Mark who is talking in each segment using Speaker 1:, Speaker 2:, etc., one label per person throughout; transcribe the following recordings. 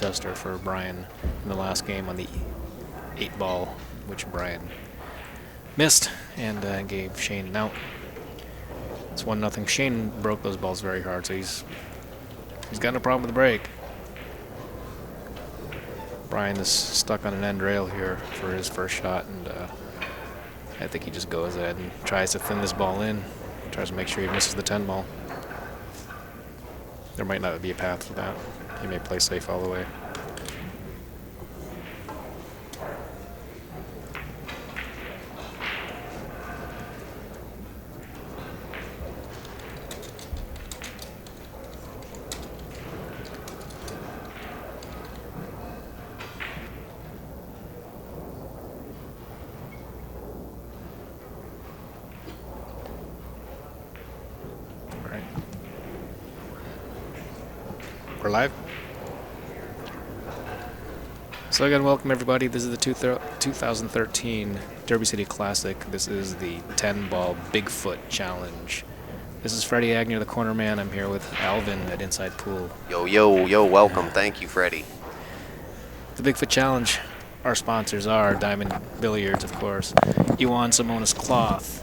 Speaker 1: tester for Brian in the last game on the 8-ball, which Brian missed and gave Shane an out. It's 1-0. Shane broke those balls very hard, so he's got no problem with the break. Brian is stuck on an end rail here for his first shot, and I think he just goes ahead and tries to thin this ball in, tries to make sure he misses the 10 ball. There might not be a path for that. He may play safe all the way. We're live. So again, welcome everybody. This is the 2013 Derby City Classic. This is the 10-ball Bigfoot Challenge. This is Freddie Agnew, the corner man. I'm here with Alvin at Inside Pool.
Speaker 2: Yo, welcome. Thank you, Freddie.
Speaker 1: The Bigfoot Challenge, our sponsors are Diamond Billiards, of course, Iwan Simonis Cloth,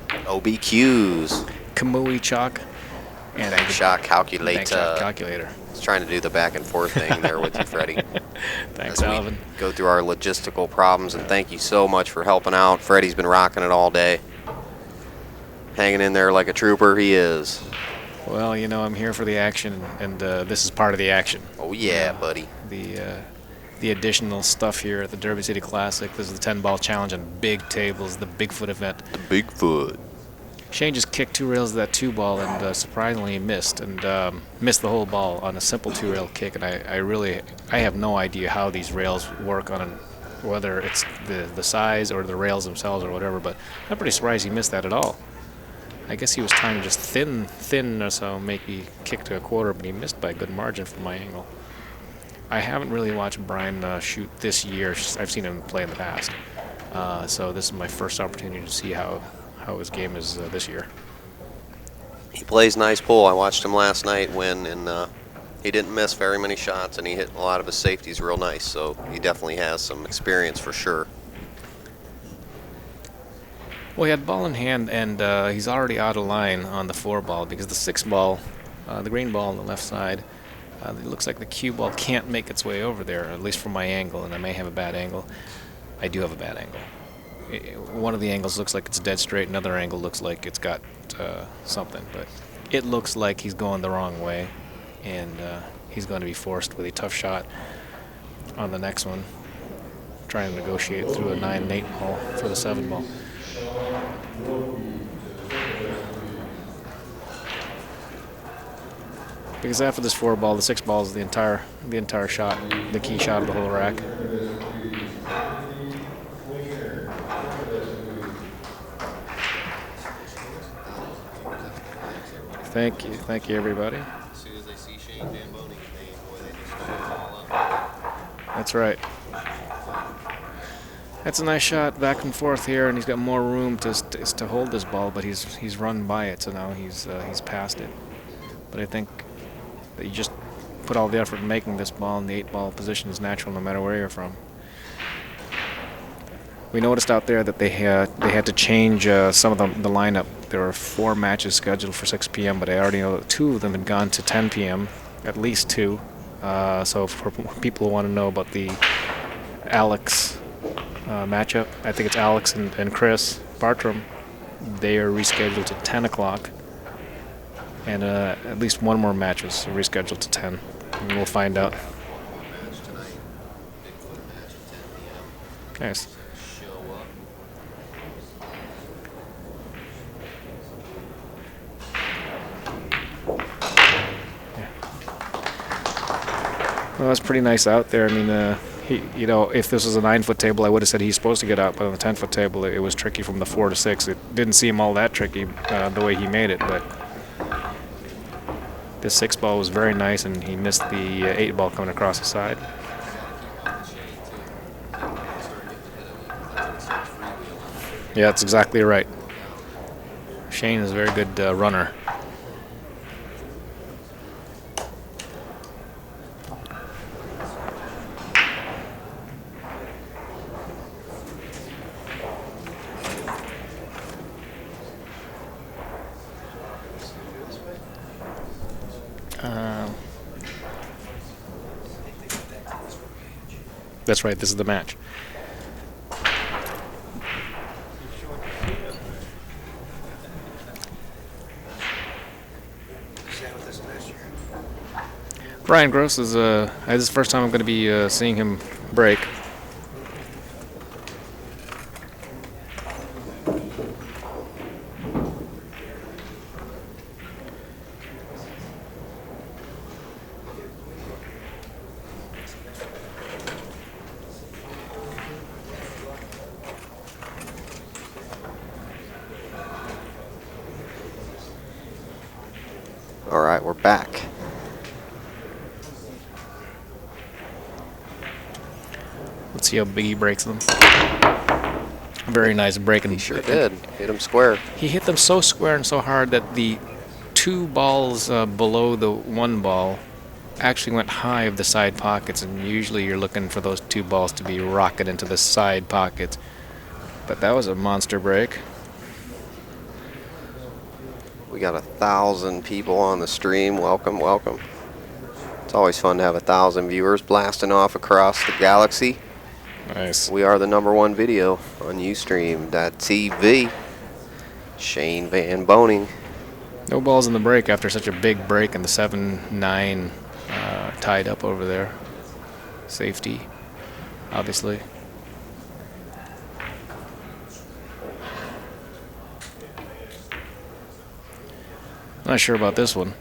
Speaker 2: OBQs,
Speaker 1: Kamui Chalk, and
Speaker 2: Bank Shot Calculator.
Speaker 1: Bank Shot Calculator.
Speaker 2: I was trying to do the back and forth thing there with you, Freddie.
Speaker 1: Thanks, Alvin.
Speaker 2: Go through our logistical problems, and thank you so much for helping out. Freddie's been rocking it all day. Hanging in there like a trooper, he is.
Speaker 1: Well, you know, I'm here for the action, and this is part of the action.
Speaker 2: Oh, yeah, buddy.
Speaker 1: The additional stuff here at the Derby City Classic. This is the 10-ball challenge on big tables, the Bigfoot event.
Speaker 2: The Bigfoot.
Speaker 1: Shane just kicked 2 rails of that 2-ball, and surprisingly he missed, and missed the whole ball on a simple 2-rail kick. And I have no idea how these rails work on whether it's the size or the rails themselves or whatever. But I'm pretty surprised he missed that at all. I guess he was trying to just thin or so, make me kick to a quarter, but he missed by a good margin from my angle. I haven't really watched Brian shoot this year. I've seen him play in the past, so this is my first opportunity to see how his game is this year.
Speaker 2: He plays nice pool. I watched him last night win, and he didn't miss very many shots, and he hit a lot of his safeties real nice, so he definitely has some experience for sure.
Speaker 1: Well, he had ball in hand, and he's already out of line on the 4-ball because the 6-ball, the green ball on the left side, it looks like the cue ball can't make its way over there, at least from my angle, and I may have a bad angle. I do have a bad angle. One of the angles looks like it's dead straight, another angle looks like it's got something, but it looks like he's going the wrong way, and he's going to be forced with a tough shot on the next one, trying to negotiate through a 9 and 8 ball for the 7-ball. Because after this 4-ball, the 6-ball is the entire shot, the key shot of the whole rack. Thank you, everybody.
Speaker 2: As soon as they see Shane Boening, they just all up.
Speaker 1: That's right. That's a nice shot back and forth here, and he's got more room to hold this ball, but he's run by it, so now he's past it. But I think that you just put all the effort in making this ball, and the 8-ball position is natural no matter where you're from. We noticed out there that they had to change some of the lineup. There were 4 matches scheduled for 6 p.m., but I already know that 2 of them had gone to 10 p.m., at least 2. So for people who want to know about the Alex matchup, I think it's Alex and Chris Bartram, they are rescheduled to 10 o'clock. And at least one more match is rescheduled to 10. And we'll find out. Nice. Well, that's pretty nice out there. I mean, if this was a 9-foot table, I would have said he's supposed to get out. But on the 10-foot table, it was tricky from the 4 to 6. It didn't seem all that tricky the way he made it, but this 6-ball was very nice, and he missed the 8-ball coming across the side. Yeah, that's exactly right. Shane is a very good runner. That's right. This is the match. Brian Groce is this is the first time I'm going to be seeing him break.
Speaker 2: All right, we're back.
Speaker 1: Let's see how big he breaks them. Very nice break.
Speaker 2: He sure did. Hit him square.
Speaker 1: He hit them so square and so hard that the 2 balls below the 1 ball actually went high of the side pockets, and usually you're looking for those 2 balls to be rocket into the side pockets. But that was a monster break.
Speaker 2: We got 1,000 people on the stream. Welcome, welcome. It's always fun to have 1,000 viewers blasting off across the galaxy.
Speaker 1: Nice.
Speaker 2: We are the #1 video on Ustream.tv. Shane Van Boening.
Speaker 1: No balls in the break after such a big break, and the 7-9 tied up over there. Safety, obviously. Not sure about this one.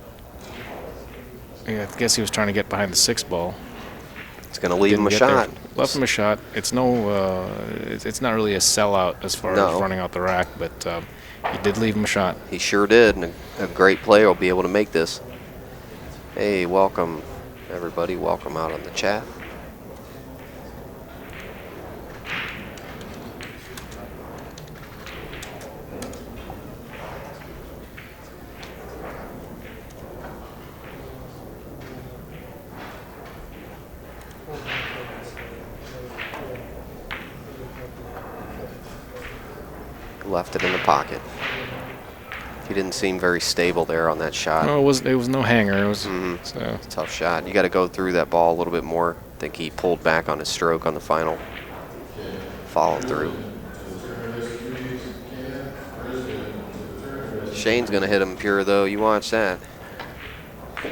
Speaker 1: Yeah, I guess he was trying to get behind the 6 ball.
Speaker 2: It's going to leave him a
Speaker 1: Didn't
Speaker 2: shot.
Speaker 1: get there. Left him a shot. It's no. It's not really a sellout as far as running out the rack, but he did leave him a shot.
Speaker 2: He sure did, and a great player will be able to make this. Hey, welcome, everybody. Welcome out on the chat. Left it in the pocket. He didn't seem very stable there on that shot.
Speaker 1: No, it was no hanger. It was
Speaker 2: so. Tough shot. You got to go through that ball a little bit more. I think he pulled back on his stroke on the final follow through. Shane's gonna hit him pure though. You watch that.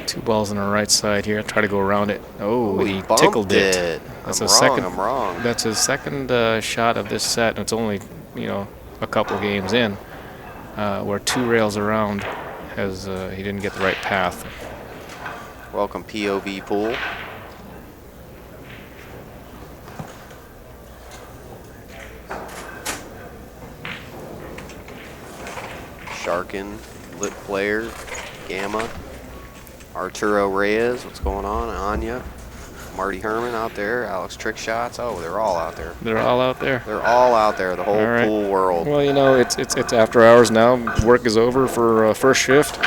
Speaker 1: 2 balls on the right side here. Try to go around it. Oh,
Speaker 2: Ooh,
Speaker 1: he
Speaker 2: bumped
Speaker 1: tickled it.
Speaker 2: That's
Speaker 1: I'm
Speaker 2: wrong.
Speaker 1: That's his second shot of this set, and it's only a couple games in, where 2 rails around has he didn't get the right path.
Speaker 2: Welcome POV pool. Sharkin, Lit Player, Gamma, Arturo Reyes, what's going on? Anya, Marty Herman out there, Alex Trick Shots. Oh, they're all out there.
Speaker 1: They're all out there.
Speaker 2: They're all out there. The whole pool world.
Speaker 1: Well, it's after hours now. Work is over for first shift.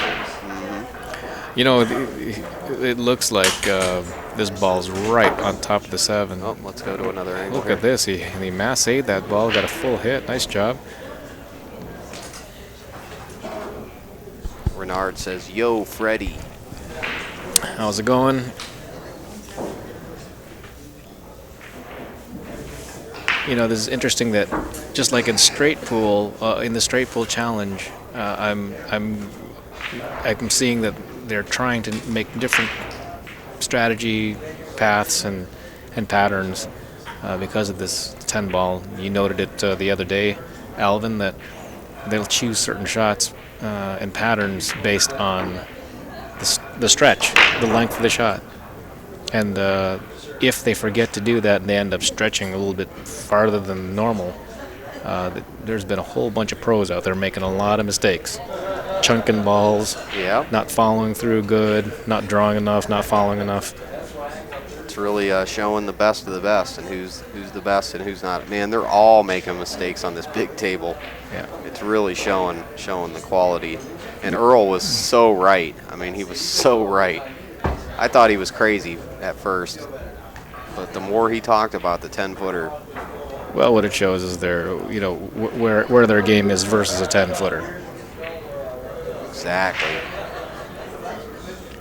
Speaker 1: It looks like this ball's right on top of the 7.
Speaker 2: Oh, let's go to another angle.
Speaker 1: Look at this. He massaged that ball. Got a full hit. Nice job.
Speaker 2: Renard says, "Yo, Freddie."
Speaker 1: How's it going? This is interesting that just like in straight pool, in the straight pool challenge, I'm seeing that they're trying to make different strategy paths and patterns because of this 10 ball. You noted it the other day, Alvin, that they'll choose certain shots and patterns based on the stretch, the length of the shot. And if they forget to do that and they end up stretching a little bit farther than normal, there's been a whole bunch of pros out there making a lot of mistakes. Chunking balls, not following through good, not drawing enough, not following enough.
Speaker 2: It's really showing the best of the best and who's the best and who's not. Man, they're all making mistakes on this big table.
Speaker 1: Yeah.
Speaker 2: It's really showing the quality. And Earl was so right. I mean, he was so right. I thought he was crazy at first, but the more he talked about the 10-footer.
Speaker 1: Well, what it shows is where their game is versus a 10-footer.
Speaker 2: Exactly.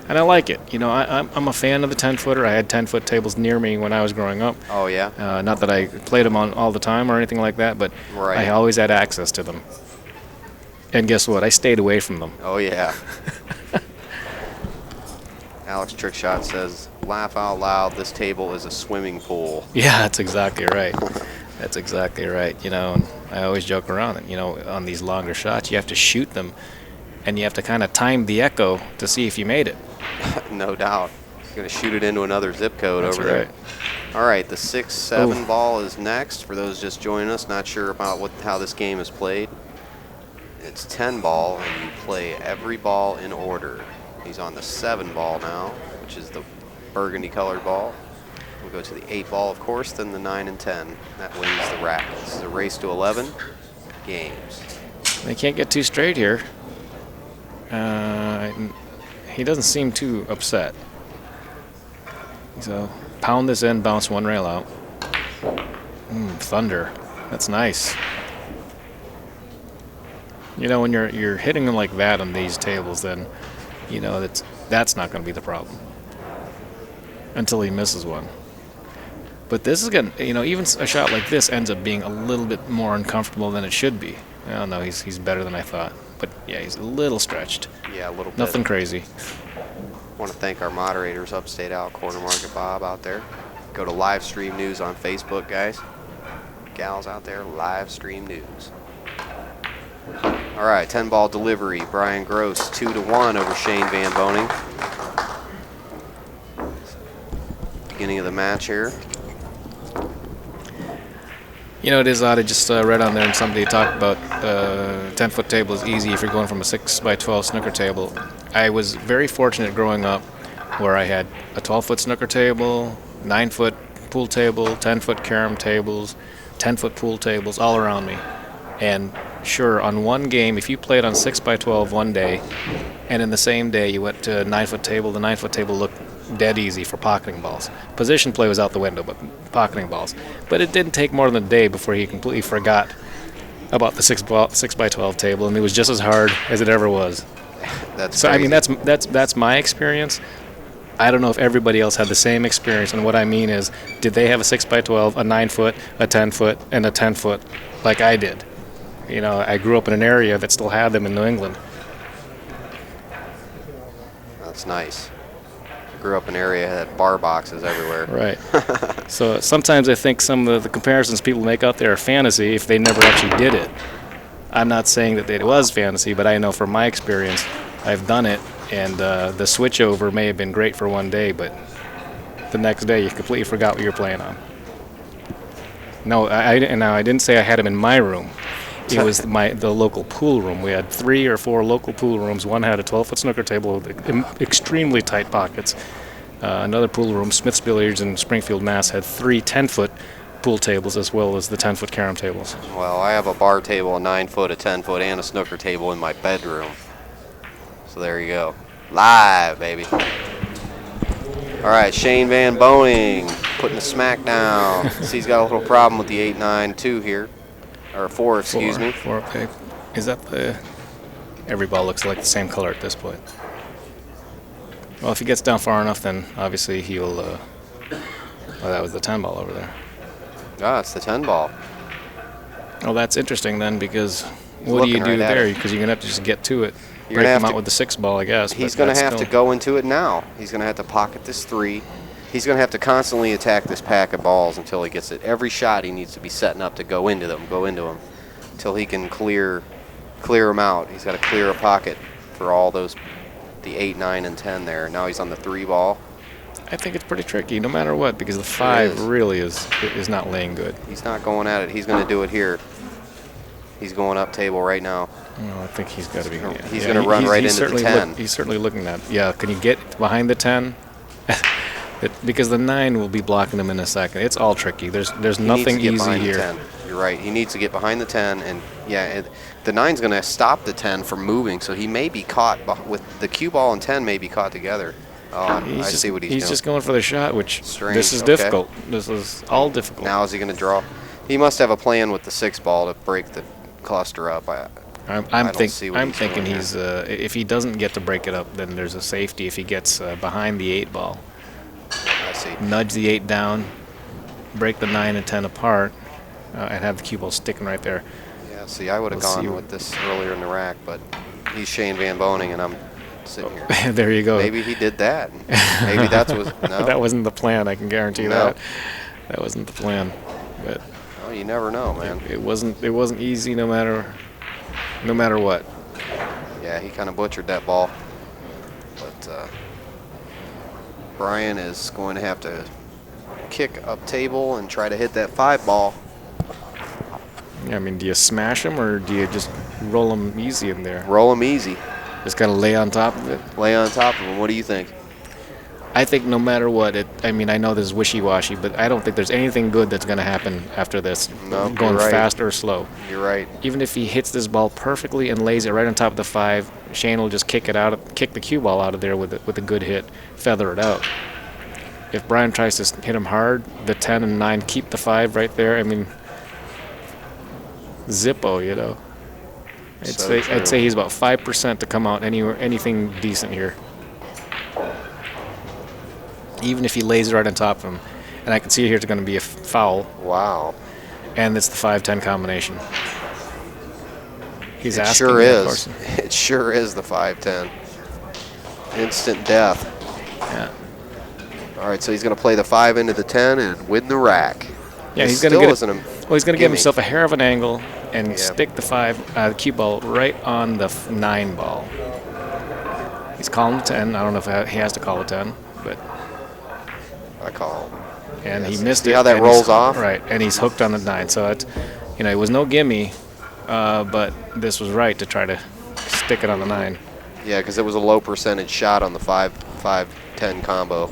Speaker 1: And I like it. You know, I'm a fan of the 10-footer. I had 10-foot tables near me when I was growing up.
Speaker 2: Oh, yeah?
Speaker 1: Not that I played them on all the time or anything like that, but
Speaker 2: Right.
Speaker 1: I always had access to them. And guess what? I stayed away from them.
Speaker 2: Oh, yeah. Alex Trickshot says, laugh out loud, this table is a swimming pool.
Speaker 1: Yeah, that's exactly right. That's exactly right. You know, and I always joke around it. You know, on these longer shots, you have to shoot them, and you have to kind of time the echo to see if you made it.
Speaker 2: No doubt. He's going to shoot it into another zip code
Speaker 1: That's
Speaker 2: over
Speaker 1: right.
Speaker 2: there. All right, the 6-7 ball is next. For those just joining us, not sure about how this game is played. It's 10 ball, and you play every ball in order. He's on the 7 ball now, which is the burgundy colored ball. We'll go to the 8 ball, of course, then the 9 and 10. That wins the rack. This is a race to 11 games.
Speaker 1: They can't get too straight here. He doesn't seem too upset. So pound this in, bounce one rail out. Thunder. That's nice. You know, when you're hitting them like that on these tables, then you know that's not going to be the problem until he misses one. But this is going to, you know, even a shot like this ends up being a little bit more uncomfortable than it should be. I don't know, he's better than I thought. But yeah, he's a little stretched.
Speaker 2: Yeah, a little bit.
Speaker 1: Nothing crazy.
Speaker 2: Want to thank our moderators, Upstate Out, Corner Market Bob out there. Go to live stream news on Facebook, guys. Gals out there, live stream news. All right, 10 ball delivery. Brian Groce 2-1 over Shane Van Boening. Beginning of the match here.
Speaker 1: You know, it is odd. I just read on there and somebody talked about 10-foot table is easy if you're going from a 6x12 snooker table. I was very fortunate growing up where I had a 12-foot snooker table, 9-foot pool table, 10-foot carom tables, 10-foot pool tables all around me. And sure, on one game, if you played on 6x12 one day, and in the same day you went to a 9-foot table, the 9-foot table looked dead easy for pocketing balls. Position play was out the window, but pocketing balls. But it didn't take more than a day before he completely forgot about the 6x12 table, and it was just as hard as it ever was.
Speaker 2: That's
Speaker 1: so.
Speaker 2: crazy.
Speaker 1: I mean, that's my experience. I don't know if everybody else had the same experience, and what I mean is, did they have a 6x12, a 9-foot, a 10-foot, and a 10-foot like I did? You know, I grew up in an area that still had them in New England.
Speaker 2: That's nice. Grew up in an area that had bar boxes everywhere.
Speaker 1: Right. So sometimes I think some of the comparisons people make out there are fantasy if they never actually did it. I'm not saying that it was fantasy, but I know from my experience, I've done it, and the switch over may have been great for one day, but the next day you completely forgot what you were playing on. No, I didn't say I had them in my room. It was the local pool room. We had 3 or 4 local pool rooms. One had a 12-foot snooker table with extremely tight pockets. Another pool room, Smith's Billiards in Springfield, Mass., had 3 10-foot pool tables as well as the 10-foot carom tables.
Speaker 2: Well, I have a bar table, a 9-foot, a 10-foot, and a snooker table in my bedroom. So there you go. Live, baby. All right, Shane Van Boening putting the smack down. See, he's got a little problem with the 8-9-2 here. Or 4, excuse me.
Speaker 1: 4, okay. Is that the... Every ball looks like the same color at this point. Well, if he gets down far enough, then obviously he'll... Well, that was the 10 ball over there.
Speaker 2: Ah, it's the 10 ball.
Speaker 1: Well, that's interesting then, because what do you do
Speaker 2: right at
Speaker 1: there?
Speaker 2: it.
Speaker 1: Because you're going to have to just get to it.
Speaker 2: You're
Speaker 1: Break
Speaker 2: gonna
Speaker 1: him
Speaker 2: have
Speaker 1: out
Speaker 2: to-
Speaker 1: with the 6 ball, I guess.
Speaker 2: He's
Speaker 1: but
Speaker 2: going to
Speaker 1: that's
Speaker 2: have to
Speaker 1: still-
Speaker 2: go into it now. He's going to have to pocket this 3. He's going to have to constantly attack this pack of balls until he gets it. Every shot he needs to be setting up to go into them, until he can clear them out. He's got to clear a pocket for all those, the 8, 9, and 10 there. Now he's on the 3 ball.
Speaker 1: I think it's pretty tricky, no matter what, because the 5
Speaker 2: is.
Speaker 1: really is not laying good.
Speaker 2: He's not going at it. He's going to do it here. He's going up table right now.
Speaker 1: No, I think he's got to be.
Speaker 2: He's gonna run right into the
Speaker 1: certainly
Speaker 2: 10.
Speaker 1: He's certainly looking at. Yeah, can you get behind the 10? Because the 9 will be blocking him in a second. It's all tricky. There's nothing
Speaker 2: He needs to get
Speaker 1: easy
Speaker 2: behind
Speaker 1: here.
Speaker 2: The 10. You're right. He needs to get behind the 10, and yeah, the 9's going to stop the 10 from moving, so he may be caught with the cue ball and 10 may be caught together. Oh, I see what he's doing.
Speaker 1: He's just going for the shot, which
Speaker 2: Strange,
Speaker 1: this is
Speaker 2: okay.
Speaker 1: difficult. This is all difficult.
Speaker 2: Now is he going to draw? He must have a plan with the 6 ball to break the cluster up.
Speaker 1: I'm
Speaker 2: don't see what he's
Speaker 1: thinking
Speaker 2: doing
Speaker 1: he's if he doesn't get to break it up, then there's a safety if he gets behind the 8 ball.
Speaker 2: I see.
Speaker 1: Nudge the 8 down, break the 9 and 10 apart, and have the cue ball sticking right there.
Speaker 2: Yeah, see, I would have
Speaker 1: Let's see.
Speaker 2: gone with this earlier in the rack, but he's Shane Van Boening, and I'm sitting here.
Speaker 1: There you go.
Speaker 2: Maybe he did that. Maybe that's what. No,
Speaker 1: That wasn't the plan. I can guarantee
Speaker 2: No.
Speaker 1: that. That wasn't the plan. But
Speaker 2: oh, you never know, man.
Speaker 1: it wasn't easy no matter what.
Speaker 2: Yeah, he kind of butchered that ball. But Brian is going to have to kick up table and try to hit that 5 ball.
Speaker 1: I mean, do you smash him or do you just roll him easy in there?
Speaker 2: Roll him easy.
Speaker 1: Just gotta lay on top of it.
Speaker 2: Lay on top of him. What do you think?
Speaker 1: I think no matter what, I mean, I know this is wishy-washy, but I don't think there's anything good that's going to happen after this,
Speaker 2: No,
Speaker 1: going
Speaker 2: you're right.
Speaker 1: fast or slow.
Speaker 2: You're right.
Speaker 1: Even if he hits this ball perfectly and lays it right on top of the 5, Shane will just kick the cue ball out of there with a good hit, feather it out. If Brian tries to hit him hard, the 10 and 9 keep the 5 right there. I mean, Zippo, you know. I'd say he's about 5% to come out anything decent here. Even if he lays it right on top of him. And I can see here it's going to be a foul.
Speaker 2: Wow.
Speaker 1: And it's the 5-10 combination. He's
Speaker 2: It
Speaker 1: asking
Speaker 2: sure
Speaker 1: me that
Speaker 2: is.
Speaker 1: question.
Speaker 2: It sure is the 5-10. Instant death.
Speaker 1: Yeah.
Speaker 2: All right, so he's going to play the 5 into the 10 and win the rack.
Speaker 1: Yeah,
Speaker 2: It
Speaker 1: he's going to
Speaker 2: still
Speaker 1: get
Speaker 2: isn't a
Speaker 1: he's going to give
Speaker 2: gimme.
Speaker 1: himself a hair of an angle and
Speaker 2: Yeah.
Speaker 1: stick the cue ball right on the 9 ball. He's calling the 10. I don't know if he has to call a 10, but
Speaker 2: I call him.
Speaker 1: and
Speaker 2: Yes.
Speaker 1: he missed
Speaker 2: See
Speaker 1: it.
Speaker 2: how that
Speaker 1: and he's-
Speaker 2: rolls off?
Speaker 1: Right, and he's hooked on the 9. So it's, it was no gimme, but this was right to try to stick it on the 9.
Speaker 2: Yeah, because it was a low percentage shot on the 5-10 combo.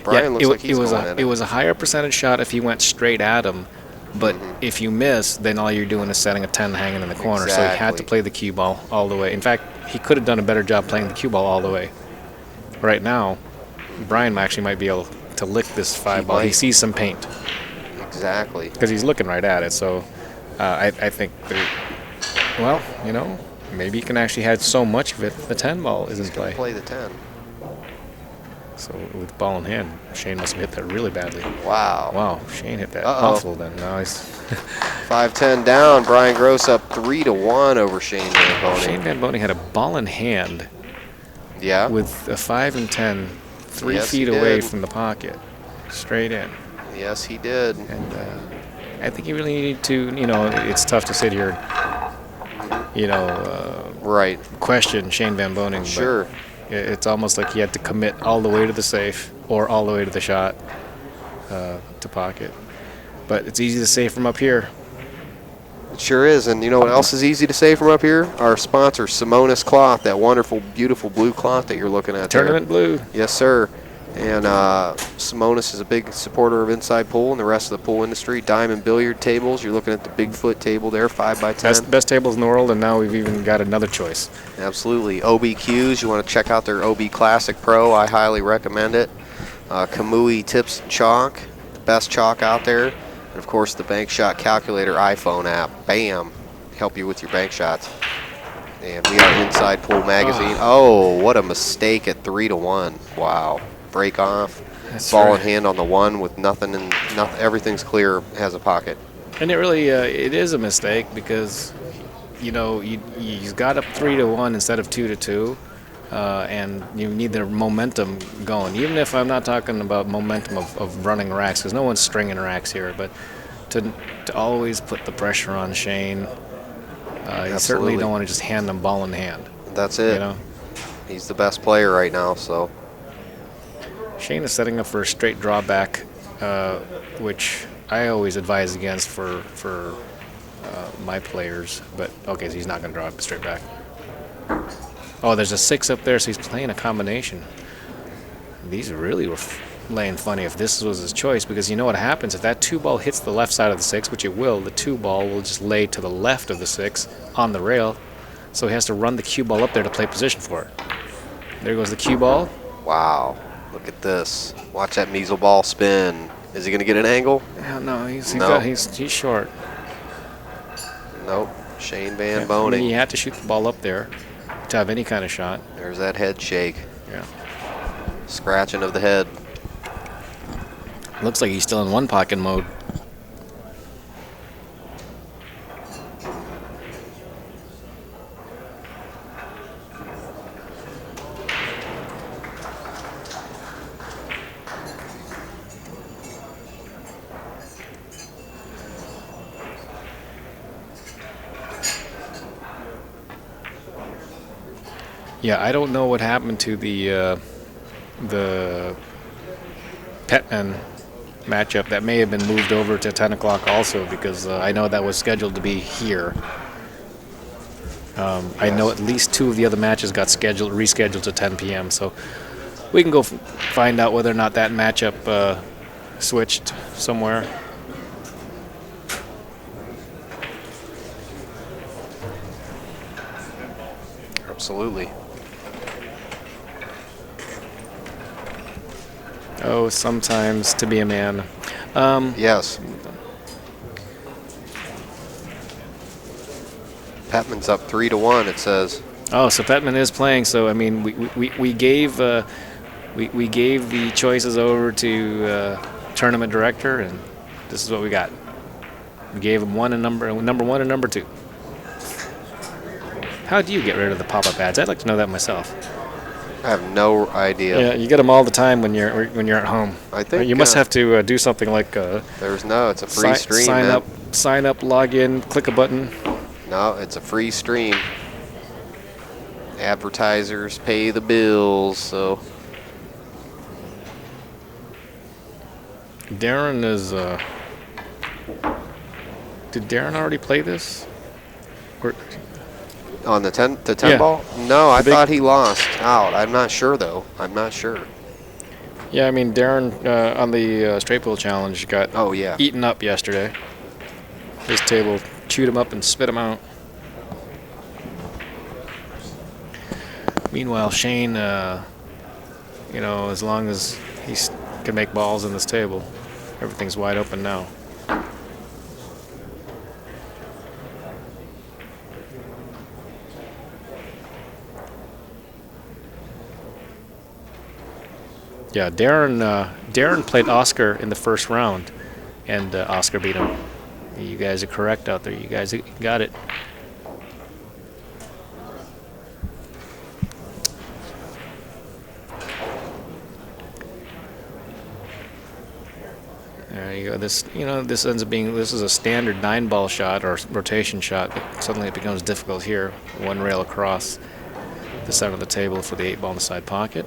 Speaker 2: Brian looks like he's going in
Speaker 1: it was a higher percentage shot if he went straight at him, but if you miss, then all you're doing is setting a 10 hanging in the corner. So he had to
Speaker 2: Exactly.
Speaker 1: play the cue ball all the way. In fact, he could have done a better job playing the cue ball all the way. Right now, Brian actually might be able to lick this 5 ball. He
Speaker 2: might.
Speaker 1: sees some paint
Speaker 2: Exactly.
Speaker 1: because he's looking right at it. So I think, well, maybe he can actually have so much of it. The 10 ball is in play.
Speaker 2: Play the 10.
Speaker 1: So with ball in hand, Shane must have hit that really badly.
Speaker 2: Wow.
Speaker 1: Wow, Shane hit that
Speaker 2: Uh-oh.
Speaker 1: awful then. Now he's
Speaker 2: 5-10 down. Brian Groce up 3-1 over Shane Van Boening.
Speaker 1: Shane Van Boening had a ball in hand
Speaker 2: Yeah.
Speaker 1: with a 5 and 10, 3
Speaker 2: Yes,
Speaker 1: feet
Speaker 2: he
Speaker 1: away
Speaker 2: did.
Speaker 1: from the pocket, straight in.
Speaker 2: Yes, he did.
Speaker 1: And I think you really need to, it's tough to sit here,
Speaker 2: Right.
Speaker 1: question Shane Van Boening. but
Speaker 2: Sure.
Speaker 1: it's almost like he had to commit all the way to the safe or all the way to the shot to pocket. But it's easy to say from up here.
Speaker 2: It sure is. And you know what else is easy to say from up here? Our sponsor, Simonis Cloth, that wonderful, beautiful blue cloth that you're looking at
Speaker 1: Tournament blue.
Speaker 2: there. Yes, sir. And Simonis is a big supporter of Inside Pool and the rest of the pool industry. Diamond billiard tables. You're looking at the Bigfoot table there, 5x10.
Speaker 1: Best tables in the world, and now we've even got another choice.
Speaker 2: Absolutely. OBQs, you want to check out their OB Classic Pro. I highly recommend it. Kamui Tips and Chalk, the best chalk out there. And, of course, the Bank Shot Calculator iPhone app. Bam. Help you with your bank shots. And we are Inside Pool Magazine. Oh, what a mistake at 3-1. Wow. Break off.
Speaker 1: That's
Speaker 2: Ball
Speaker 1: right.
Speaker 2: in hand on the 1 with nothing, and everything's clear, has a pocket.
Speaker 1: And it really it is a mistake because you got up 3-1 instead of 2-2, and you need the momentum going. Even if I'm not talking about momentum of running racks, because no one's stringing racks here, but to always put the pressure on Shane. You certainly
Speaker 2: Absolutely.
Speaker 1: don't want to just hand them ball in hand.
Speaker 2: That's it. He's the best player right now, so.
Speaker 1: Shane is setting up for a straight drawback, which I always advise against for my players. But okay, so he's not going to draw a straight back. Oh, there's a 6 up there, so he's playing a combination. These really were laying funny if this was his choice, because you know what happens if that 2 ball hits the left side of the 6, which it will. The 2 ball will just lay to the left of the 6 on the rail, so he has to run the cue ball up there to play position for it. There goes the cue ball.
Speaker 2: Wow. Look at this. Watch that measle ball spin. Is he going to get an angle?
Speaker 1: No, he's
Speaker 2: No.
Speaker 1: he's short.
Speaker 2: Nope. Shane Van
Speaker 1: I
Speaker 2: Boening.
Speaker 1: mean, you had to shoot the ball up there to have any kind of shot.
Speaker 2: There's that head shake.
Speaker 1: Yeah.
Speaker 2: Scratching of the head.
Speaker 1: Looks like he's still in one pocket mode. Yeah, I don't know what happened to the Petman matchup. That may have been moved over to 10 o'clock also, because I know that was scheduled to be here. I know at least 2 of the other matches got rescheduled to 10 p.m. So we can go find out whether or not that matchup switched somewhere.
Speaker 2: Absolutely.
Speaker 1: Oh, sometimes to be a man.
Speaker 2: Yes. Petman's up 3-1. It says.
Speaker 1: Oh, so Petman is playing. So I mean, we gave we gave the choices over to tournament director, and this is what we got. We gave him number 1 and number 2. How do you get rid of the pop-up ads? I'd like to know that myself.
Speaker 2: I have no idea.
Speaker 1: Yeah, you get them all the time when you're at home.
Speaker 2: I think
Speaker 1: you must have to do something like
Speaker 2: it's a free stream.
Speaker 1: Sign up, log in, click a button.
Speaker 2: No, it's a free stream. Advertisers pay the bills, so.
Speaker 1: Darren is. Did Darren already play this? Or,
Speaker 2: on the 10 ball? No, I thought he lost out. I'm not sure though. I'm not sure.
Speaker 1: Yeah, I mean Darren on the straight pool challenge got eaten up yesterday. His table chewed him up and spit him out. Meanwhile, Shane, as long as he can make balls in this table, everything's wide open now. Yeah, Darren played Oscar in the first round, and Oscar beat him. You guys are correct out there. You guys got it. There you go. This ends up being this is a standard 9-ball shot or rotation shot, but suddenly it becomes difficult here. 1 rail across the center of the table for the 8-ball in the side pocket.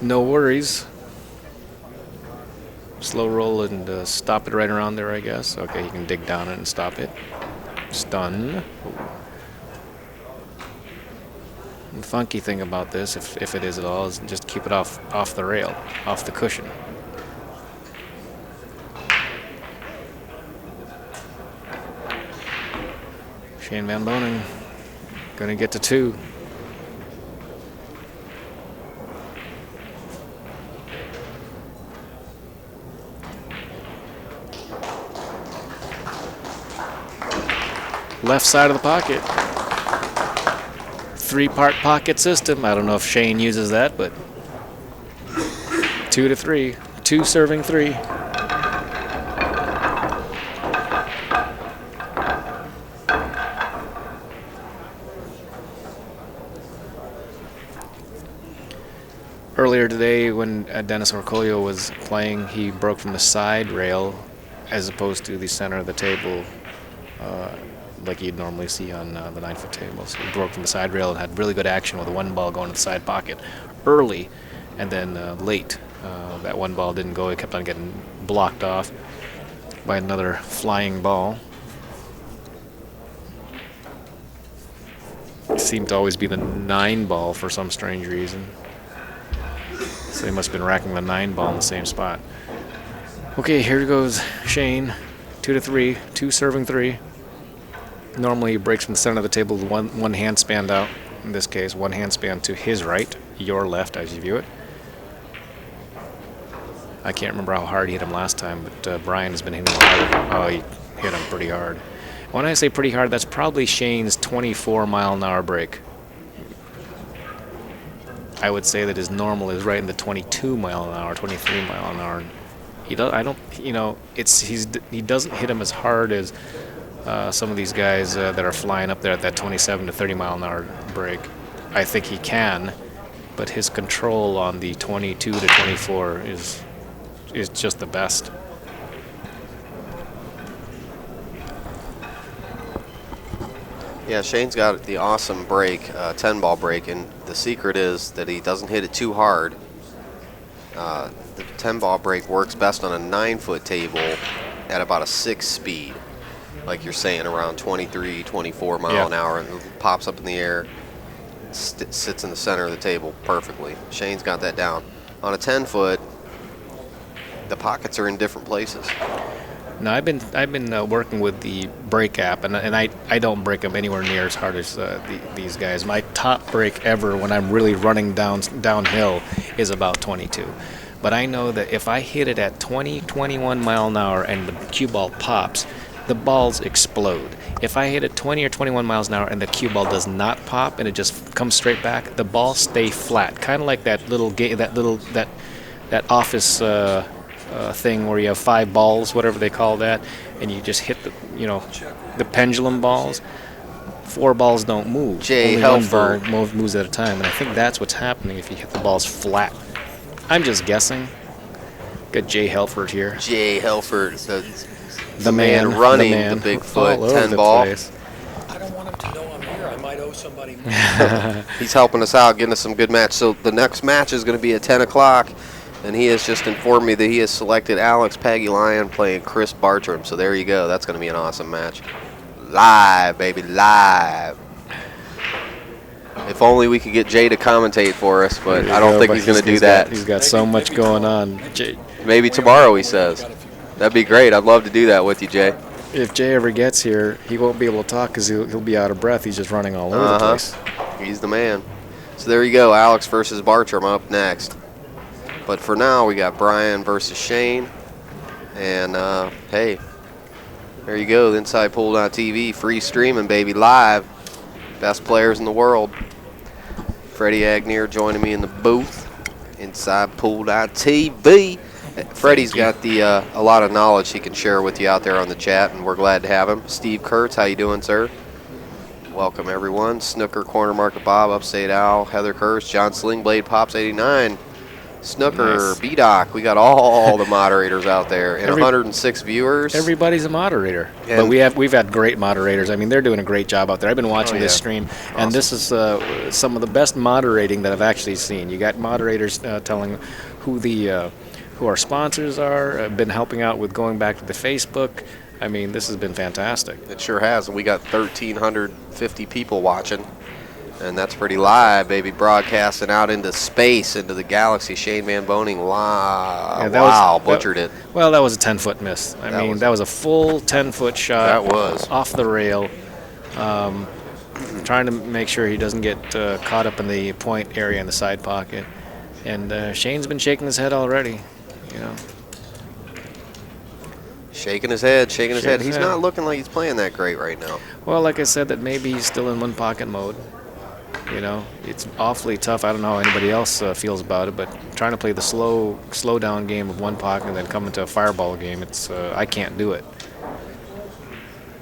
Speaker 1: No worries. Slow roll and stop it right around there, I guess. Okay, you can dig down it and stop it. Stun. The funky thing about this, if it is at all, is just keep it off the rail, off the cushion. Shane Van Boening gonna get to 2. Left side of the pocket. 3-part pocket system. I don't know if Shane uses that, but 2 to 3. 2 serving 3. Earlier today, when Dennis Orcolio was playing, he broke from the side rail as opposed to the center of the table, like you'd normally see on the 9-foot table. So he broke from the side rail and had really good action with 1 ball going to the side pocket early, and then late. That 1 ball didn't go. It kept on getting blocked off by another flying ball. It seemed to always be the 9 ball for some strange reason. So they must have been racking the 9 ball in the same spot. Okay, here goes Shane. 2 to 3. 2 serving 3. Normally he breaks from the center of the table with one hand spanned out. In this case, 1 hand span to his right, your left as you view it. I can't remember how hard he hit him last time, but Brian has been hitting him hard. Oh, he hit him pretty hard. When I say pretty hard, that's probably Shane's 24-mile-an-hour break. I would say that his normal is right in the 22-mile-an-hour, 23-mile-an-hour. He does. I don't. You know, he doesn't hit him as hard as some of these guys that are flying up there at that 27 to 30-mile-an-hour break. I think he can, but his control on the 22 to 24 is just the best.
Speaker 2: Yeah, Shane's got the awesome break, 10-ball break, and the secret is that he doesn't hit it too hard. The 10-ball break works best on a 9-foot table at about a 6 speed, like you're saying, around 23, 24 mile an hour, and it pops up in the air, sits in the center of the table perfectly. Shane's got that down. On a 10-foot, the pockets are in different places.
Speaker 1: No, I've been working with the brake app, and I don't break them anywhere near as hard as these guys. My top break ever when I'm really running downhill is about 22. But I know that if I hit it at 20, 21 mile an hour and the cue ball pops, the balls explode. If I hit it 20 or 21 miles an hour and the cue ball does not pop and it just comes straight back, the balls stay flat, kind of like that office thing where you have 5 balls, whatever they call that, and you just hit the pendulum balls. 4 balls don't move. Only
Speaker 2: Helford.
Speaker 1: 1 ball moves at a time, and I think that's what's happening if you hit the balls flat. I'm just guessing. Got Jay Helford here.
Speaker 2: Jay Helford,
Speaker 1: The man
Speaker 2: running
Speaker 1: the
Speaker 2: Bigfoot
Speaker 1: all over
Speaker 2: 10-ball.
Speaker 3: I don't want him to know I'm here. I might owe somebody money.
Speaker 2: He's helping us out, getting us some good match. So the next match is going to be at 10 o'clock, and he has just informed me that he has selected Alex Pagulayan playing Chris Bartram. So there you go. That's going to be an awesome match. Live, baby, live. If only we could get Jay to commentate for us, but I don't think he's going to do that.
Speaker 1: He's got so much going on. Jay,
Speaker 2: maybe tomorrow, he says. That'd be great. I'd love to do that with you, Jay.
Speaker 1: if Jay ever gets here, he won't be able to talk because he'll be out of breath. He's just running all over the place.
Speaker 2: He's the man. So there you go. Alex versus Bartram up next. But for now, we got Brian versus Shane. And, hey, there you go. The InsidePool.tv, free streaming, baby, live. Best players in the world. Freddie Agnew joining me in the booth. InsidePool.tv. Freddie's got a lot of knowledge he can share with you out there on the chat, and we're glad to have him. Steve Kurtz, how you doing, sir? Welcome, everyone. Snooker, Corner Market Bob, Upstate Owl, Heather Kurtz, John Slingblade, Pops 89. Snooker,
Speaker 1: Nice.
Speaker 2: B-Doc. We got all the moderators out there and 106 viewers.
Speaker 1: Everybody's a moderator,
Speaker 2: And
Speaker 1: but we've had great moderators. I mean, they're doing a great job out there. I've been watching this stream, and this is some of the best moderating that I've actually seen. You got moderators telling who our sponsors are. I've been helping out with going back to the Facebook. I mean, this has been fantastic.
Speaker 2: It sure has. And we got 1,350 people watching. And that's pretty live, baby, broadcasting out into space, into the galaxy. Shane Van Boening live.
Speaker 1: Yeah,
Speaker 2: butchered it.
Speaker 1: Well, that was a 10-foot miss. That was a full 10-foot shot.
Speaker 2: That was.
Speaker 1: Off the rail. Trying to make sure he doesn't get caught up in the point area in the side pocket. And Shane's been shaking his head already, you know.
Speaker 2: Shaking his head. He's not looking like he's playing that great right now.
Speaker 1: Well, like I said, that maybe he's still in one-pocket mode. You know, it's awfully tough. I don't know how anybody else feels about it, but trying to play the slow down game of one pocket and then come into a fireball game, I can't do it.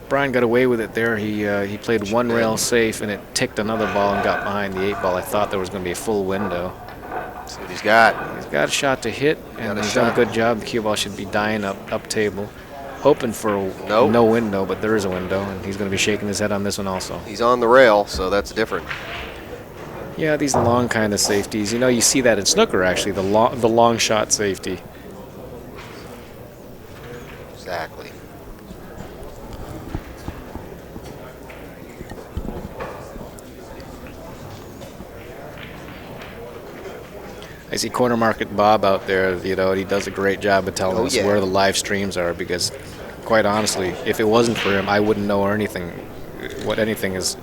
Speaker 1: Brian got away with it there. He played one rail safe, and it ticked another ball and got behind the 8 ball. I thought there was going to be a full window.
Speaker 2: Let's see what he's got.
Speaker 1: He's got a shot to hit, and he's done a good job. The cue ball should be dying up table. Hoping for no window, but there is a window, and he's going to be shaking his head on this one also.
Speaker 2: He's on the rail, so that's different.
Speaker 1: Yeah, these long kind of safeties. You know, you see that in snooker, actually, the long shot safety.
Speaker 2: Exactly.
Speaker 1: I see Corner Market Bob out there, you know, and he does a great job of telling us where the live streams are, because, quite honestly, if it wasn't for him, I wouldn't know what anything's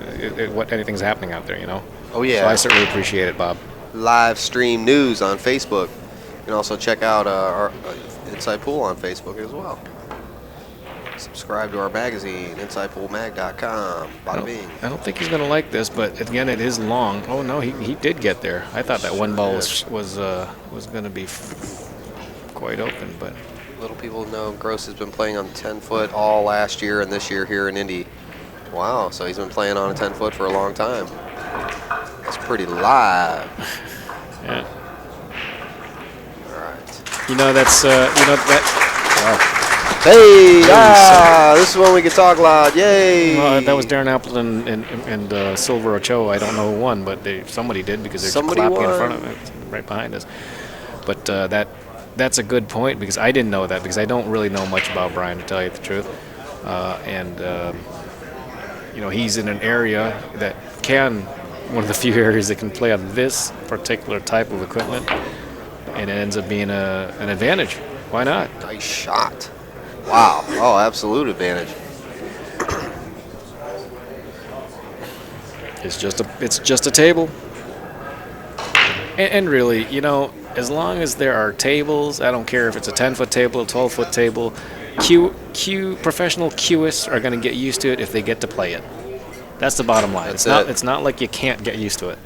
Speaker 1: happening out there, you know.
Speaker 2: Oh, yeah.
Speaker 1: So I certainly appreciate it, Bob.
Speaker 2: Live stream news on Facebook. You can also check out our Inside Pool on Facebook as well.
Speaker 4: Subscribe to our magazine, InsidePoolMag.com. Bada bing.
Speaker 1: I don't think he's going to like this, but again, it is long. Oh no, he did get there. I thought that one ball was going to be quite open, but
Speaker 4: Little people know Groce has been playing on 10-foot all last year and this year here in Indy. Wow, so he's been playing on a 10-foot for a long time. That's pretty live.
Speaker 1: yeah.
Speaker 4: All right.
Speaker 1: That's that.
Speaker 4: Hey, this is when we can talk loud. Yay!
Speaker 1: Well, that was Darren Appleton and Silver Ochoa. I don't know who won, but somebody did because they're
Speaker 4: Somebody
Speaker 1: clapping in
Speaker 4: won.
Speaker 1: front of it, right behind us. But that's a good point because I didn't know that because I don't really know much about Brian, to tell you the truth. He's in an area that one of the few areas that can play on this particular type of equipment, and it ends up being an advantage. Why not?
Speaker 4: Nice shot. Wow. Oh, absolute advantage.
Speaker 1: It's just a table. And really, as long as there are tables, I don't care if it's a 10-foot table, a 12-foot table, professional cueists are going to get used to it if they get to play it. That's the bottom line. It's not like you can't get used to it.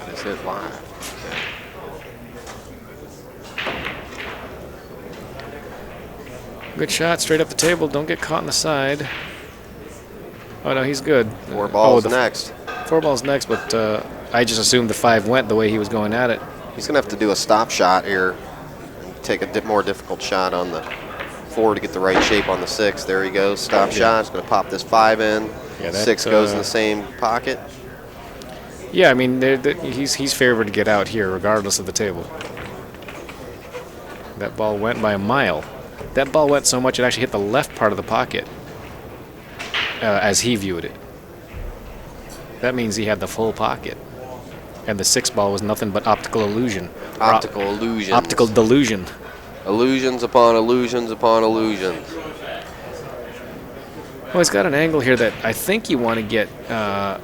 Speaker 4: That's it live.
Speaker 1: Good shot, straight up the table. Don't get caught on the side. Oh, no, he's good.
Speaker 4: Four balls
Speaker 1: the
Speaker 4: next.
Speaker 1: 4 balls next, but I just assumed the 5 went the way he was going at it.
Speaker 4: He's going to have to do a stop shot here and take a more difficult shot on the 4 to get the right shape on the 6. There he goes. Stop shot. He's going to pop this 5 in.
Speaker 1: Yeah,
Speaker 4: 6 goes in the same pocket.
Speaker 1: Yeah, I mean, he's favored to get out here regardless of the table. That ball went by a mile. That ball went so much it actually hit the left part of the pocket as he viewed it. That means he had the full pocket. And the 6 ball was nothing but optical illusion.
Speaker 4: Optical illusion.
Speaker 1: Optical delusion.
Speaker 4: Illusions upon illusions upon illusions.
Speaker 1: Well, he's got an angle here that I think you want to get. No,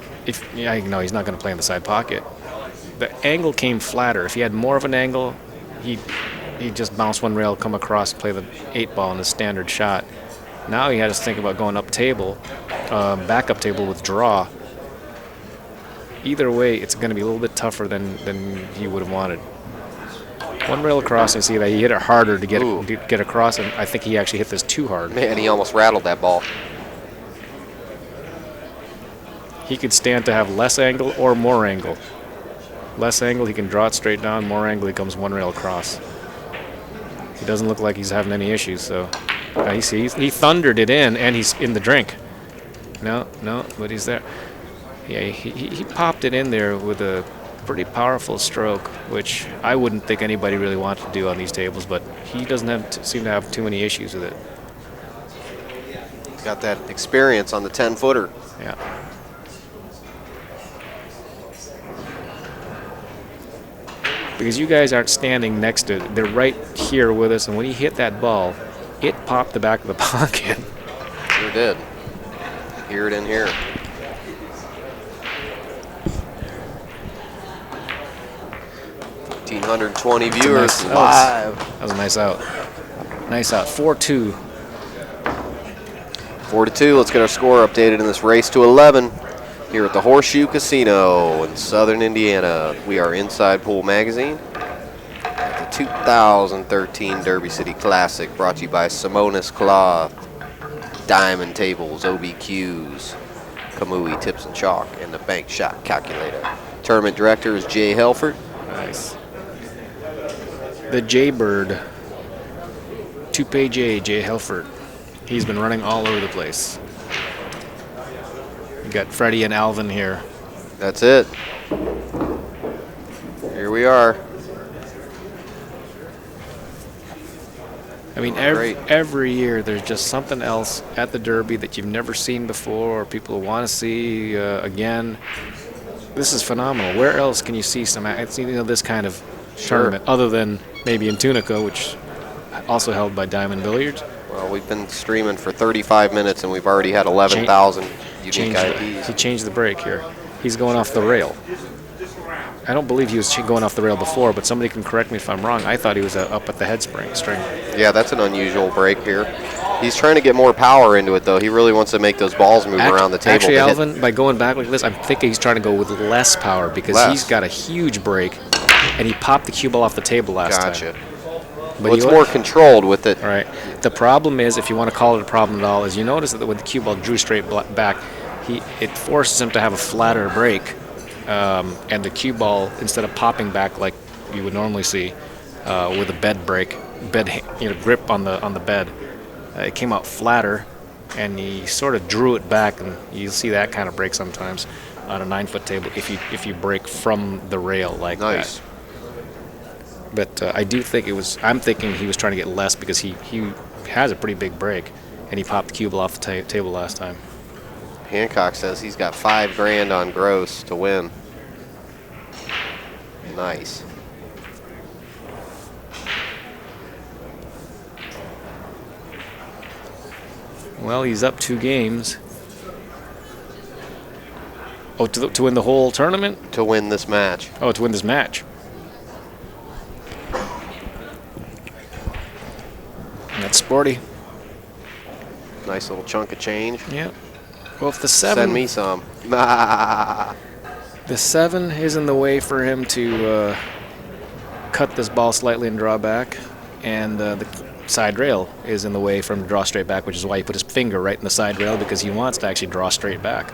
Speaker 1: he's not going to play in the side pocket. The angle came flatter. If he had more of an angle, he'd just bounce one rail, come across, play the 8 ball in his standard shot. Now he had to think about going up table, backup table with draw. Either way, it's going to be a little bit tougher than he would have wanted. One rail across, and see that he hit it harder to get across, and I think he actually hit this too hard.
Speaker 4: Man, he almost rattled that ball.
Speaker 1: He could stand to have less angle or more angle. Less angle, he can draw it straight down. More angle, he comes one rail across. He doesn't look like he's having any issues, so he thundered it in, and he's in the drink. No, but he's there. Yeah, he popped it in there with a pretty powerful stroke, which I wouldn't think anybody really wanted to do on these tables, but he doesn't seem to have too many issues with it.
Speaker 4: He's got that experience on the 10-footer.
Speaker 1: Yeah. Because you guys aren't standing next to it. They're right here with us, and when he hit that ball, it popped the back of the pocket.
Speaker 4: Sure did. Hear it in here. $1,520 viewers live.
Speaker 1: That was a nice out. Nice out. 4-2.
Speaker 4: 4-2. Let's get our score updated in this race to 11 here at the Horseshoe Casino in Southern Indiana. We are Inside Pool Magazine at the 2013 Derby City Classic, brought to you by Simonis Cloth, Diamond Tables, OBQs, Kamui Tips and Chalk, and the Bank Shot Calculator. Tournament director is Jay Helford.
Speaker 1: Nice. The Jaybird. Toupee Jay Helford. He's been running all over the place. You got Freddie and Alvin here.
Speaker 4: That's it. Here we are.
Speaker 1: I mean, every year there's just something else at the Derby that you've never seen before, or people want to see again. This is phenomenal. Where else can you see this kind of tournament other than maybe in Tunica, which also held by Diamond Billiards?
Speaker 4: Well, we've been streaming for 35 minutes and we've already had 11,000 unique IPs.
Speaker 1: He changed the break here. He's going off the rail. I don't believe he was going off the rail before, but somebody can correct me if I'm wrong. I thought he was up at the head string.
Speaker 4: Yeah, that's an unusual break here. He's trying to get more power into it, though. He really wants to make those balls move around the table.
Speaker 1: Actually, Alvin, by going back like this, I'm thinking he's trying to go with less power because he's got a huge break, and he popped the cue ball off the table last time.
Speaker 4: Gotcha. But it's more controlled with it.
Speaker 1: All right. The problem is, if you want to call it a problem at all, is you notice that when the cue ball drew straight back, it forces him to have a flatter break, and the cue ball, instead of popping back like you would normally see with a bed grip on the bed, it came out flatter, and he sort of drew it back, and you'll see that kind of break sometimes on a 9-foot table if you break from the rail like that. But I do think I'm thinking he was trying to get less because he has a pretty big break, and he popped the cue ball off the table last time.
Speaker 4: Hancock says he's got $5,000 on Groce to win. Nice.
Speaker 1: Well, he's up 2 games. Oh, to win the whole tournament?
Speaker 4: To win this match.
Speaker 1: Oh, to win this match. That's sporty.
Speaker 4: Nice little chunk of change.
Speaker 1: Yeah. Well, if the 7...
Speaker 4: Send me some.
Speaker 1: The 7 is in the way for him to cut this ball slightly and draw back, and the side rail is in the way for him to draw straight back, which is why he put his finger right in the side rail, because he wants to actually draw straight back.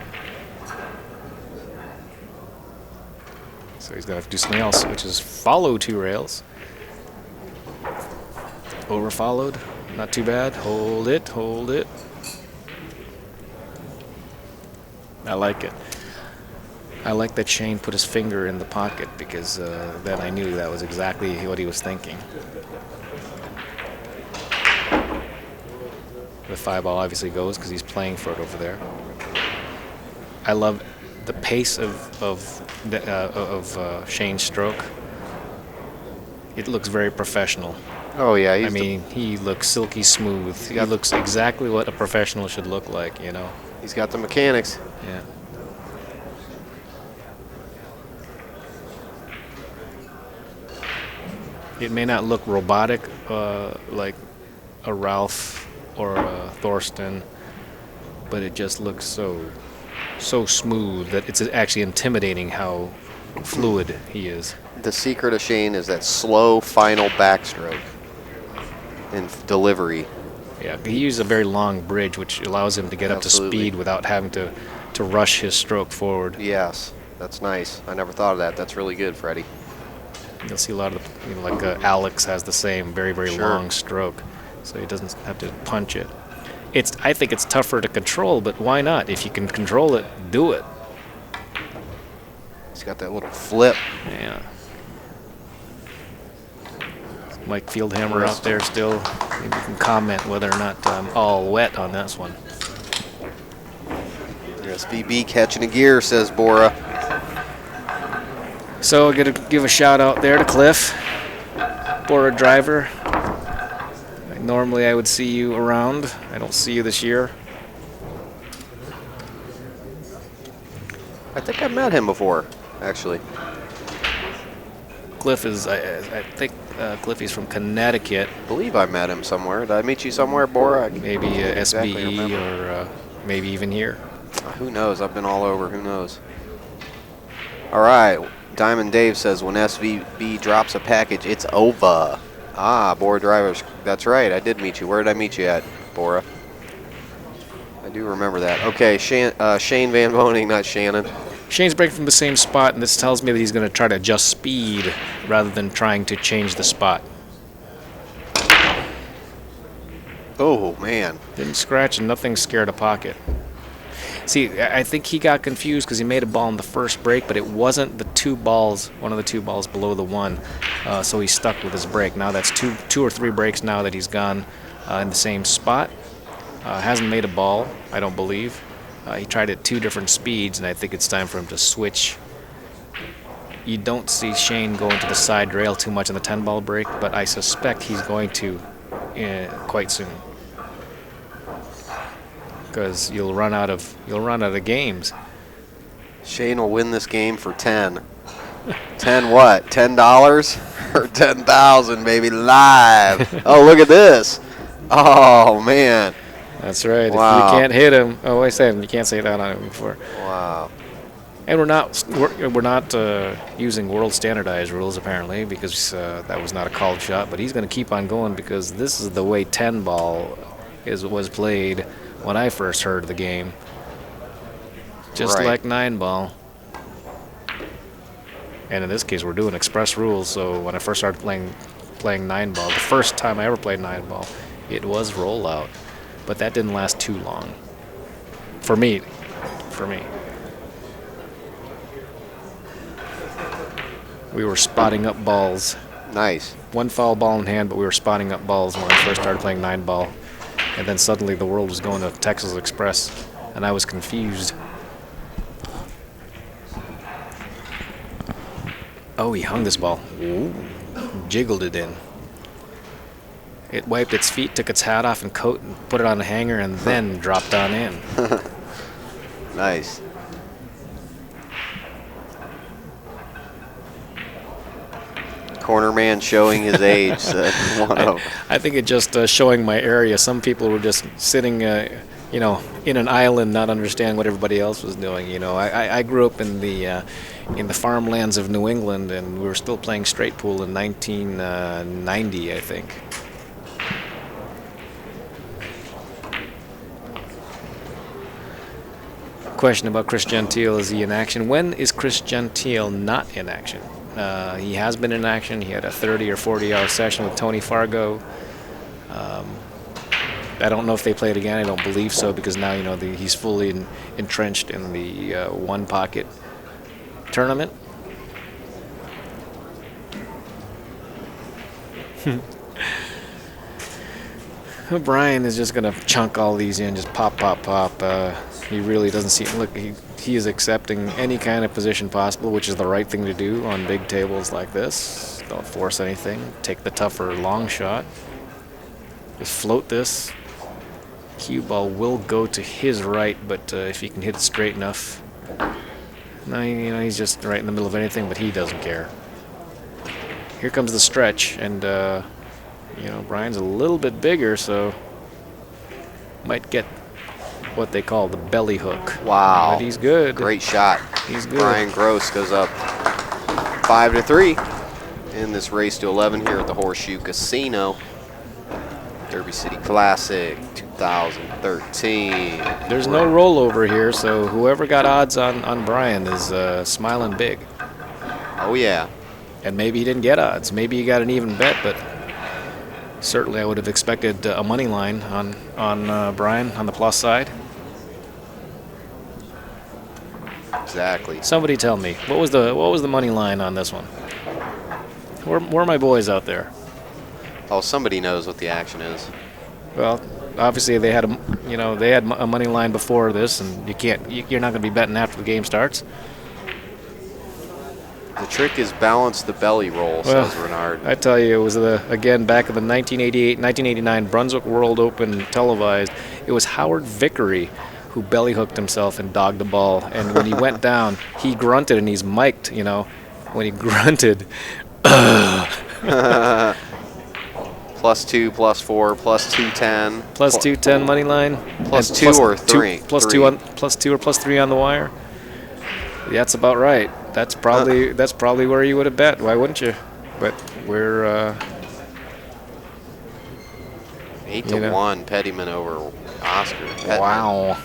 Speaker 1: So he's going to have to do something else, which is follow 2 rails. Over followed. Not too bad. Hold it, hold it. I like it. I like that Shane put his finger in the pocket because then I knew that was exactly what he was thinking. The 5-ball obviously goes because he's playing for it over there. I love the pace of Shane's stroke. It looks very professional.
Speaker 4: Oh, yeah.
Speaker 1: I mean, he looks silky smooth. He looks exactly what a professional should look like, you know.
Speaker 4: He's got the mechanics.
Speaker 1: Yeah. It may not look robotic like a Ralph or a Thorsten, but it just looks so smooth that it's actually intimidating how fluid he is.
Speaker 4: The secret of Shane is that slow final backstroke in delivery.
Speaker 1: Yeah, he uses a very long bridge, which allows him to get up to speed without having to rush his stroke forward.
Speaker 4: Yes, that's nice. I never thought of that. That's really good, Freddie.
Speaker 1: You'll see a lot of like Alex has the same very long stroke, so he doesn't have to punch it. I think it's tougher to control, but why not? If you can control it, do it.
Speaker 4: He's got that little flip.
Speaker 1: Yeah. Mike Fieldhammer out there still. Maybe you can comment whether or not I'm all wet on this one.
Speaker 4: SVB catching a gear, says Bora.
Speaker 1: So I'm going to give a shout out there to Cliff, Bora driver. Normally I would see you around. I don't see you this year.
Speaker 4: I think I've met him before, actually.
Speaker 1: Cliff is, I think Cliffy's from Connecticut.
Speaker 4: I believe I met him somewhere. Did I meet you somewhere, Bora?
Speaker 1: Maybe SBE or maybe even here.
Speaker 4: Who knows? I've been all over. Who knows? All right. Diamond Dave says when SVB drops a package, it's over. Ah, Bora drivers. That's right. I did meet you. Where did I meet you at, Bora? I do remember that. Okay, Shane Van Boening, not Shannon.
Speaker 1: Shane's breaking from the same spot, and this tells me that he's going to try to adjust speed rather than trying to change the spot.
Speaker 4: Oh, man.
Speaker 1: Didn't scratch and nothing scared a pocket. See, I think he got confused because he made a ball in the first break, but it wasn't the 2 balls, one of the 2 balls below the 1, so he stuck with his break. Now that's two or three breaks now that he's gone in the same spot. Hasn't made a ball, I don't believe. He tried at 2 different speeds, and I think it's time for him to switch. You don't see Shane going to the side rail too much on the 10-ball break, but I suspect he's going to quite soon. Because you'll run out of games.
Speaker 4: Shane will win this game for 10. 10 what? $10 or 10,000, baby, live. Oh, look at this. Oh man.
Speaker 1: That's right.
Speaker 4: Wow.
Speaker 1: If you can't hit him, oh, I said you can't say that on him before.
Speaker 4: Wow.
Speaker 1: And we're not using world standardized rules apparently because that was not a called shot. But he's going to keep on going because this is the way 10 ball was played when I first heard the game. Just
Speaker 4: Right.
Speaker 1: like 9 ball. And in this case, we're doing express rules. So when I first started playing 9 ball, the first time I ever played 9 ball, it was rollout. But that didn't last too long. For me. We were spotting up balls.
Speaker 4: Nice.
Speaker 1: One foul ball in hand, but we were spotting up balls when I first started playing 9 ball. And then suddenly the world was going to Texas Express, and I was confused. Oh, he hung this ball. Ooh. Jiggled it in. It wiped its feet, took its hat off and coat, and put it on a hanger, and then dropped on in.
Speaker 4: Nice. Corner man showing his age.
Speaker 1: I think it just showing my area. Some people were just sitting, in an island, not understanding what everybody else was doing. I grew up in the farmlands of New England, and we were still playing straight pool in 1990, I think. Question about Chris Gentile: is he in action? When is Chris Gentile not in action? He has been in action. He had a 30 or 40-hour session with Tony Fargo. I don't know if they play it again. I don't believe so because now he's fully entrenched in the one pocket tournament. Brian is just going to chunk all these in, just pop, pop, pop. He really doesn't see. Look, he is accepting any kind of position possible, which is the right thing to do on big tables like this. Don't force anything. Take the tougher long shot. Just float this. Cue ball will go to his right, but if he can hit it straight enough. No, he's just right in the middle of anything, but he doesn't care. Here comes the stretch, and Brian's a little bit bigger, so might get what they call the belly hook.
Speaker 4: Wow.
Speaker 1: But he's good.
Speaker 4: Great shot.
Speaker 1: He's good.
Speaker 4: Brian Groce goes up 5-3 in this race to 11 here at the Horseshoe Casino. Derby City Classic 2013.
Speaker 1: There's no rollover here, so whoever got odds on Brian is smiling big.
Speaker 4: Oh, yeah.
Speaker 1: And maybe he didn't get odds. Maybe he got an even bet, but certainly I would have expected a money line on Brian on the plus side.
Speaker 4: Exactly.
Speaker 1: Somebody tell me, what was the money line on this one? Where are my boys out there?
Speaker 4: Oh, somebody knows what the action is.
Speaker 1: Well, obviously they had a money line before this, and you're not going to be betting after the game starts.
Speaker 4: The trick is balance the belly roll, says Renard.
Speaker 1: I tell you, it was again back in the 1988-1989 Brunswick World Open televised. It was Howard Vickery who belly hooked himself and dogged the ball, and when he went down, he grunted, and he's mic'd. When he grunted.
Speaker 4: +2, +4, +210.
Speaker 1: +210 money line.
Speaker 4: +2 or 3.
Speaker 1: +2 or +3 on the wire. That's about right. That's probably where you would have bet. Why wouldn't you? But we're
Speaker 4: 8-1 Pettyman over Oscar. Petman.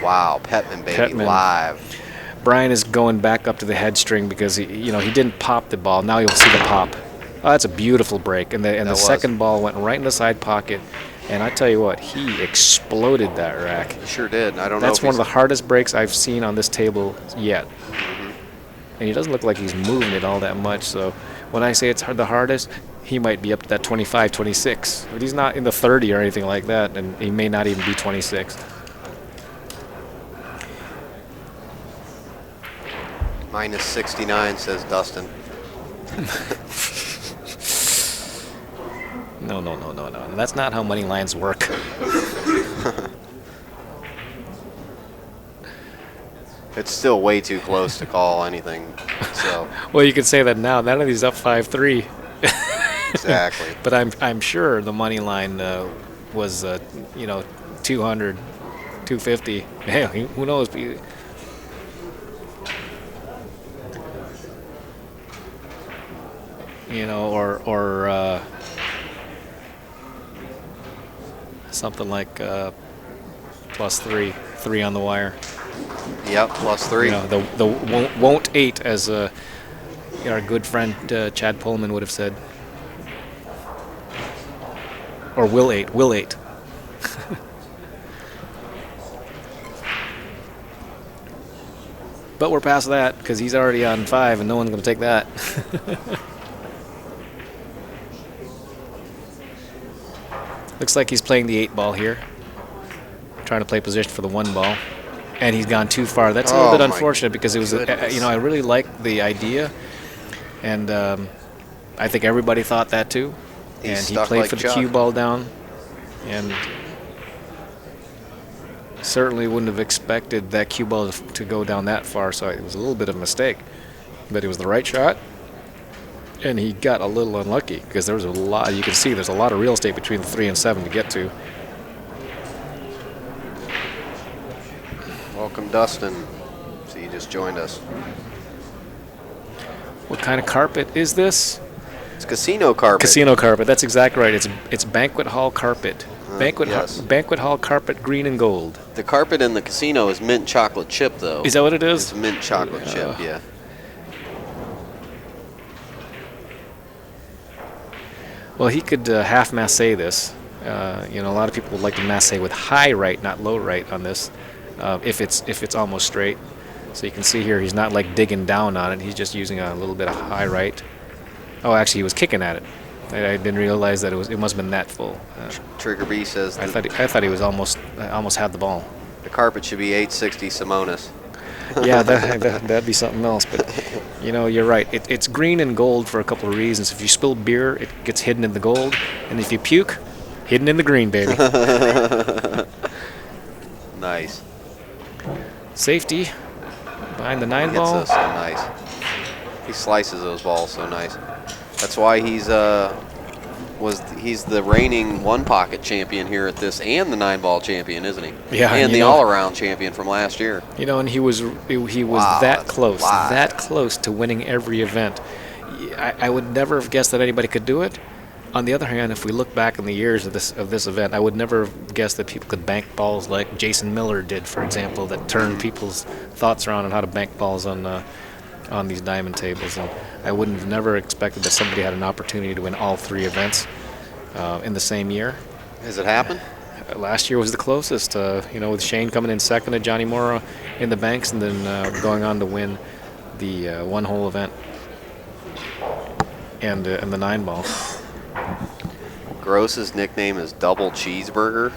Speaker 4: Wow, Petman baby, live.
Speaker 1: Brian is going back up to the head string because he didn't pop the ball. Now you'll see the pop. Oh, that's a beautiful break, and the second ball went right in the side pocket. And I tell you what, he exploded that rack.
Speaker 4: He sure did. I don't know.
Speaker 1: That's one of the hardest breaks I've seen on this table yet.
Speaker 4: Mm-hmm.
Speaker 1: And he doesn't look like he's moving it all that much. So when I say it's the hardest, he might be up to that 25, 26. But he's not in the 30 or anything like that, and he may not even be 26.
Speaker 4: -69, says Dustin.
Speaker 1: No. That's not how money lines work.
Speaker 4: It's still way too close to call anything So
Speaker 1: Well, you could say that now. None of these up 5-3.
Speaker 4: exactly.
Speaker 1: But I'm sure the money line was 200, 250. Hey, who knows? Or something like +3 on the wire.
Speaker 4: Yep, +3.
Speaker 1: You know, the won't 8, as our good friend Chad Pullman would have said. Or will 8. But we're past that because he's already on 5 and no one's going to take that. Looks like he's playing the 8 ball here. Trying to play position for the 1 ball. And he's gone too far. That's a little bit unfortunate because it was, I really liked the idea. And I think everybody thought that too. And he played for the cue ball down. And certainly wouldn't have expected that cue ball to go down that far, so it was a little bit of a mistake. But it was the right shot, and he got a little unlucky because there was a lot. You can see there's a lot of real estate between the 3 and 7 to get to.
Speaker 4: Welcome, Dustin. So you just joined us.
Speaker 1: What kind of carpet is this?
Speaker 4: It's casino carpet.
Speaker 1: Casino carpet. That's exactly right. It's banquet hall carpet.
Speaker 4: Yes.
Speaker 1: Banquet hall carpet, green and gold.
Speaker 4: The carpet in the casino is mint chocolate chip, though.
Speaker 1: Is that what it is?
Speaker 4: It's mint chocolate chip, yeah.
Speaker 1: Well, he could half masse this. A lot of people would like to masse with high right, not low right on this, if it's almost straight. So you can see here he's not like digging down on it. He's just using a little bit of high right. Oh, actually, he was kicking at it. I didn't realize that it must have been that full.
Speaker 4: Trigger B says
Speaker 1: I thought he was almost had the ball.
Speaker 4: the carpet should be 860 Simonis.
Speaker 1: Yeah, that'd be something else. But you're right. It's green and gold for a couple of reasons. If you spill beer, it gets hidden in the gold, and if you puke, hidden in the green, baby.
Speaker 4: Nice.
Speaker 1: Safety behind the 9
Speaker 4: Hits
Speaker 1: ball.
Speaker 4: us so nice. He slices those balls so nice. That's why he's the reigning 1-pocket champion here at this, and the 9-ball champion, isn't he?
Speaker 1: Yeah,
Speaker 4: and the all-around champion from last year.
Speaker 1: And he was
Speaker 4: Wow,
Speaker 1: that close,
Speaker 4: live.
Speaker 1: that close to winning every event. I would never have guessed that anybody could do it. On the other hand, if we look back in the years of this event, I would never have guessed that people could bank balls like Jason Miller did, for example, that turned people's thoughts around on how to bank balls on these diamond tables. And I wouldn't have never expected that somebody had an opportunity to win all 3 events in the same year.
Speaker 4: Has it happened?
Speaker 1: Last year was the closest, with Shane coming in second and Johnny Morrow in the banks, and then going on to win the 1-hole event and the 9-ball.
Speaker 4: Groce's nickname is Double Cheeseburger.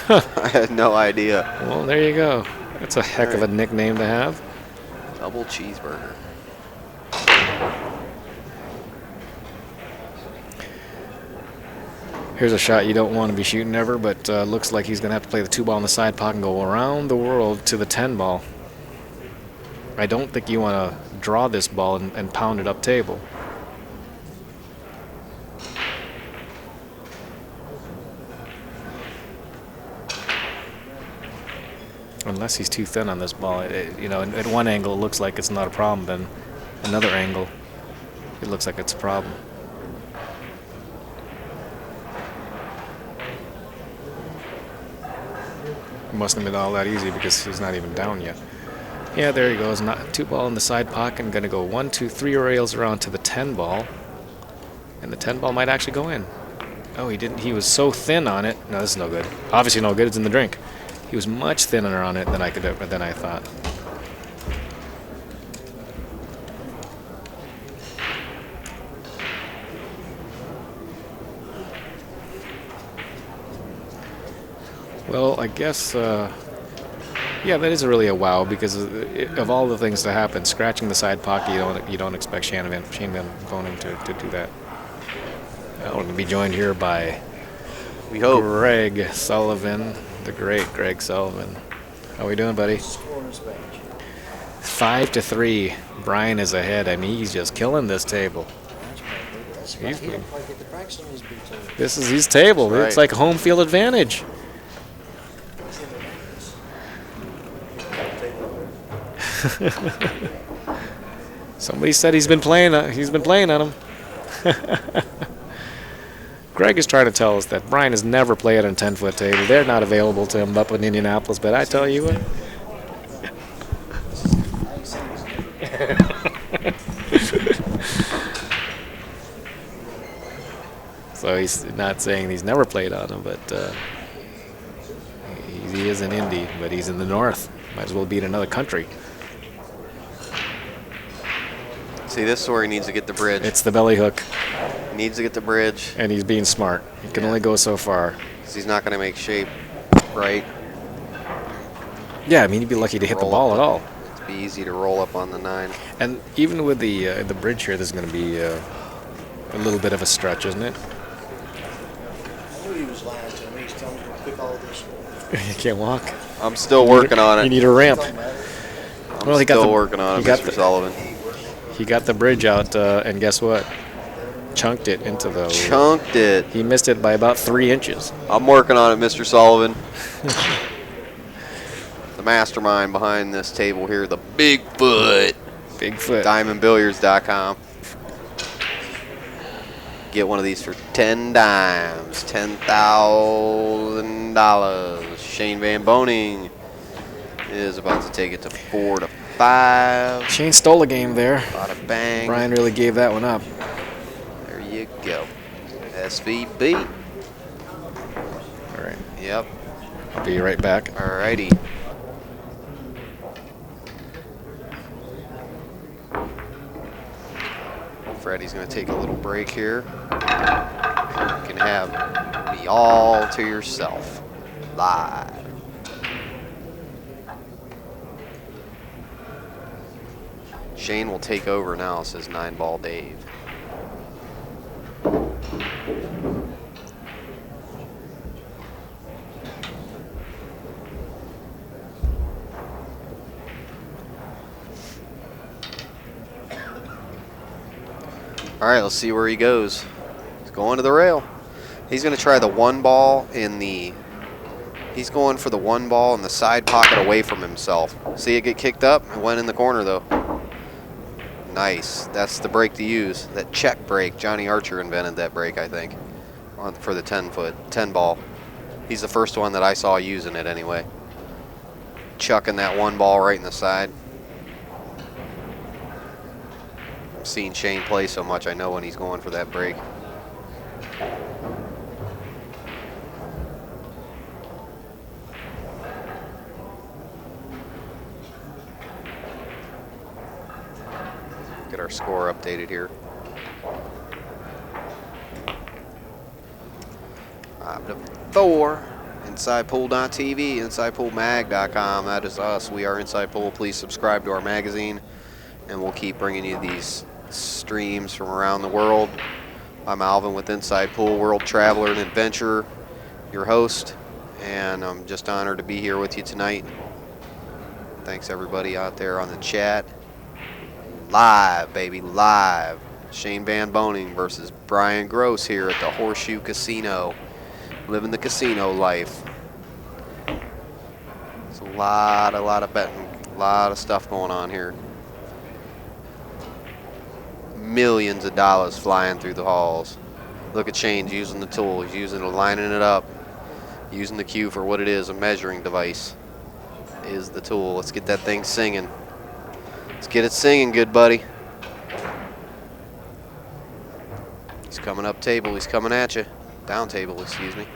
Speaker 4: I had no idea.
Speaker 1: Well, there you go. That's a heck of a nickname to have.
Speaker 4: Double Cheeseburger.
Speaker 1: Here's a shot you don't want to be shooting ever, but looks like he's going to have to play the 2-ball in the side pocket and go around the world to the 10-ball. I don't think you want to draw this ball and pound it up table. Unless he's too thin on this ball. At one angle it looks like it's not a problem, then another angle it looks like it's a problem. It mustn't have been all that easy because he's not even down yet. Yeah, there he goes. 2-ball in the side pocket. I'm going to go 1, 2, 3 rails around to the 10-ball. And the 10-ball might actually go in. Oh, he didn't. He was so thin on it. No, this is no good. Obviously no good. It's in the drink. He was much thinner on it than I thought. Well, I guess, yeah, that is really a wow because of all the things that happen. Scratching the side pocket, you don't expect Shane Van Boening to do that. I want to be joined here by
Speaker 4: We hope.
Speaker 1: Greg Sullivan, the great Greg Sullivan. How we doing, buddy? 5-3. Brian is ahead. I mean, he's just killing this table.
Speaker 3: He didn't quite get the cracks on his boots on.
Speaker 1: This is his table.
Speaker 2: That's
Speaker 1: It's
Speaker 2: right.
Speaker 1: like home field advantage. Somebody said he's been playing on him. Greg is trying to tell us that Brian has never played on a 10-foot table. They're not available to him up in Indianapolis, but I tell you what. So he's not saying he's never played on them, but he is in Indy, but he's in the north. Might as well be in another country.
Speaker 2: See, this is where he needs to get the bridge.
Speaker 1: It's the belly hook,
Speaker 2: He needs to get the bridge
Speaker 1: and he's being smart. He can
Speaker 2: Yeah.
Speaker 1: only go so far.
Speaker 2: 'cause he's not going to make shape right.
Speaker 1: Yeah, I mean, he'd be lucky to hit the
Speaker 2: Roll
Speaker 1: ball
Speaker 2: up
Speaker 1: at all.
Speaker 2: It'd be easy to roll up on the 9.
Speaker 1: And even with the bridge here, there's going to be a little bit of a stretch, isn't it?
Speaker 3: I knew he was lying to me. He's telling me to pick all this.
Speaker 1: You can't walk.
Speaker 2: I'm still working on
Speaker 1: You
Speaker 2: it.
Speaker 1: need a ramp.
Speaker 3: Don't matter.
Speaker 2: I'm
Speaker 1: Well, he got
Speaker 2: still
Speaker 1: the-
Speaker 2: working on
Speaker 1: he
Speaker 2: it,
Speaker 1: got
Speaker 2: Mr.
Speaker 1: the-
Speaker 2: Sullivan.
Speaker 1: He got the bridge out, and guess what? Chunked it into the.
Speaker 2: Chunked it.
Speaker 1: He missed it by about 3 inches.
Speaker 2: I'm working on it, Mr. Sullivan. The mastermind behind this table here, the Bigfoot.
Speaker 1: Bigfoot.
Speaker 2: DiamondBilliards.com. Get one of these for 10 dimes. $10,000. Shane Van Boening is about to take it to 4-5.
Speaker 1: Shane stole a game there.
Speaker 2: Bada bang.
Speaker 1: Brian really gave that one up.
Speaker 2: There you go. SVB.
Speaker 1: All right.
Speaker 2: Yep.
Speaker 1: I'll be right back.
Speaker 2: Alrighty. Freddie's going to take a little break here. You can have me all to yourself. Live. Shane will take over now, says 9-Ball Dave. All right, let's see where he goes. He's going to the rail. He's going to try the 1 ball in the. He's going for the 1 ball in the side pocket away from himself. See it get kicked up? It went in the corner though. Nice. That's the break to use. That check break. Johnny Archer invented that break, I think, for the 10 ball. He's the first one that I saw using it anyway. Chucking that 1 ball right in the side. I've seen Shane play so much, I know when he's going for that break. Get our score updated here. 5-4. InsidePool.tv, InsidePoolMag.com. That is us. We are Inside Pool. Please subscribe to our magazine, and we'll keep bringing you these streams from around the world. I'm Alvin with Inside Pool, world traveler and adventurer, your host, and I'm just honored to be here with you tonight. Thanks everybody out there on the chat. Live, baby, live. Shane Van Boening versus Brian Groce here at the Horseshoe Casino. Living the casino life. It's a lot of betting, a lot of stuff going on here. Millions of dollars flying through the halls. Look at Shane using the tool. He's using it, lining it up, using the cue for what it is, a measuring device. Is the tool. Let's get that thing singing. Let's get it singing, good buddy. He's coming up table. He's coming at you. Down table, excuse me.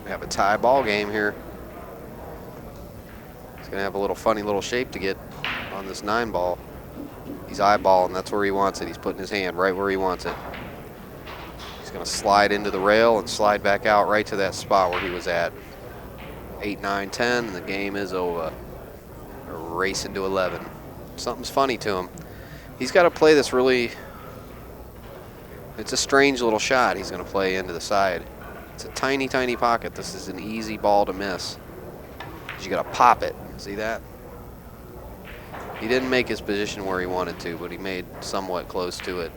Speaker 2: We have a tie ball game here. He's gonna have a little funny little shape to get on this 9 ball. He's eyeballing. That's where he wants it. He's putting his hand right where he wants it. He's gonna slide into the rail and slide back out right to that spot where he was at. 8, 9, 10, and the game is over. We're racing to 11. Something's funny to him. He's got to play this really. It's a strange little shot he's going to play into the side. It's a tiny, tiny pocket. This is an easy ball to miss. You got to pop it. See that? He didn't make his position where he wanted to, but he made somewhat close to it.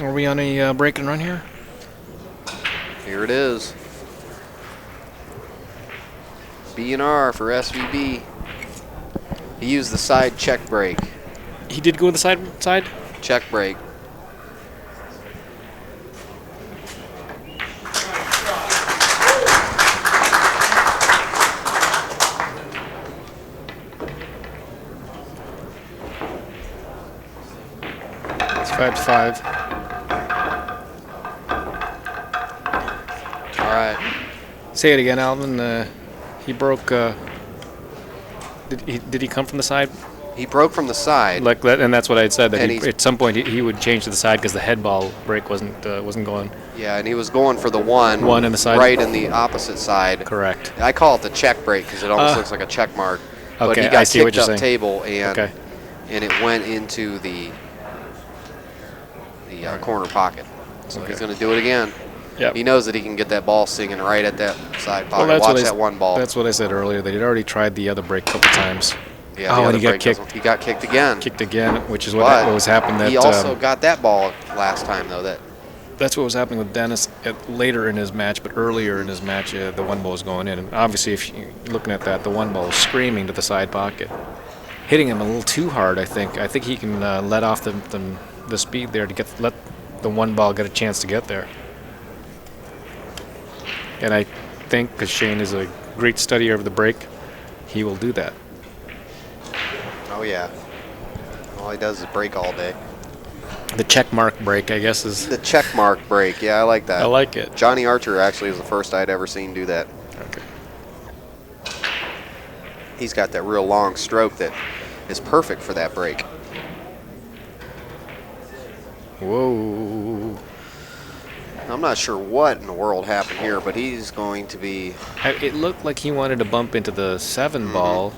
Speaker 1: Are we on a break and run here?
Speaker 2: Here it is. B&R for SVB. He used the side check break.
Speaker 1: He did go to the side?
Speaker 2: Check break.
Speaker 1: It's 5-5.
Speaker 2: All right.
Speaker 1: Say it again, Alvin. He broke. Did he come from the side?
Speaker 2: He broke from the side.
Speaker 1: Like that, and that's what I had said. That
Speaker 2: And
Speaker 1: at some point he would change to the side because the head ball break wasn't going.
Speaker 2: Yeah, and he was going for the one.
Speaker 1: One in the side.
Speaker 2: Right in the opposite side.
Speaker 1: Correct.
Speaker 2: I call it the check break because it almost looks like a check mark. But
Speaker 1: Okay,
Speaker 2: he
Speaker 1: I
Speaker 2: got
Speaker 1: see what
Speaker 2: kicked
Speaker 1: you're
Speaker 2: up
Speaker 1: saying.
Speaker 2: table and
Speaker 1: Okay.
Speaker 2: and it went into the corner pocket. So
Speaker 1: Okay.
Speaker 2: he's going to do it again.
Speaker 1: Yep.
Speaker 2: He knows that he can get that ball singing right at that side pocket.
Speaker 1: that's what
Speaker 2: Watch
Speaker 1: I s-
Speaker 2: that one ball.
Speaker 1: That's what I said earlier. They had already tried the other break a couple times.
Speaker 2: Yeah,
Speaker 1: Oh,
Speaker 2: the
Speaker 1: and
Speaker 2: other
Speaker 1: he got
Speaker 2: break
Speaker 1: kicked.
Speaker 2: doesn't- He got kicked again.
Speaker 1: Kicked again, which is what
Speaker 2: But
Speaker 1: was happening. That
Speaker 2: he also got that ball last time, though.
Speaker 1: that's what was happening with Dennis later in his match, but earlier in his match, the one ball was going in. And obviously, if you're looking at that, the one ball was screaming to the side pocket, hitting him a little too hard. I think he can let off the speed there to let the one ball get a chance to get there. And I think because Shane is a great studier of the break, he will do that.
Speaker 2: Oh, yeah. All he does is break all day.
Speaker 1: The check mark break, I guess, is.
Speaker 2: The check mark break. Yeah, I like that.
Speaker 1: I like it.
Speaker 2: Johnny Archer actually is the first I'd ever seen do that.
Speaker 1: Okay.
Speaker 2: He's got that real long stroke that is perfect for that break.
Speaker 1: Whoa.
Speaker 2: I'm not sure what in the world happened here, but he's going to be.
Speaker 1: It looked like he wanted to bump into the 7 ball.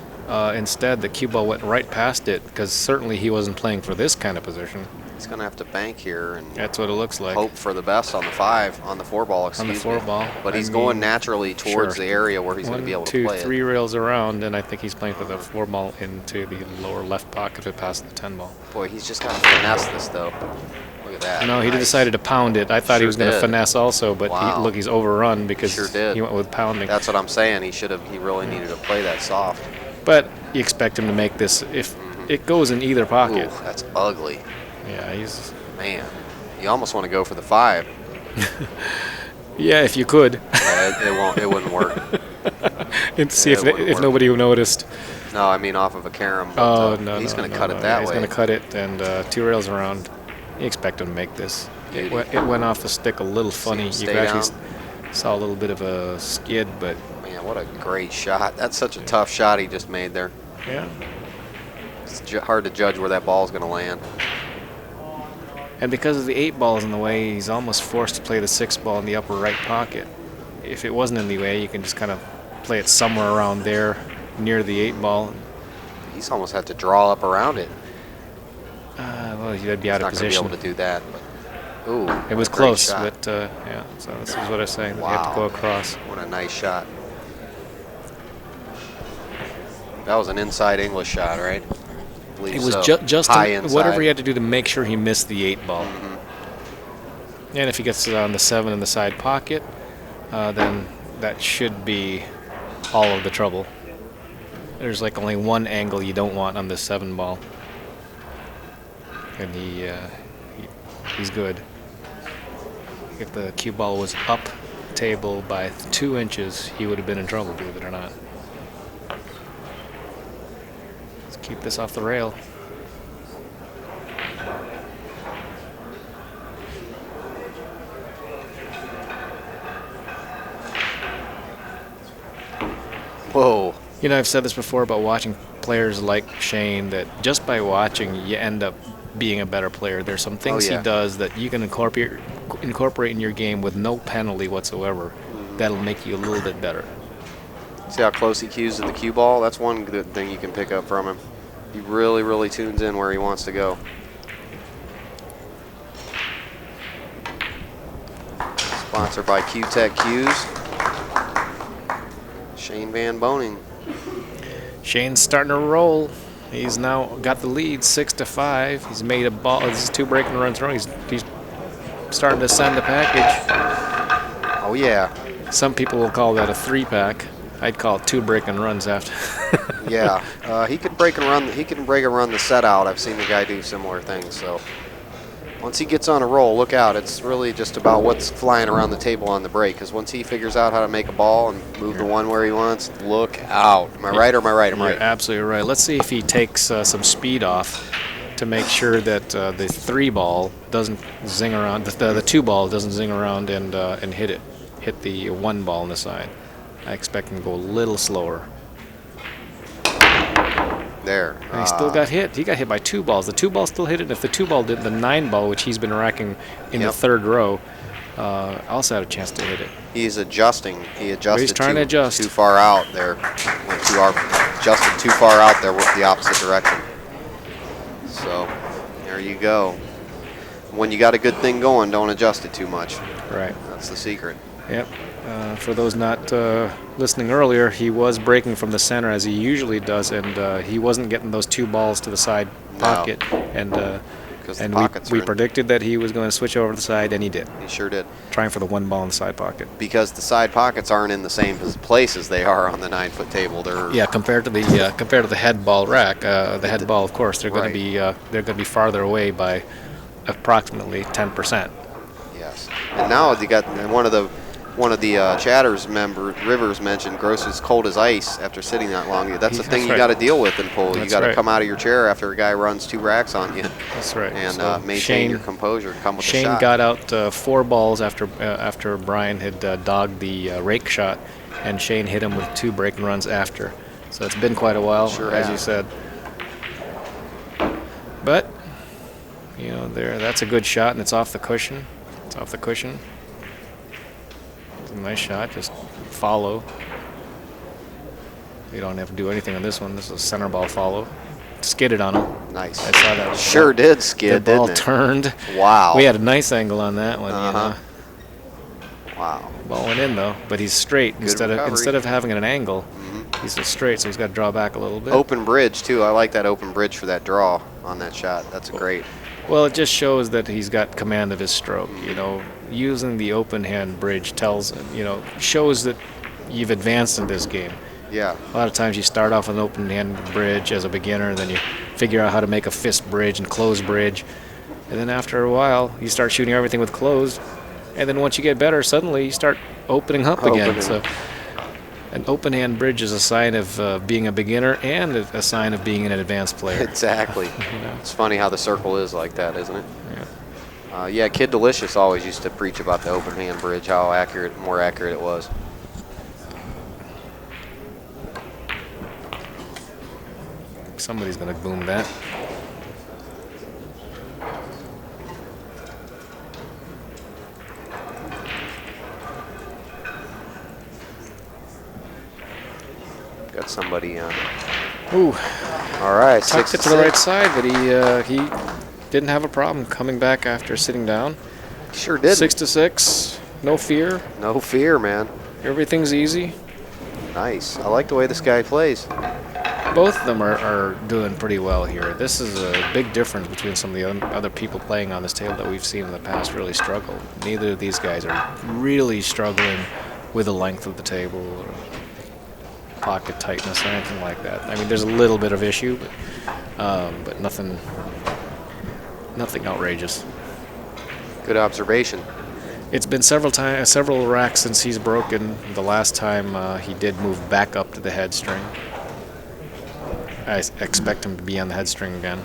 Speaker 1: Instead, the cue ball went right past it because certainly he wasn't playing for this kind of position.
Speaker 2: He's going to have to bank here and
Speaker 1: That's what it looks like.
Speaker 2: hope for the best on the 5, on the 4 ball, excuse
Speaker 1: On the
Speaker 2: me.
Speaker 1: 4 ball.
Speaker 2: But
Speaker 1: I
Speaker 2: he's
Speaker 1: mean,
Speaker 2: going naturally towards
Speaker 1: sure.
Speaker 2: the area where he's going to be able
Speaker 1: 1, 2,
Speaker 2: to play
Speaker 1: 3
Speaker 2: it.
Speaker 1: rails around, and I think he's playing for the 4 ball into the lower left pocket to pass the 10 ball.
Speaker 2: Boy, he's just got to finesse this, though. Look at that.
Speaker 1: No, he
Speaker 2: Nice.
Speaker 1: decided to pound it. I thought he
Speaker 2: Sure
Speaker 1: was going to
Speaker 2: did.
Speaker 1: finesse also, but
Speaker 2: Wow.
Speaker 1: he's overrun because
Speaker 2: Sure did.
Speaker 1: he went with pounding.
Speaker 2: That's what I'm saying. He really needed to play that soft.
Speaker 1: But you expect him to make this if it goes in either pocket.
Speaker 2: Ooh, that's ugly.
Speaker 1: Yeah, he's.
Speaker 2: Man, you almost want to go for the 5.
Speaker 1: Yeah, if you could.
Speaker 2: Yeah, it wouldn't work.
Speaker 1: And see
Speaker 2: Yeah, it wouldn't
Speaker 1: if
Speaker 2: work.
Speaker 1: nobody noticed.
Speaker 2: No, I mean off of a carom. But,
Speaker 1: Oh no,
Speaker 2: he's
Speaker 1: no,
Speaker 2: going to
Speaker 1: no,
Speaker 2: cut
Speaker 1: no.
Speaker 2: it that
Speaker 1: He's
Speaker 2: way.
Speaker 1: going to cut it and 2 rails around. You expect him to make this. It
Speaker 2: Beauty.
Speaker 1: went off the stick a little funny.
Speaker 2: him
Speaker 1: You
Speaker 2: stay
Speaker 1: could actually
Speaker 2: down.
Speaker 1: saw a little bit of a skid, but
Speaker 2: Man, what a great shot. That's such a tough shot he just made there.
Speaker 1: yeah.
Speaker 2: It's hard to judge where that ball's going to land.
Speaker 1: And because of the 8 balls in the way, he's almost forced to play the 6 ball in the upper right pocket. If it wasn't in the way, you can just kind of play it somewhere around there near the 8 ball.
Speaker 2: He's almost had to draw up around it.
Speaker 1: Well, you'd be out
Speaker 2: He's
Speaker 1: of
Speaker 2: not going to be
Speaker 1: position.
Speaker 2: able to do that. But, ooh,
Speaker 1: It was
Speaker 2: great
Speaker 1: close,
Speaker 2: shot.
Speaker 1: but yeah. So this is what I was saying. That you have to
Speaker 2: Wow.
Speaker 1: go across.
Speaker 2: What a nice shot. That was an inside English shot, right? I believe
Speaker 1: It was
Speaker 2: so.
Speaker 1: just
Speaker 2: high
Speaker 1: to-
Speaker 2: inside.
Speaker 1: whatever he had to do to make sure he missed the 8 ball.
Speaker 2: Mm-hmm.
Speaker 1: And if he gets it on the 7 in the side pocket, then that should be all of the trouble. There's like only one angle you don't want on this 7 ball. And he's good. If the cue ball was up table by 2 inches, he would have been in trouble, believe it or not. Keep this off the rail.
Speaker 4: Whoa.
Speaker 1: You know, I've said this before about watching players like Shane, that just by watching, you end up being a better player. There's some things
Speaker 4: yeah.
Speaker 1: he does that you can incorporate in your game with no penalty whatsoever. That'll make you a little bit better.
Speaker 4: See how close he cues to the cue ball? That's one good thing you can pick up from him. He really, really tunes in where he wants to go. Sponsored by Q-Tech Cues. Shane Van Boening.
Speaker 1: Shane's starting to roll. He's now got the lead, 6-5. He's made a ball. This is 2 breaking runs in a row. He's starting to send the package.
Speaker 4: Oh yeah.
Speaker 1: Some people will call that a 3-pack. I'd call it 2 breaking runs after.
Speaker 4: Yeah, he can break and run. He can break and run the set out. I've seen the guy do similar things. So once he gets on a roll, look out. It's really just about what's flying around the table on the break. Because once he figures out how to make a ball and move the one where he wants, look out. Am I right or am I right? Am I
Speaker 1: You're
Speaker 4: right?
Speaker 1: absolutely right. Let's see if he takes some speed off to make sure that the 3 ball doesn't zing around. The 2 ball doesn't zing around and hit the 1 ball on the side. I expect him to go a little slower.
Speaker 4: There.
Speaker 1: And he still got hit. He got hit by 2 balls. The 2 ball still hit it. If the 2 ball did, the 9 ball, which he's been racking in the 3rd row, also had a chance to hit it.
Speaker 4: He's adjusting. He adjusted.
Speaker 1: He's trying to adjust.
Speaker 4: Too far out there. Adjusted too far out there with the opposite direction. So there you go. When you got a good thing going, don't adjust it too much.
Speaker 1: Right.
Speaker 4: That's the secret.
Speaker 1: Yep. For those not listening earlier, he was breaking from the center as he usually does, and he wasn't getting those 2 balls to the side pocket. And we predicted that he was going to switch over to the side, and he did.
Speaker 4: He sure did.
Speaker 1: Trying for the 1 ball in the side pocket.
Speaker 4: Because the side pockets aren't in the same place as they are on the 9-foot table. They're
Speaker 1: compared to the head ball rack. The head ball, of course, they're going to be farther away by approximately 10%.
Speaker 4: Yes. And now you got one of the chatters Rivers mentioned Groce is cold as ice after sitting that long. That's the thing you got to deal with in pool. You got to come out of your chair after a guy runs 2 racks on you.
Speaker 1: That's right.
Speaker 4: And
Speaker 1: so
Speaker 4: maintain your composure. Come with
Speaker 1: Shane
Speaker 4: the shot.
Speaker 1: got out 4 balls after Brian had dogged the rake shot, and Shane hit him with 2 breaking runs after. So it's been quite a while, as you said. But that's a good shot, and it's off the cushion. It's off the cushion. It's a nice shot. Just follow. You don't have to do anything on this one. This is a center ball follow. Skidded on him.
Speaker 4: Nice.
Speaker 1: I saw that.
Speaker 4: Sure did skid,
Speaker 1: the ball
Speaker 4: didn't it?
Speaker 1: turned.
Speaker 4: Wow.
Speaker 1: We had a nice angle on that one.
Speaker 4: Wow.
Speaker 1: Ball went in though, but he's straight instead of having it an angle. He's just straight, so he's got to draw back a little bit.
Speaker 4: Open bridge too. I like that open bridge for that draw on that shot. That's great.
Speaker 1: Well, it just shows that he's got command of his stroke. Using the open hand bridge shows that you've advanced in this game.
Speaker 4: Yeah.
Speaker 1: A lot of times you start off with an open hand bridge as a beginner, and then you figure out how to make a fist bridge and closed bridge. And then after a while, you start shooting everything with closed. And then once you get better, suddenly you start opening up again. So an open hand bridge is a sign of being a beginner and a sign of being an advanced player.
Speaker 4: Exactly. It's funny how the circle is like that, isn't it? Yeah. Kid Delicious always used to preach about the open hand bridge, how more accurate it was.
Speaker 1: Somebody's going to boom that.
Speaker 4: Got somebody on.
Speaker 1: Ooh.
Speaker 4: All right.
Speaker 1: Tucked it to the right side, but he didn't have a problem coming back after sitting down.
Speaker 4: Sure did.
Speaker 1: 6-6. No fear.
Speaker 4: No fear, man.
Speaker 1: Everything's easy.
Speaker 4: Nice. I like the way this guy plays.
Speaker 1: Both of them are doing pretty well here. This is a big difference between some of the other people playing on this table that we've seen in the past really struggle. Neither of these guys are really struggling with the length of the table or pocket tightness or anything like that. I mean, there's a little bit of issue, but nothing outrageous.
Speaker 4: Good observation.
Speaker 1: It's been several racks since he's broken. The last time he did move back up to the head string. I expect him to be on the head string again.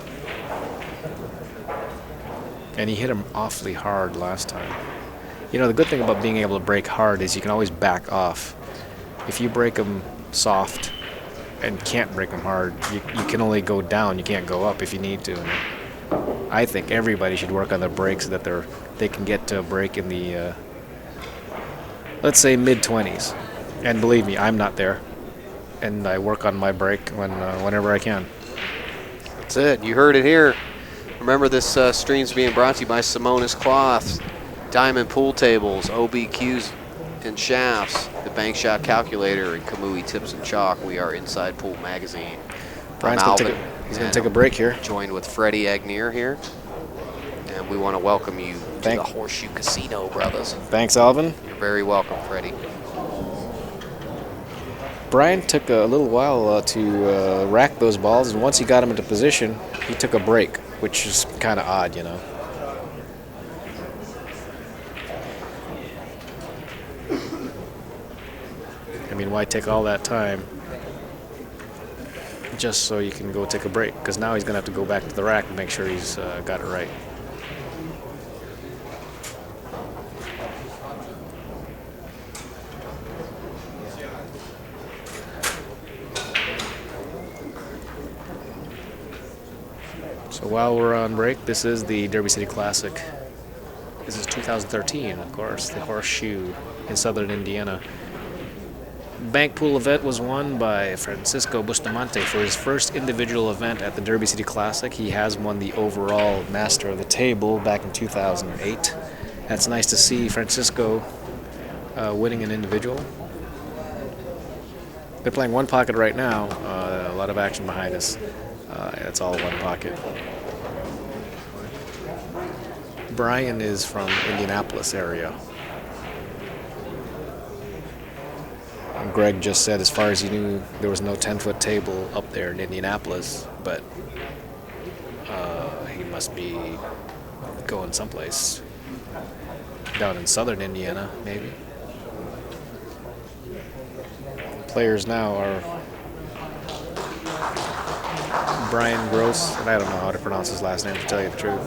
Speaker 1: And he hit him awfully hard last time. You know, the good thing about being able to break hard is you can always back off. If you break them soft and can't break them hard, you can only go down. You can't go up if you need to. And I think everybody should work on their breaks so that they can get to a break in the, let's say, mid-20s. And believe me, I'm not there. And I work on my break whenever I can.
Speaker 4: That's it. You heard it here. Remember, this stream's being brought to you by Simonis Cloths, Diamond Pool Tables, OBQs and Shafts, the Bank Shot Calculator, and Kamui Tips and Chalk. We are Inside Pool Magazine.
Speaker 1: Brian's
Speaker 4: I'm
Speaker 1: going
Speaker 4: Alvin.
Speaker 1: to take a break here.
Speaker 4: Joined with Freddie Agneer here. And we want to welcome you to
Speaker 1: Thank-
Speaker 4: the Horseshoe Casino, brothers.
Speaker 1: Thanks, Alvin.
Speaker 4: You're very welcome, Freddie.
Speaker 1: Brian took a little while to rack those balls, and once he got them into position, he took a break, which is kind of odd, you know. I mean, why take all that time just so you can go take a break? Because now he's going to have to go back to the rack and make sure he's got it right. So while we're on break, this is the Derby City Classic. This is 2013, of course, the Horseshoe in southern Indiana. Bank Pool event was won by Francisco Bustamante for his first individual event at the Derby City Classic. He has won the overall Master of the Table back in 2008. That's nice to see Francisco winning an individual. They're playing one pocket right now. A lot of action behind us. It's all one pocket. Brian is from Indianapolis area. And Greg just said, as far as he knew, there was no 10-foot table up there in Indianapolis, but he must be going someplace down in southern Indiana, maybe. Players now are Brian Groce, and I don't know how to pronounce his last name to tell you the truth,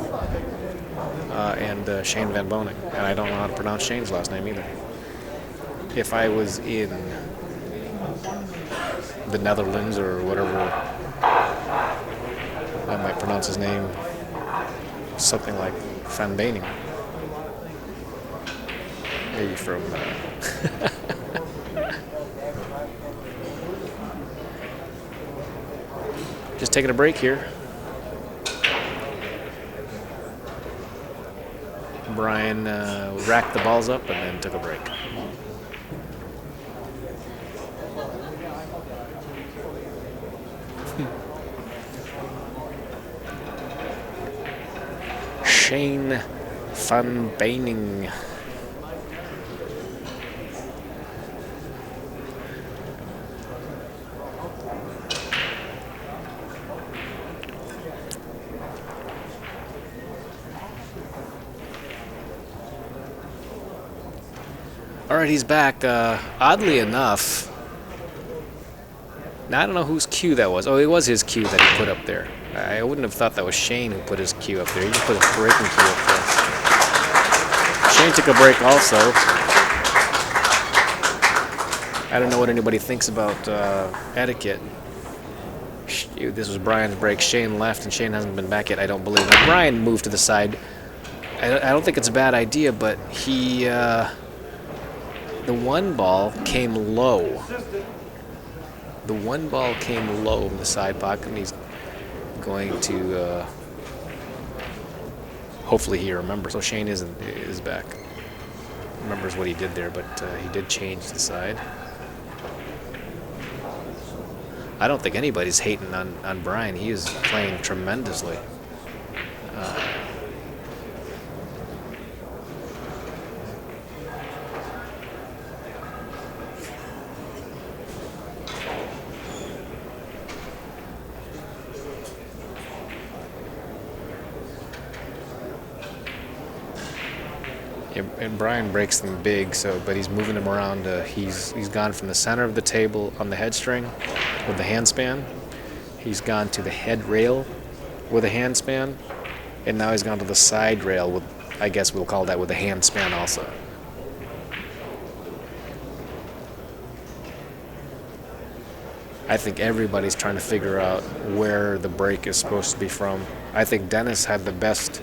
Speaker 1: and Shane Van Boening, and I don't know how to pronounce Shane's last name either. If I was in the Netherlands or whatever, I might pronounce his name something like Van Boening. Maybe from just taking a break here. Brian racked the balls up and then took a break. Shane Van Boening. All right, he's back. Oddly enough, now I don't know whose cue that was. Oh, it was his cue that he put up there. I wouldn't have thought that was Shane who put his cue up there. He just put his breaking cue up there. Shane took a break also. I don't know what anybody thinks about etiquette. This was Brian's break. Shane left, and Shane hasn't been back yet, I don't believe. Now, Brian moved to the side. I don't think it's a bad idea, but he... the one ball came low. The one ball came low in the side pocket, and he's going to... hopefully he remembers. So Shane is back. Remembers what he did there, but he did change the side. I don't think anybody's hating on Brian. He is playing tremendously. And Brian breaks them big, but he's moving them around. He's gone from the center of the table on the head string with the handspan, He's gone to the head rail with a handspan, and now he's gone to the side rail with, I guess we'll call that with a handspan also. I think everybody's trying to figure out where the break is supposed to be from. I think Dennis had the best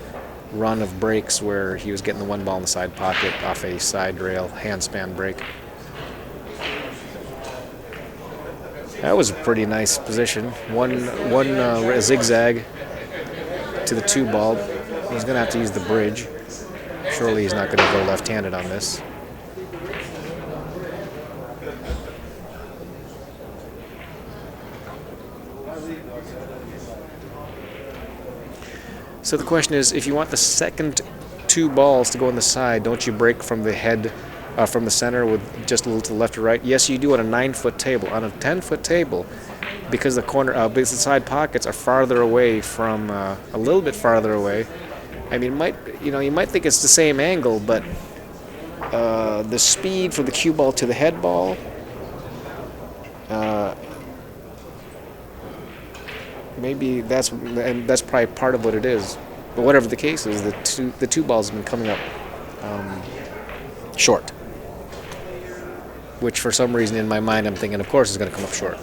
Speaker 1: run of breaks where he was getting the one ball in the side pocket off a side rail handspan break. That was a pretty nice position. One zigzag to the 2 ball. He's going to have to use the bridge. Surely he's not going to go left-handed on this. So the question is, if you want the second 2 balls to go on the side, don't you break from the head, from the center with just a little to the left or right? Yes, you do on a 9-foot table. On a 10-foot table, because because the side pockets are farther away from, a little bit farther away. I mean, you might think it's the same angle, but the speed from the cue ball to the head ball, maybe that's probably part of what it is. But whatever the case is, the two balls have been coming up short, which for some reason in my mind I'm thinking, of course, is going to come up short.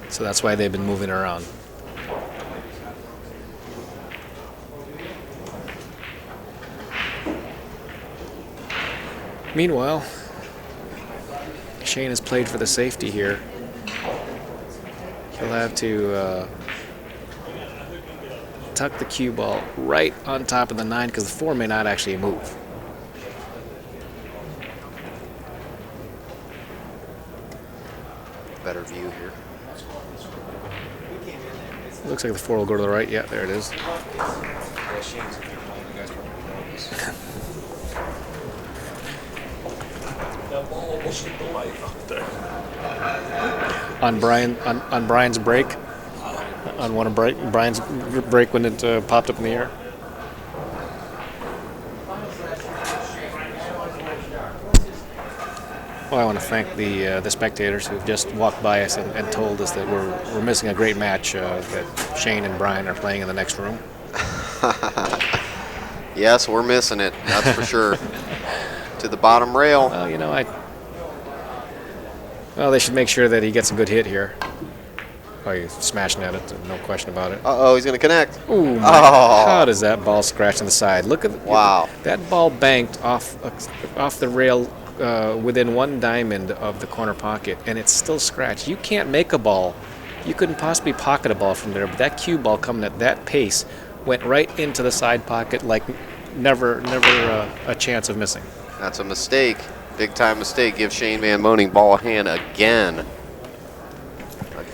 Speaker 1: So that's why they've been moving around. Meanwhile, Shane has played for the safety here. He'll have to tuck the cue ball right on top of the 9 because the 4 may not actually move.
Speaker 4: Better view here.
Speaker 1: Looks like the 4 will go to the right. Yeah, there it is. On Brian's break, on one of Brian's break when it popped up in the air. Well, I want to thank the spectators who just walked by us and told us that we're missing a great match that Shane and Brian are playing in the next room.
Speaker 2: Yes, we're missing it. That's for sure. To the bottom rail.
Speaker 1: Well, they should make sure that he gets a good hit here. Oh, he's smashing at it, no question about it.
Speaker 2: Uh-oh, he's going to connect.
Speaker 1: Ooh, how does that ball scratch on the side? Look at
Speaker 2: wow.
Speaker 1: That ball banked off the rail within 1 diamond of the corner pocket, and it's still scratched. You can't make a ball. You couldn't possibly pocket a ball from there, but that cue ball coming at that pace went right into the side pocket like never a chance of missing.
Speaker 2: That's a mistake. Big time mistake. Give Shane Van Boening ball hand again.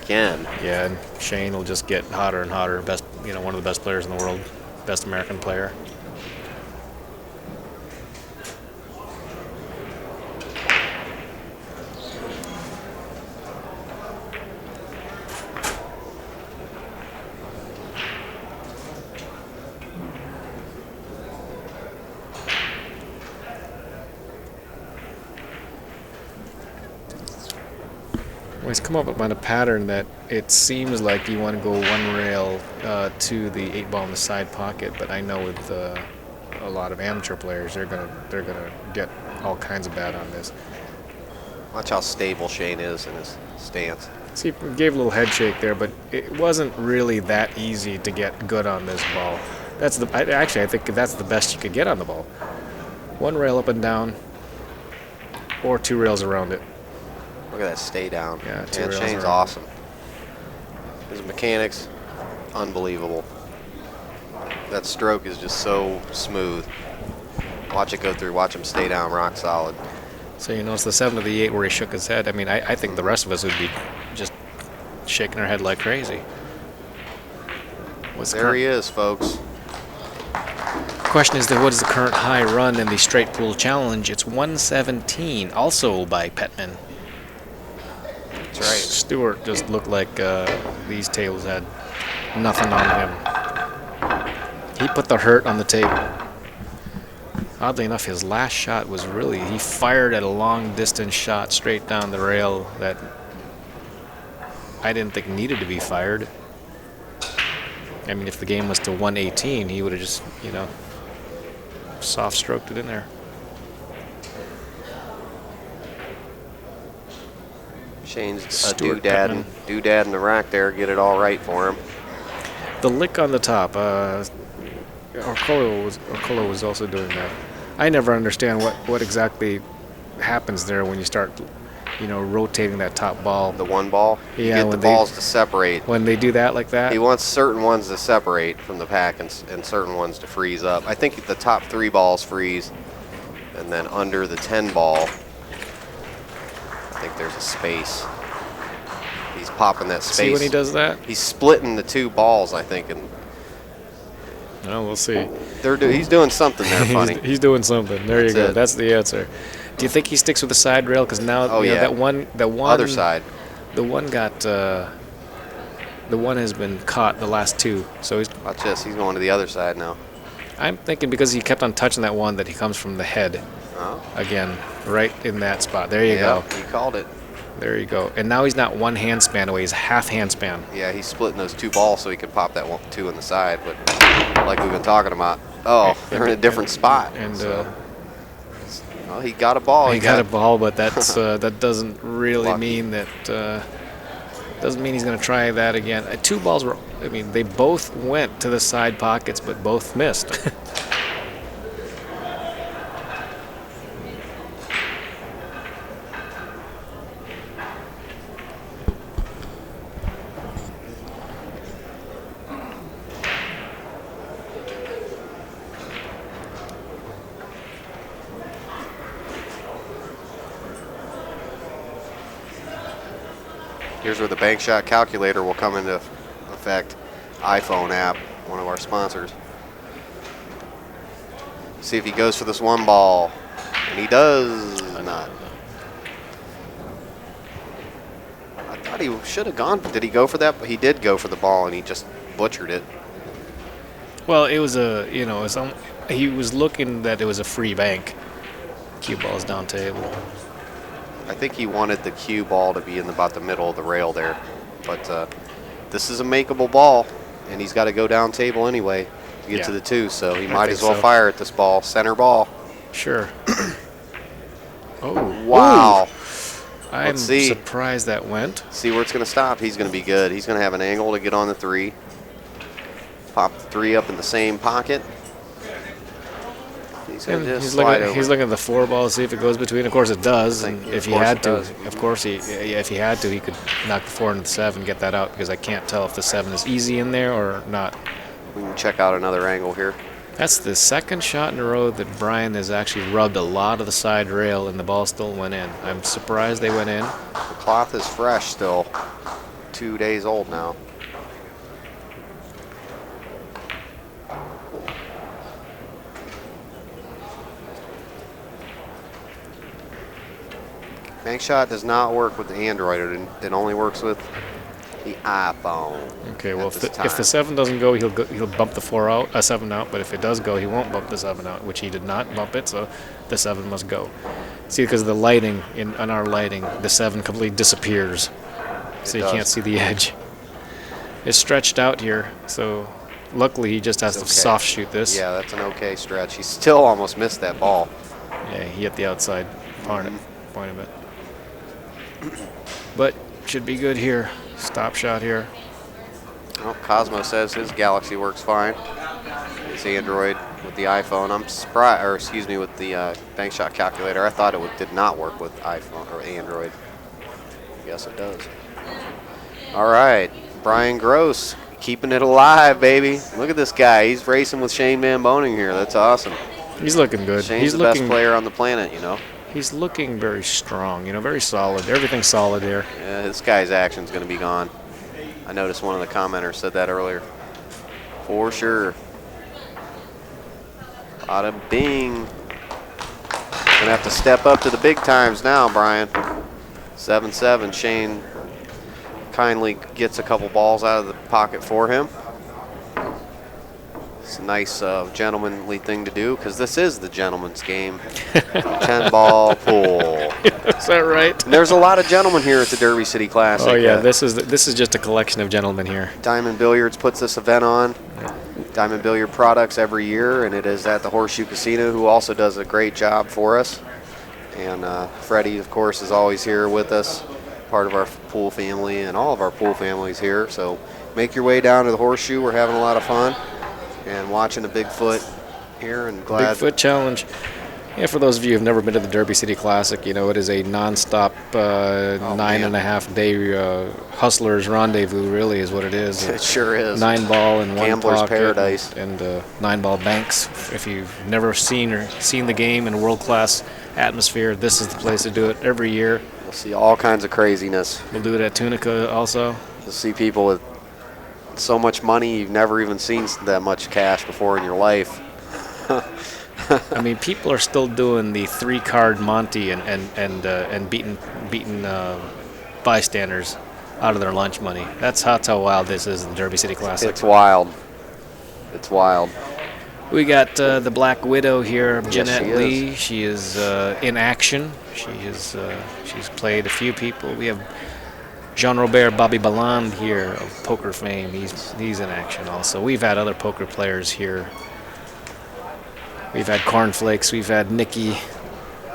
Speaker 1: Yeah, and Shane will just get hotter and hotter. Best, one of the best players in the world, best American player. He's come up on a pattern that it seems like you want to go 1 rail to the 8 ball in the side pocket, but I know with a lot of amateur players, they're gonna get all kinds of bad on this.
Speaker 2: Watch how stable Shane is in his stance.
Speaker 1: See, he gave a little head shake there, but it wasn't really that easy to get good on this ball. I think that's the best you could get on the ball. 1 rail up and down, or 2 rails around it.
Speaker 2: Look at that stay down.
Speaker 1: Yeah,
Speaker 2: Shane's awesome. His mechanics, unbelievable. That stroke is just so smooth. Watch it go through. Watch him stay down rock solid.
Speaker 1: So it's the 7 of the 8 where he shook his head. I mean, I think the rest of us would be just shaking our head like crazy.
Speaker 2: There he is, folks.
Speaker 1: Question is, what is the current high run in the straight pool challenge? It's 117, also by Petman.
Speaker 2: That's right.
Speaker 1: Stewart just looked like these tables had nothing on him. He put the hurt on the table. Oddly enough, his last shot was really, he fired at a long distance shot straight down the rail that I didn't think needed to be fired. I mean, if the game was to 118, he would have just, you know, soft stroked it in there.
Speaker 2: Shane's a
Speaker 1: Stuart
Speaker 2: doodad in the rack there. Get it all right for him.
Speaker 1: The lick on the top, Orcolo was also doing that. I never understand what exactly happens there when you start, you know, rotating that top ball.
Speaker 2: The one ball.
Speaker 1: Yeah,
Speaker 2: You get the
Speaker 1: when
Speaker 2: balls to separate.
Speaker 1: When they do that like that.
Speaker 2: He wants certain ones to separate from the pack and certain ones to freeze up. I think the top 3 balls freeze, and then under the 10 ball, I think there's a space. He's popping that space.
Speaker 1: See when he does that?
Speaker 2: He's splitting the 2 balls, I think, and
Speaker 1: No, we'll see.
Speaker 2: he's doing something there funny.
Speaker 1: He's doing something. There you
Speaker 2: That's
Speaker 1: go.
Speaker 2: it.
Speaker 1: That's the answer. Do you think he sticks with the side rail? Because now,
Speaker 2: Oh,
Speaker 1: you know,
Speaker 2: yeah.
Speaker 1: that one
Speaker 2: Other side.
Speaker 1: The one got. The one has been caught the last 2. So
Speaker 2: Watch this. He's going to the other side now.
Speaker 1: I'm thinking because he kept on touching that one that he comes from the head
Speaker 2: Oh,
Speaker 1: again, right in that spot. There you
Speaker 2: yeah,
Speaker 1: go.
Speaker 2: he called it.
Speaker 1: There you go. And now he's not 1 hand span away. He's half hand span.
Speaker 2: Yeah, he's splitting those 2 balls so he can pop that 2 in the side. But like we've been talking about, they're in a different spot.
Speaker 1: And
Speaker 2: Well, he got a ball.
Speaker 1: he got a ball, but that's that doesn't really
Speaker 2: Lucky.
Speaker 1: mean that. Doesn't mean he's going to try that again. 2 balls were. I mean, they both went to the side pockets, but both missed.
Speaker 2: Here's where the bank shot calculator will come into effect. iPhone app, one of our sponsors. See if he goes for this 1 ball. And he does not. I thought he should have gone. Did he go for that? He did go for the ball, and he just butchered it.
Speaker 1: Well, it was a, you know, he was looking that it was a free bank. Cue ball's down table.
Speaker 2: I think he wanted the cue ball to be in about the middle of the rail there. But this is a makeable ball, and he's got to go down table anyway to get to the 2. So he might as well fire at this ball. Center ball.
Speaker 1: Sure. Oh.
Speaker 2: Wow.
Speaker 1: I'm
Speaker 2: Let's see.
Speaker 1: surprised that went.
Speaker 2: See where it's going to stop. He's going to be good. He's going to have an angle to get on the 3. Pop the 3 up in the same pocket. He's going to just slide over.
Speaker 1: He's looking at the 4 ball to see if it goes between. Of course it does.
Speaker 2: I think,
Speaker 1: And if he
Speaker 2: of course
Speaker 1: had
Speaker 2: it
Speaker 1: to,
Speaker 2: does.
Speaker 1: of course if he had to, he could knock the 4 into the 7, get that out because I can't tell if the 7 is easy in there or not.
Speaker 2: We can check out another angle here.
Speaker 1: That's the 2nd shot in a row that Brian has actually rubbed a lot of the side rail and the ball still went in. I'm surprised they went in.
Speaker 2: The cloth is fresh still. 2 days old now. Bank shot does not work with the Android. It only works with the iPhone.
Speaker 1: Okay, well,
Speaker 2: at
Speaker 1: if
Speaker 2: this
Speaker 1: the
Speaker 2: time.
Speaker 1: 7 doesn't go, he'll bump the 7 out. But if it does go, he won't bump the 7 out, which he did not bump it. So the 7 must go. See, because of the lighting on our lighting, the 7 completely disappears, so you
Speaker 2: does.
Speaker 1: can't see the edge. It's stretched out here, so luckily he just has to
Speaker 2: okay.
Speaker 1: soft shoot this.
Speaker 2: Yeah, that's an okay stretch. He still almost missed that ball.
Speaker 1: Yeah, he hit the outside point of it. But should be good here. Stop shot here.
Speaker 2: Well, Cosmo says his Galaxy works fine. His Android with the iPhone. I'm surprised, or excuse me, with the bank shot calculator. I thought it did not work with iPhone or Android. Yes, it does. All right, Brian Groce, keeping it alive, baby. Look at this guy. He's racing with Shane Van Boening here. That's awesome.
Speaker 1: He's looking good.
Speaker 2: Shane's
Speaker 1: He's
Speaker 2: the
Speaker 1: looking
Speaker 2: best player on the planet, you know.
Speaker 1: He's looking very strong, very solid. Everything's solid here.
Speaker 2: Yeah, this guy's action's going to be gone. I noticed one of the commenters said that earlier. For sure. Bada bing. Gonna have to step up to the big times now, Brian. 7-7. Shane kindly gets a couple balls out of the pocket for him. It's a nice gentlemanly thing to do because this is the gentleman's game. 10-ball pool.
Speaker 1: Is that right?
Speaker 2: And there's a lot of gentlemen here at the Derby City Classic.
Speaker 1: Oh yeah, this is just a collection of gentlemen here.
Speaker 2: Diamond Billiards puts this event on. Diamond Billiard products every year, and it is at the Horseshoe Casino, who also does a great job for us. And Freddie, of course, is always here with us, part of our pool family, and all of our pool families here. So make your way down to the Horseshoe. We're having a lot of fun and watching the Bigfoot here, and glad.
Speaker 1: Bigfoot Challenge. Yeah, for those of you who've never been to the Derby City Classic, you know, it is a non-stop 9.5-day hustlers rendezvous, really, is what it is.
Speaker 2: It sure is.
Speaker 1: 9-ball in one
Speaker 2: Gambler's
Speaker 1: pocket
Speaker 2: paradise.
Speaker 1: and 9-ball banks. If you've never seen the game in a world-class atmosphere, this is the place to do it every year.
Speaker 2: You'll see all kinds of craziness.
Speaker 1: We'll do it at Tunica also.
Speaker 2: You'll see people with so much money you've never even seen that much cash before in your life.
Speaker 1: I mean, people are still doing the 3-card Monty and beating bystanders out of their lunch money. That's how wild this is in the Derby City Classic.
Speaker 2: It's wild. It's wild.
Speaker 1: We got the Black Widow here,
Speaker 2: Yes,
Speaker 1: Jeanette
Speaker 2: she is.
Speaker 1: Lee. She is in action. She's played a few people. We have Jean-Robert Bobby Balland here of poker fame. He's in action also. We've had other poker players here. We've had Cornflakes. We've had Nicky.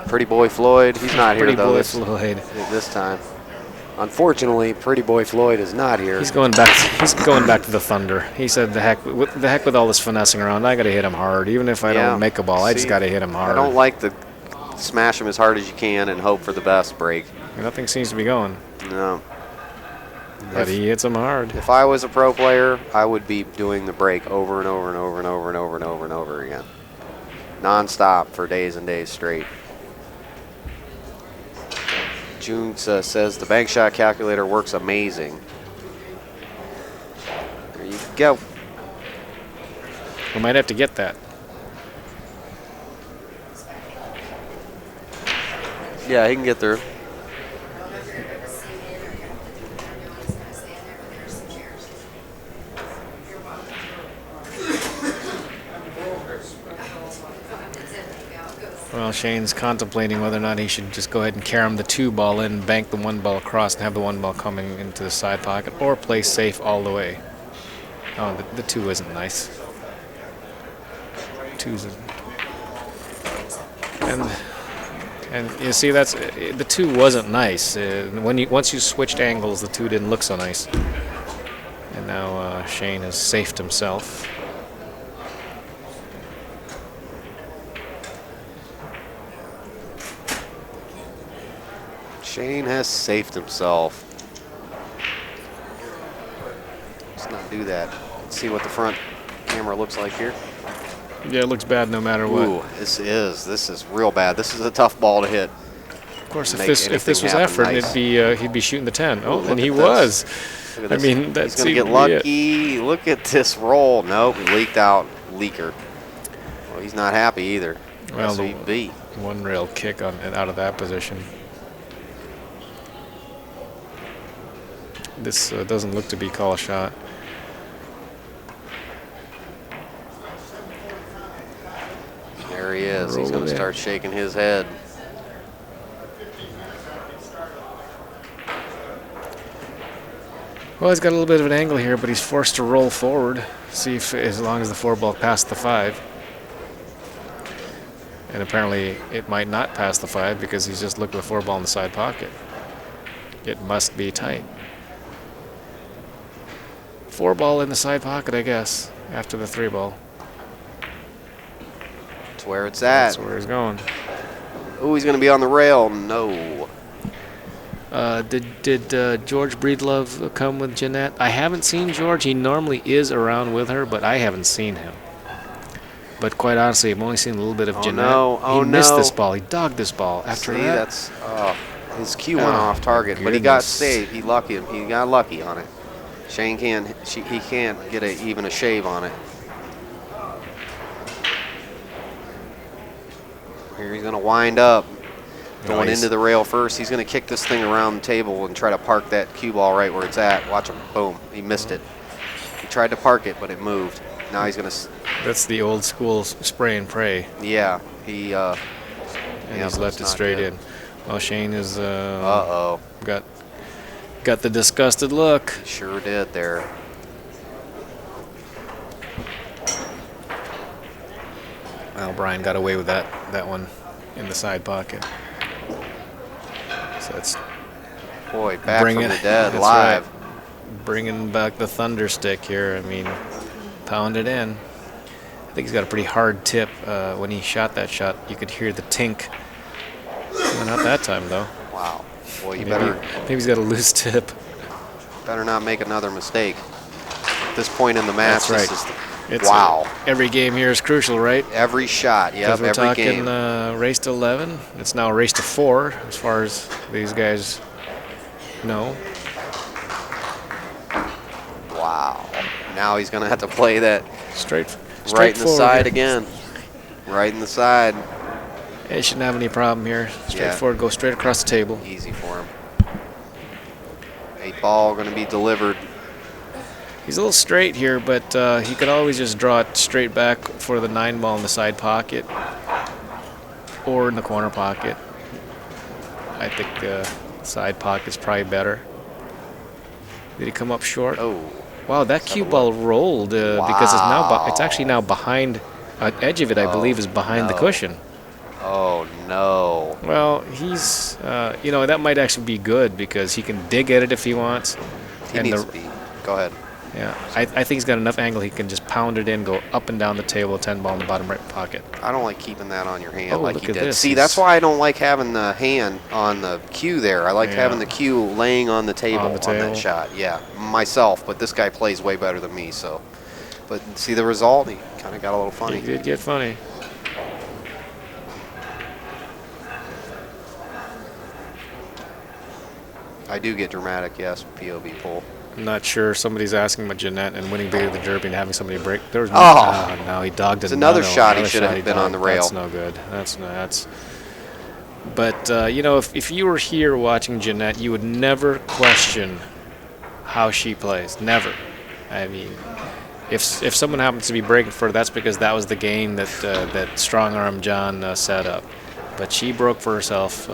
Speaker 2: Pretty Boy Floyd. He's not here
Speaker 1: Pretty
Speaker 2: though
Speaker 1: Boy
Speaker 2: this
Speaker 1: Floyd.
Speaker 2: time. Unfortunately, Pretty Boy Floyd is not here.
Speaker 1: He's going back to the Thunder. He said, "The heck with all this finessing around. I got to hit him hard, even if I don't make a ball. I just got to hit him hard."
Speaker 2: I don't like the smash him as hard as you can and hope for the best break.
Speaker 1: Nothing seems to be going,
Speaker 2: No.
Speaker 1: but he hits him hard.
Speaker 2: If I was a pro player, I would be doing the break over and over and over and over and over and over and over again. Non-stop for days and days straight. June says the bank shot calculator works amazing. There you go.
Speaker 1: We might have to get that.
Speaker 2: Yeah, he can get through.
Speaker 1: Well, Shane's contemplating whether or not he should just go ahead and carom the 2-ball in, bank the 1-ball across, and have the 1-ball coming into the side pocket, or play safe all the way. Oh, the 2 isn't nice. 2's and you see, that's the 2 wasn't nice. Once you switched angles, the 2 didn't look so nice. And now Shane has safed himself.
Speaker 2: Shane has safed himself. Let's not do that. Let's see what the front camera looks like here.
Speaker 1: Yeah, it looks bad no matter what.
Speaker 2: Ooh, this is real bad. This is a tough ball to hit.
Speaker 1: Of course,
Speaker 2: Make
Speaker 1: if this was
Speaker 2: anything happen
Speaker 1: effort,
Speaker 2: nice.
Speaker 1: he'd be shooting the 10. Oh,
Speaker 2: Look
Speaker 1: and he
Speaker 2: at
Speaker 1: was.
Speaker 2: this. Look at
Speaker 1: I
Speaker 2: this.
Speaker 1: mean, that's
Speaker 2: he's gonna get lucky. Look at this roll. Nope, he leaked out. Leaker. Well, he's not happy either.
Speaker 1: Well,
Speaker 2: SVB.
Speaker 1: one rail kick out of that position. This doesn't look to be call shot.
Speaker 2: There he is. He's
Speaker 1: Roll
Speaker 2: going
Speaker 1: it
Speaker 2: to
Speaker 1: in.
Speaker 2: start shaking his head.
Speaker 1: Well, he's got a little bit of an angle here, but he's forced to roll forward. See if, as long as the 4-ball passed the 5. And apparently it might not pass the 5 because he's just looked at the 4-ball in the side pocket. It must be tight. 4-ball in the side pocket, I guess, after the 3-ball.
Speaker 2: That's where it's at.
Speaker 1: That's where he's going.
Speaker 2: Ooh, he's going to be on the rail. No.
Speaker 1: Did George Breedlove come with Jeanette? I haven't seen George. He normally is around with her, but I haven't seen him. But quite honestly, I've only seen a little bit of Jeanette.
Speaker 2: No. Oh,
Speaker 1: he missed
Speaker 2: no.
Speaker 1: this ball. He dogged this ball. After
Speaker 2: See,
Speaker 1: that,
Speaker 2: that's his cue went
Speaker 1: Oh,
Speaker 2: off target,
Speaker 1: my
Speaker 2: but he got
Speaker 1: goodness.
Speaker 2: saved. He got lucky on it. Shane can't get even a shave on it. Here he's gonna wind up.
Speaker 4: going
Speaker 1: Nice.
Speaker 4: into the rail first. He's going to kick this thing around the table and try to park that cue ball right where it's at. Watch him. Boom. He missed it. He tried to park it, but it moved. Now he's going to...
Speaker 1: That's the old school spray and pray.
Speaker 4: Yeah. He...
Speaker 1: And
Speaker 4: yeah,
Speaker 1: he's
Speaker 4: but
Speaker 1: left
Speaker 4: it's
Speaker 1: it
Speaker 4: not
Speaker 1: straight
Speaker 4: good.
Speaker 1: in. Well, Shane is
Speaker 4: Uh-oh.
Speaker 1: got the disgusted look.
Speaker 4: Sure did there.
Speaker 1: Well, Brian got away with that one in the side pocket. So that's
Speaker 4: Boy, back
Speaker 1: Bring
Speaker 4: from
Speaker 1: it.
Speaker 4: the dead,
Speaker 1: That's
Speaker 4: live.
Speaker 1: bringing back the thunder stick here. I mean, pound it in. I think he's got a pretty hard tip. When he shot that shot, you could hear the tink. Well, not that time, though.
Speaker 4: Wow. Boy, you
Speaker 1: Maybe he's got a loose tip.
Speaker 4: better not make another mistake. At this point in the match,
Speaker 1: That's right.
Speaker 4: this is
Speaker 1: It's
Speaker 4: wow.
Speaker 1: Every game here is crucial, right?
Speaker 4: Every shot, yep,
Speaker 1: Because we're
Speaker 4: every
Speaker 1: talking
Speaker 4: game.
Speaker 1: race to 11. It's now a race to 4, as far as these guys know.
Speaker 4: Wow. Now he's going to have to play that
Speaker 1: Straight
Speaker 4: right in the
Speaker 1: forward.
Speaker 4: side again. Right in the side.
Speaker 1: He shouldn't have any problem here. Straightforward, go straight across the table.
Speaker 4: Easy for him. 8 ball going to be delivered.
Speaker 1: He's a little straight here, but he could always just draw it straight back for the 9 ball in the side pocket or in the corner pocket. I think side pocket's probably better. Did he come up short?
Speaker 4: Oh,
Speaker 1: Wow, that cue ball rolled because it's now it's actually now behind. Edge of it, I believe, is behind the
Speaker 4: no.
Speaker 1: cushion.
Speaker 4: oh no.
Speaker 1: Well, he's that might actually be good because he can dig at it if he wants.
Speaker 4: He
Speaker 1: And
Speaker 4: needs to be. Go ahead.
Speaker 1: Yeah, I think he's got enough angle he can just pound it in, go up and down the table, 10 ball in the bottom right pocket.
Speaker 4: I don't like keeping that on your hand
Speaker 1: Oh,
Speaker 4: like
Speaker 1: look
Speaker 4: he
Speaker 1: at
Speaker 4: did.
Speaker 1: this.
Speaker 4: See, that's why I don't like having the hand on the cue there. I like
Speaker 1: Yeah.
Speaker 4: having the cue laying on the table
Speaker 1: On the table.
Speaker 4: that shot. Yeah, myself, but this guy plays way better than me, so. But see the result? He kind of got a little funny.
Speaker 1: He did get funny.
Speaker 4: I do get dramatic, yes, POV pull.
Speaker 1: I'm not sure. Somebody's asking about Jeanette and winning bigger the Derby and having somebody break. There was
Speaker 4: Oh.
Speaker 1: no, he dogged it.
Speaker 4: It's another shot he should have been on the rail.
Speaker 1: That's no good. That's. But if you were here watching Jeanette, you would never question how she plays. Never. I mean, if someone happens to be breaking for her, that's because that was the game that Strong Arm John set up. But she broke for herself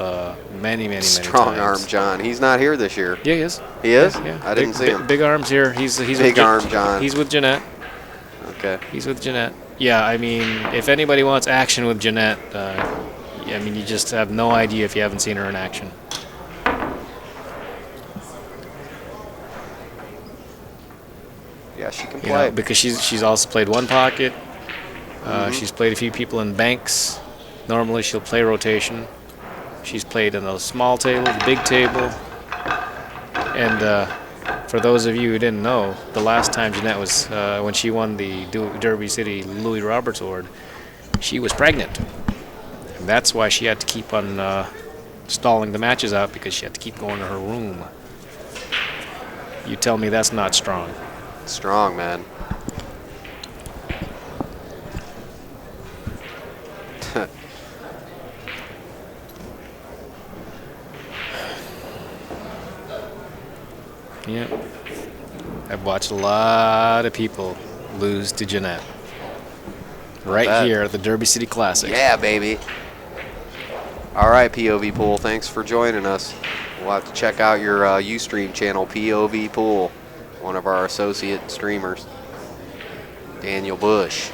Speaker 1: many times.
Speaker 4: Strong arm John. He's not here this year.
Speaker 1: Yeah, he is.
Speaker 4: He is?
Speaker 1: Yeah.
Speaker 4: I didn't see him.
Speaker 1: Big arms here. He's
Speaker 4: Big
Speaker 1: with
Speaker 4: arm John.
Speaker 1: He's with Jeanette.
Speaker 4: Okay.
Speaker 1: He's with Jeanette. Yeah, I mean, if anybody wants action with Jeanette, you just have no idea if you haven't seen her in action.
Speaker 4: Yeah, she can
Speaker 1: You
Speaker 4: play.
Speaker 1: know, because she's also played one pocket. She's played a few people in banks. Normally she'll play rotation. She's played in the small table, the big table. And for those of you who didn't know, the last time Jeanette was, when she won the Derby City Louis Roberts Award, she was pregnant. And that's why she had to keep on stalling the matches out, because she had to keep going to her room. You tell me that's not strong.
Speaker 4: Strong, man.
Speaker 1: Yeah. I've watched a lot of people lose to Jeanette. Right
Speaker 4: bet.
Speaker 1: here at the Derby City Classic.
Speaker 4: Yeah, baby. All right, POV Pool, thanks for joining us. We'll have to check out your Ustream channel, POV Pool, one of our associate streamers, Daniel Bush.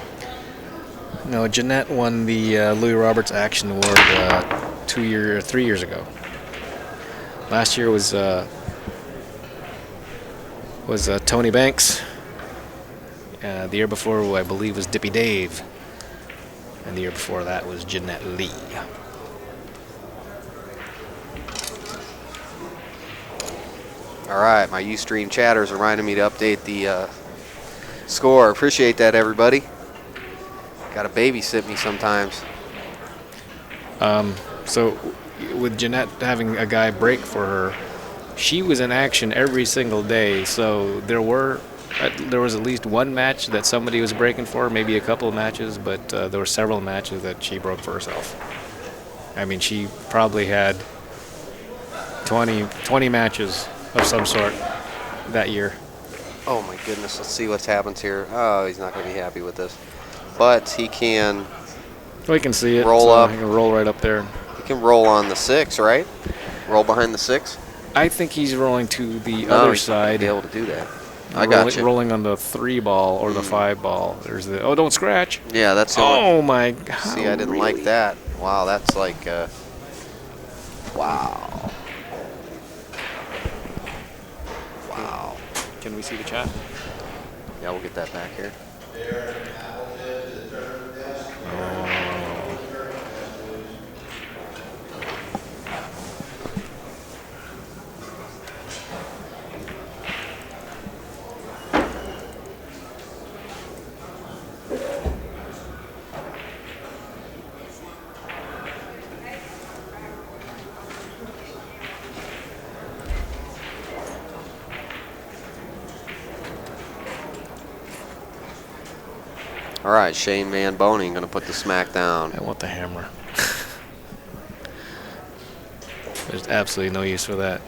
Speaker 1: No, Jeanette won the Louis Roberts Action Award 3 years ago. Last year was Tony Banks. The year before, I believe, was Dippy Dave. And the year before that was Jeanette Lee.
Speaker 4: All right, my Ustream chatters reminded me to update the score. Appreciate that, everybody. Got to babysit me sometimes.
Speaker 1: So with Jeanette having a guy break for her, she was in action every single day. So there was at least one match that somebody was breaking for, maybe a couple of matches, but there were several matches that she broke for herself. I mean, she probably had 20 matches of some sort that year.
Speaker 4: Oh my goodness, let's see what happens here. Oh, he's not going to be happy with this. But he can
Speaker 1: We can see it.
Speaker 4: Roll up.
Speaker 1: He can roll right up there.
Speaker 4: roll on the 6, right? Roll behind the 6.
Speaker 1: I think he's rolling to the
Speaker 4: No,
Speaker 1: other
Speaker 4: he's not
Speaker 1: side.
Speaker 4: gonna be able to do that. I got you.
Speaker 1: Rolling on the 3 ball or the 5 ball. There's the. Oh, don't scratch.
Speaker 4: Yeah, that's the only-
Speaker 1: Oh my God.
Speaker 4: See, I didn't like that. Wow, that's like, wow. Wow.
Speaker 1: Can we see the chat?
Speaker 4: Yeah, we'll get that back here. All right, Shane Van Boening going to put the smack down.
Speaker 1: I want the hammer. There's absolutely no use for that.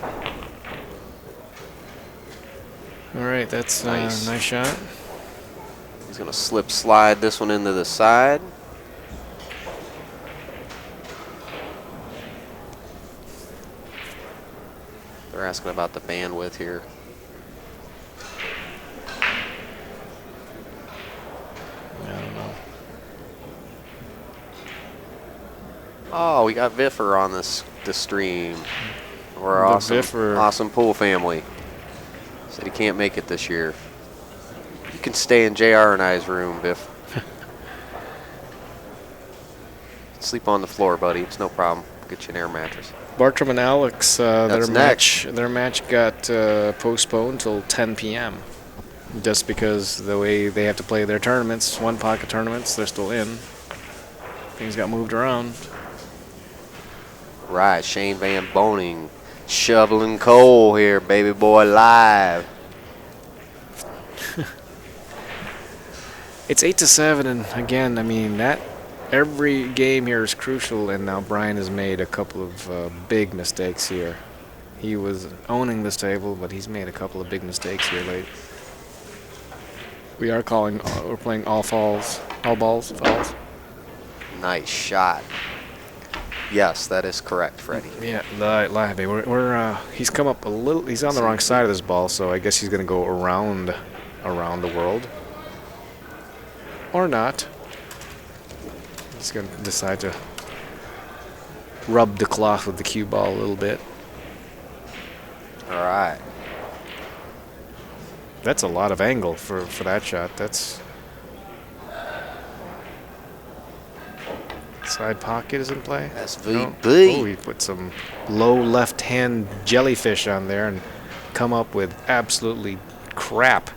Speaker 1: All right, that's
Speaker 4: Nice.
Speaker 1: nice shot.
Speaker 4: He's going to slip slide this one into the side. They're asking about the bandwidth here.
Speaker 1: I don't know.
Speaker 4: Oh, we got Viffer on this stream. We're
Speaker 1: The
Speaker 4: awesome,
Speaker 1: Viffer.
Speaker 4: awesome pool family. Said he can't make it this year. You can stay in JR and I's room, Biff. Sleep on the floor, buddy. It's no problem. Get you an air mattress.
Speaker 1: Bartram and Alex,
Speaker 4: That's
Speaker 1: their match got postponed till 10 p.m. Just because the way they have to play their tournaments, one pocket tournaments, they're still in. Things got moved around.
Speaker 4: Right, Shane Van Boening shoveling coal here, baby boy, live.
Speaker 1: It's 8-7, and again, I mean that every game here is crucial. And now Brian has made a couple of big mistakes here. He was owning this table, but he's made a couple of big mistakes here late. We are calling. We're playing all falls, all balls, falls.
Speaker 4: Nice shot. Yes, that is correct, Freddie.
Speaker 1: Yeah, live. He's come up a little. He's on the wrong side of this ball, so I guess he's going to go around the world, or not. He's going to decide to rub the cloth with the cue ball a little bit.
Speaker 4: All right.
Speaker 1: That's a lot of angle for that shot. That's side pocket is in play.
Speaker 4: SVB.
Speaker 1: Oh, he put some low left hand jellyfish on there and come up with absolutely crap.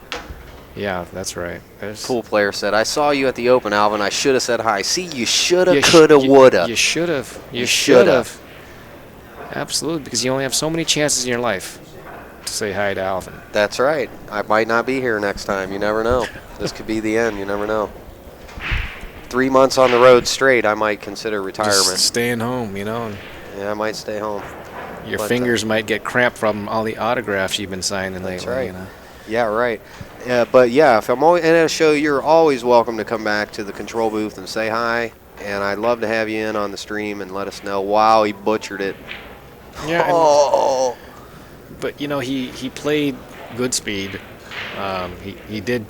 Speaker 1: Yeah, that's right. There's
Speaker 4: Pool player said, I saw you at the Open, Alvin. I should have said hi. See, you shoulda,
Speaker 1: You sh-
Speaker 4: coulda,
Speaker 1: you-
Speaker 4: woulda.
Speaker 1: You should have. You
Speaker 4: You
Speaker 1: should
Speaker 4: shoulda.
Speaker 1: have. Absolutely, because you only have so many chances in your life to say hi to Alvin.
Speaker 4: That's right. I might not be here next time. You never know. This could be the end. You never know. 3 months on the road straight, I might consider retirement.
Speaker 1: Just staying home, you know. And
Speaker 4: Yeah, I might stay home.
Speaker 1: your
Speaker 4: But,
Speaker 1: fingers might get cramped from all the autographs you've been signing
Speaker 4: That's
Speaker 1: lately.
Speaker 4: right.
Speaker 1: You know?
Speaker 4: Yeah, right. But yeah, if I'm always in a show, you're always welcome to come back to the control booth and say hi. And I'd love to have you in on the stream and let us know. Wow, he butchered it.
Speaker 1: Yeah.
Speaker 4: Oh.
Speaker 1: But you know, he played good speed. He did,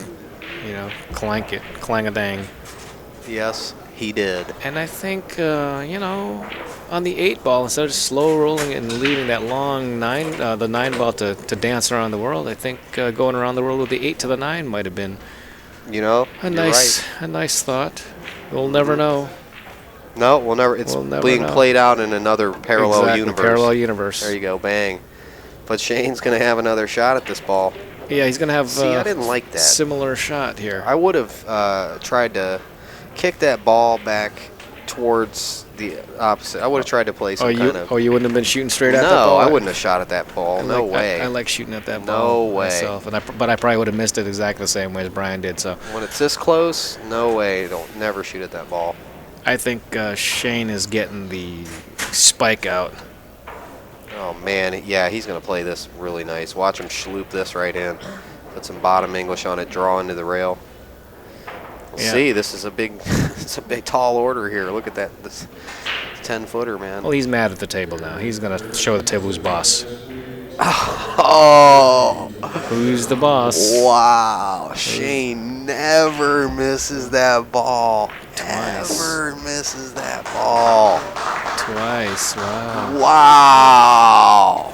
Speaker 1: you know, clang-a-dang.
Speaker 4: Yes, he did.
Speaker 1: And I think, you know, on the 8 ball, instead of just slow rolling and leaving that long 9, the 9 ball to dance around the world, I think going around the world with the 8 to the 9 might have been
Speaker 4: You know,
Speaker 1: a
Speaker 4: you're
Speaker 1: nice,
Speaker 4: right.
Speaker 1: a nice thought. We'll never know.
Speaker 4: No, we'll never. It's
Speaker 1: We'll never
Speaker 4: being
Speaker 1: know.
Speaker 4: played out in another parallel
Speaker 1: Exactly,
Speaker 4: universe.
Speaker 1: Parallel universe.
Speaker 4: There you go, bang. But Shane's going to have another shot at this ball.
Speaker 1: Yeah, he's gonna have
Speaker 4: See, I didn't like that.
Speaker 1: similar shot here.
Speaker 4: I would have tried to kick that ball back towards the opposite. I would have tried to play some kind of.
Speaker 1: you wouldn't have been shooting straight at that
Speaker 4: No,
Speaker 1: ball?
Speaker 4: I wouldn't have shot at that ball.
Speaker 1: I
Speaker 4: No
Speaker 1: like-
Speaker 4: way.
Speaker 1: I like shooting at that
Speaker 4: No
Speaker 1: ball
Speaker 4: way.
Speaker 1: myself, but I probably would have missed it exactly the same way as Brian did. So
Speaker 4: When it's this close, no way. Don't never shoot at that ball.
Speaker 1: I think Shane is getting the spike out.
Speaker 4: Oh, man. Yeah, he's going to play this really nice. Watch him schloop this right in. Put some bottom English on it, draw into the rail. We'll
Speaker 1: Yeah.
Speaker 4: see. This is a big, it's a big tall order here. Look at that. This 10-footer, man.
Speaker 1: Well, he's mad at the table now. He's going to show the table who's boss.
Speaker 4: Oh,
Speaker 1: Who's the boss?
Speaker 4: wow. Shane never misses that ball.
Speaker 1: Twice.
Speaker 4: Never misses that ball.
Speaker 1: Twice. Wow.
Speaker 4: Wow.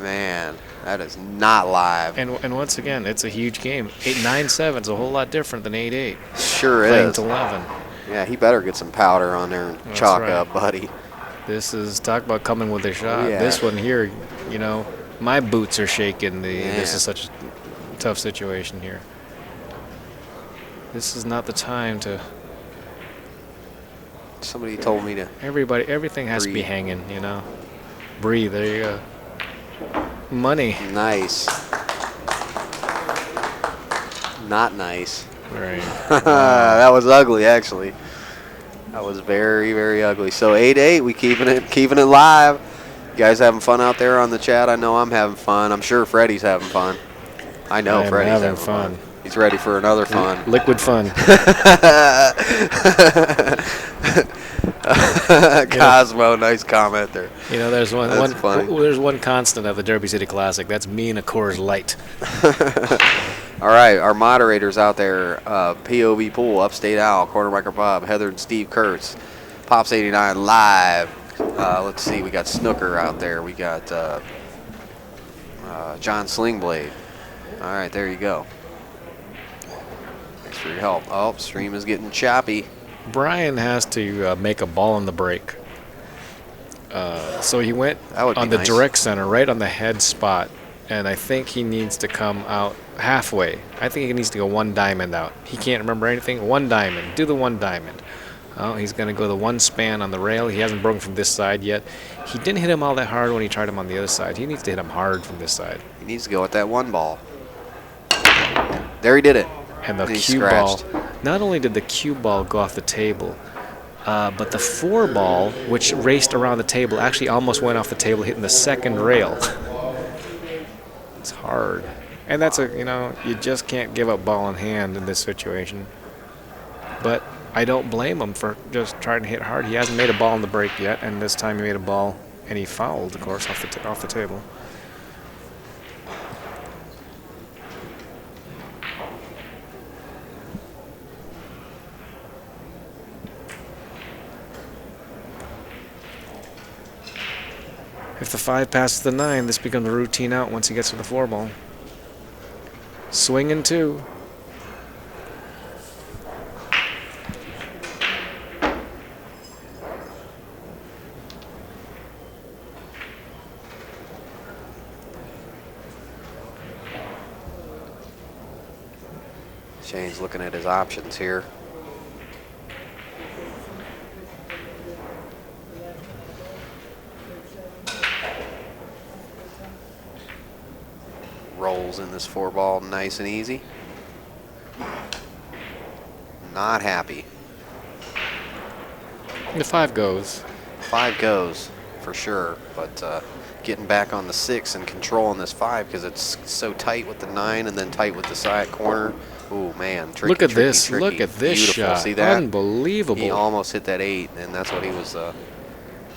Speaker 4: Man, that is not live.
Speaker 1: And once again, it's a huge game. 8-9-7 is a whole lot different than 8-8.
Speaker 4: Sure
Speaker 1: Playing
Speaker 4: is.
Speaker 1: to 11.
Speaker 4: Yeah, he better get some powder on there and
Speaker 1: That's
Speaker 4: chalk
Speaker 1: right.
Speaker 4: up, buddy.
Speaker 1: This is talk about coming with a shot.
Speaker 4: Yeah.
Speaker 1: This one here, you know, my boots are shaking. This
Speaker 4: Yeah.
Speaker 1: is such a tough situation here. This is not the time to.
Speaker 4: Somebody told me to.
Speaker 1: Everything has to be
Speaker 4: Breathe.
Speaker 1: hanging. You know, breathe. There you go. Money.
Speaker 4: Nice. Not nice.
Speaker 1: Right.
Speaker 4: That was ugly, actually. That was very, very ugly. So 8-8, we keeping it live. You guys having fun out there on the chat? I know I'm having fun. I'm sure Freddie's having fun. I know
Speaker 1: I am
Speaker 4: Freddie's
Speaker 1: having
Speaker 4: having fun.
Speaker 1: fun.
Speaker 4: He's ready for another fun.
Speaker 1: Liquid fun.
Speaker 4: Cosmo, nice comment there.
Speaker 1: You know, there's
Speaker 4: That's funny.
Speaker 1: there's one constant at the Derby City Classic. That's me and a Coors Light.
Speaker 4: All right, our moderators out there, POV Pool, Upstate Owl, Corner Micro Bob, Heather and Steve Kurtz, Pops 89 live. Let's see, we got Snooker out there. We got John Slingblade. All right, there you go. Thanks for your help. Oh, stream is getting choppy.
Speaker 1: Brian has to make a ball on the break. So he went
Speaker 4: That would be
Speaker 1: on the
Speaker 4: nice.
Speaker 1: direct center, right on the head spot, and I think he needs to come out halfway. I think he needs to go one diamond out. He can't remember anything. One diamond. Do the one diamond. Oh, he's going to go the one span on the rail. He hasn't broken from this side yet. He didn't hit him all that hard when he tried him on the other side. He needs to hit him hard from this side.
Speaker 4: He needs to go with that one ball. There he did it.
Speaker 1: And the
Speaker 4: And he
Speaker 1: cue ball,
Speaker 4: scratched.
Speaker 1: not only did the cue ball go off the table, but the 4 ball, which raced around the table, actually almost went off the table, hitting the second rail. It's hard. And that's you just can't give up ball in hand in this situation. But I don't blame him for just trying to hit hard. He hasn't made a ball in the break yet, and this time he made a ball, and he fouled, of course, off the table. If the 5 passes the 9, this becomes a routine out once he gets to the 4 ball. Swinging 2.
Speaker 4: Shane's looking at his options here. Rolls in this 4 ball nice and easy. Not happy.
Speaker 1: The 5 goes.
Speaker 4: 5 goes for sure, but getting back on the 6 and controlling this 5 because it's so tight with the 9 and then tight with the side corner. Ooh, man, tricky,
Speaker 1: Look at
Speaker 4: tricky,
Speaker 1: this.
Speaker 4: tricky.
Speaker 1: Look at this
Speaker 4: Beautiful.
Speaker 1: shot.
Speaker 4: See that?
Speaker 1: Unbelievable.
Speaker 4: He almost hit that 8, and that's what he was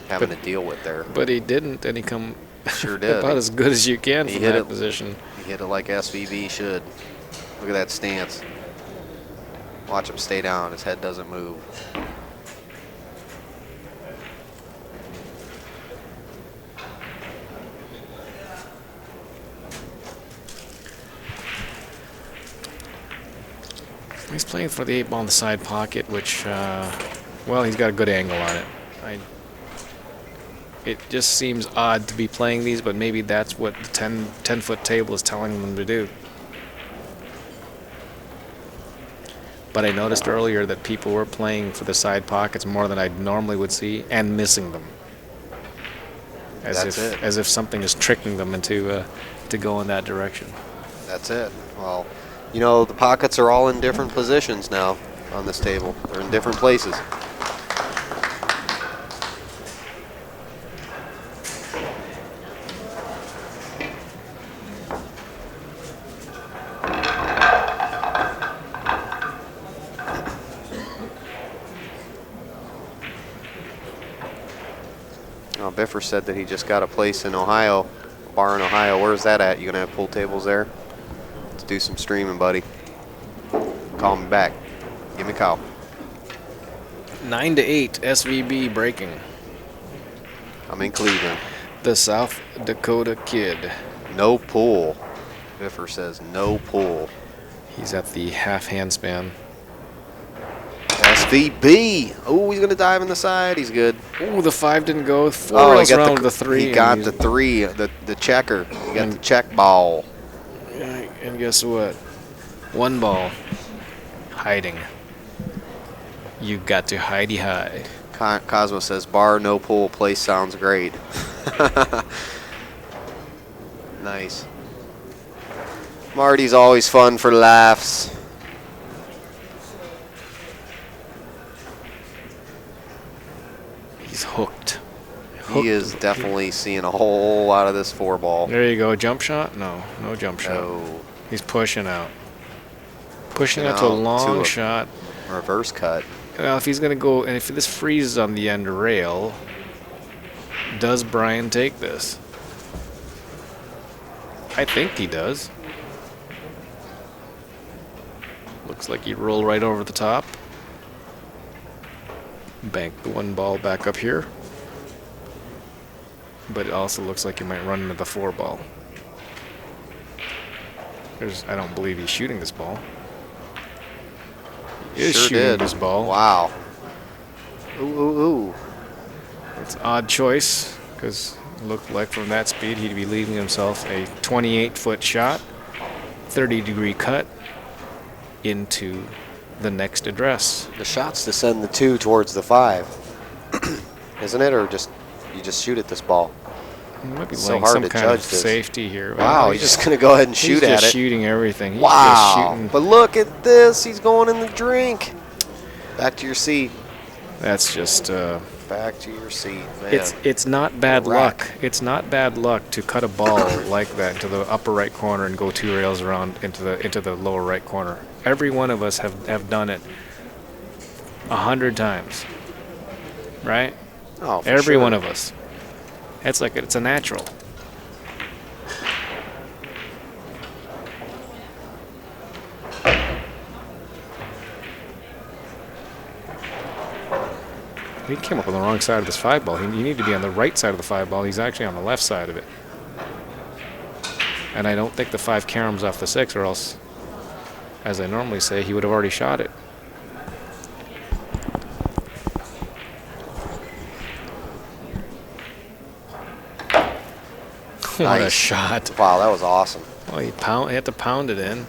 Speaker 4: having to deal with there.
Speaker 1: But he didn't, and he come
Speaker 4: Sure did.
Speaker 1: about as good as you can
Speaker 4: He
Speaker 1: from
Speaker 4: hit
Speaker 1: that
Speaker 4: it.
Speaker 1: position.
Speaker 4: He hit it like SVB should. Look at that stance. Watch him stay down. His head doesn't move.
Speaker 1: He's playing for the 8 ball in the side pocket, which, well, he's got a good angle on it. It just seems odd to be playing these, but maybe that's what the 10-foot table is telling them to do. But I noticed earlier that people were playing for the side pockets more than I normally would see, and missing them. As if something is tricking them into to go in that direction.
Speaker 4: That's it. Well, you know, the pockets are all in different positions now on this table. They're in different places. Oh, Biffer said that he just got a place in Ohio, a bar in Ohio. Where's that at? You gonna have pool tables there? Let's do some streaming, buddy. Call me back. Give me a call.
Speaker 1: 9-8 SVB breaking.
Speaker 4: I'm in Cleveland.
Speaker 1: The South Dakota Kid.
Speaker 4: No pool. Biffer says no pool.
Speaker 1: He's at the half handspan.
Speaker 4: SVB. Oh, he's gonna dive in the side. He's good.
Speaker 1: Ooh, the 5 didn't go. 4
Speaker 4: Oh,
Speaker 1: rails around with the 3.
Speaker 4: He
Speaker 1: and
Speaker 4: got
Speaker 1: he's-
Speaker 4: the 3, the checker. He got the check ball.
Speaker 1: Yeah, and guess what? 1 ball. Hiding. You got to hidey high.
Speaker 4: Cosmo says bar, no pool. Place sounds great. Nice. Marty's always fun for laughs.
Speaker 1: He's hooked.
Speaker 4: He is definitely seeing a whole lot of this 4 ball.
Speaker 1: There you go. Jump shot? No. No jump shot.
Speaker 4: No.
Speaker 1: He's pushing out. Pushing
Speaker 4: Pushing
Speaker 1: out to a
Speaker 4: out
Speaker 1: long
Speaker 4: to a-
Speaker 1: shot.
Speaker 4: Reverse cut.
Speaker 1: Well, if he's going to go, and if this freezes on the end rail, does Brian take this? I think he does. Looks like he'd roll right over the top. Bank the 1 ball back up here. But it also looks like he might run into the 4 ball. I don't believe he's shooting this ball. He is
Speaker 4: Sure
Speaker 1: shooting
Speaker 4: did.
Speaker 1: this ball.
Speaker 4: Wow. Ooh, ooh, ooh.
Speaker 1: It's an odd choice because it looked like from that speed he'd be leaving himself a 28-foot shot, 30-degree cut into the next address.
Speaker 4: The shot's to send the 2 towards the 5. Isn't it? Or just you just shoot at this ball?
Speaker 1: He might be
Speaker 4: So
Speaker 1: laying
Speaker 4: hard
Speaker 1: some
Speaker 4: to
Speaker 1: kind of
Speaker 4: judge this.
Speaker 1: safety here.
Speaker 4: Wow, he's just going to go ahead and shoot
Speaker 1: he's
Speaker 4: at
Speaker 1: just
Speaker 4: it.
Speaker 1: shooting everything. He's just
Speaker 4: Wow.
Speaker 1: shooting.
Speaker 4: But look at this. He's going in the drink. Back to your seat.
Speaker 1: That's just.
Speaker 4: Back to your seat, man.
Speaker 1: It's not bad
Speaker 4: Rack.
Speaker 1: luck. It's not bad luck to cut a ball like that into the upper right corner and go 2 rails around into the lower right corner. Every one of us have done it 100 times, right?
Speaker 4: Oh, for
Speaker 1: Every
Speaker 4: sure.
Speaker 1: one of us. It's like it's a natural. He came up on the wrong side of this 5 ball. You need to be on the right side of the 5 ball. He's actually on the left side of it. And I don't think the 5 caroms off the 6, or else, as I normally say, he would have already shot it. What a
Speaker 4: Nice.
Speaker 1: shot.
Speaker 4: Wow, that was awesome.
Speaker 1: Well, he had to pound it in.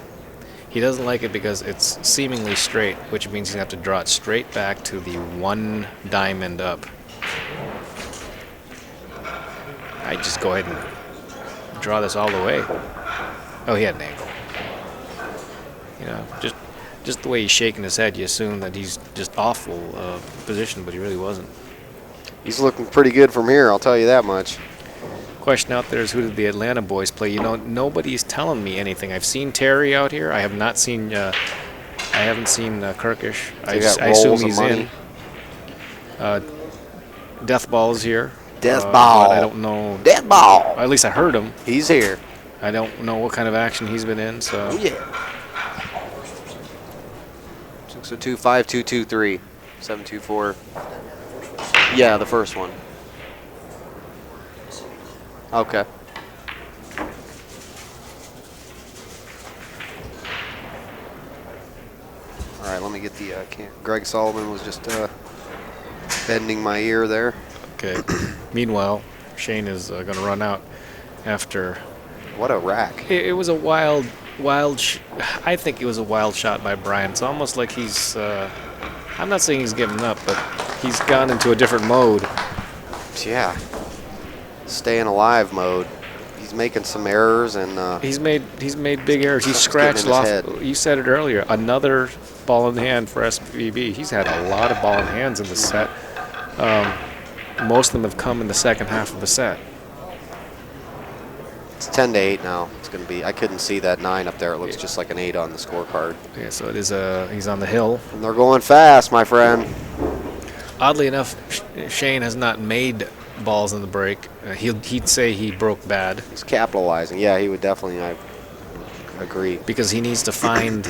Speaker 1: He doesn't like it because it's seemingly straight, which means he's going to have to draw it straight back to the 1 diamond up. I just go ahead and draw this all the way. Oh, he had an angle. You know, just the way he's shaking his head, you assume that he's just awful position, but he really wasn't.
Speaker 4: He's looking pretty good from here, I'll tell you that much.
Speaker 1: Question out there is, who did the Atlanta boys play? You know, nobody's telling me anything. I've seen Terry out here. I have not seen. I haven't seen Kirkish.
Speaker 4: They got
Speaker 1: I assume
Speaker 4: rolls of
Speaker 1: he's
Speaker 4: money.
Speaker 1: in. Death Ball is here.
Speaker 4: Death Ball.
Speaker 1: But I don't know.
Speaker 4: Dead ball.
Speaker 1: At least I heard him.
Speaker 4: He's here.
Speaker 1: I don't know what kind of action he's been in. So
Speaker 4: Yeah. 602-5223. 724. Yeah, the first one. Okay. All right, let me get the Greg Sullivan was just bending my ear there.
Speaker 1: okay. Meanwhile, Shane is going to run out after.
Speaker 4: What a rack.
Speaker 1: It was a wild. I think it was a wild shot by Brian. It's almost like he's. I'm not saying he's given up, but he's gone into a different mode.
Speaker 4: Yeah. Staying alive mode. He's making some errors and
Speaker 1: He's made big errors. He's
Speaker 4: Something's
Speaker 1: scratched
Speaker 4: getting in his
Speaker 1: off.
Speaker 4: head.
Speaker 1: You said it earlier. Another ball in hand for SVB. He's had a lot of ball in hands in the set. Most of them have come in the second half of the set.
Speaker 4: it's 10-8 now. It's going to be. I couldn't see that 9 up there. It looks just like an 8 on the scorecard.
Speaker 1: Yeah, so it is. He's on the hill.
Speaker 4: And they're going fast, my friend.
Speaker 1: Oddly enough, Shane has not made balls in the break. He'd say he broke bad
Speaker 4: He's capitalizing. Yeah, he would definitely. I agree.
Speaker 1: because he needs to find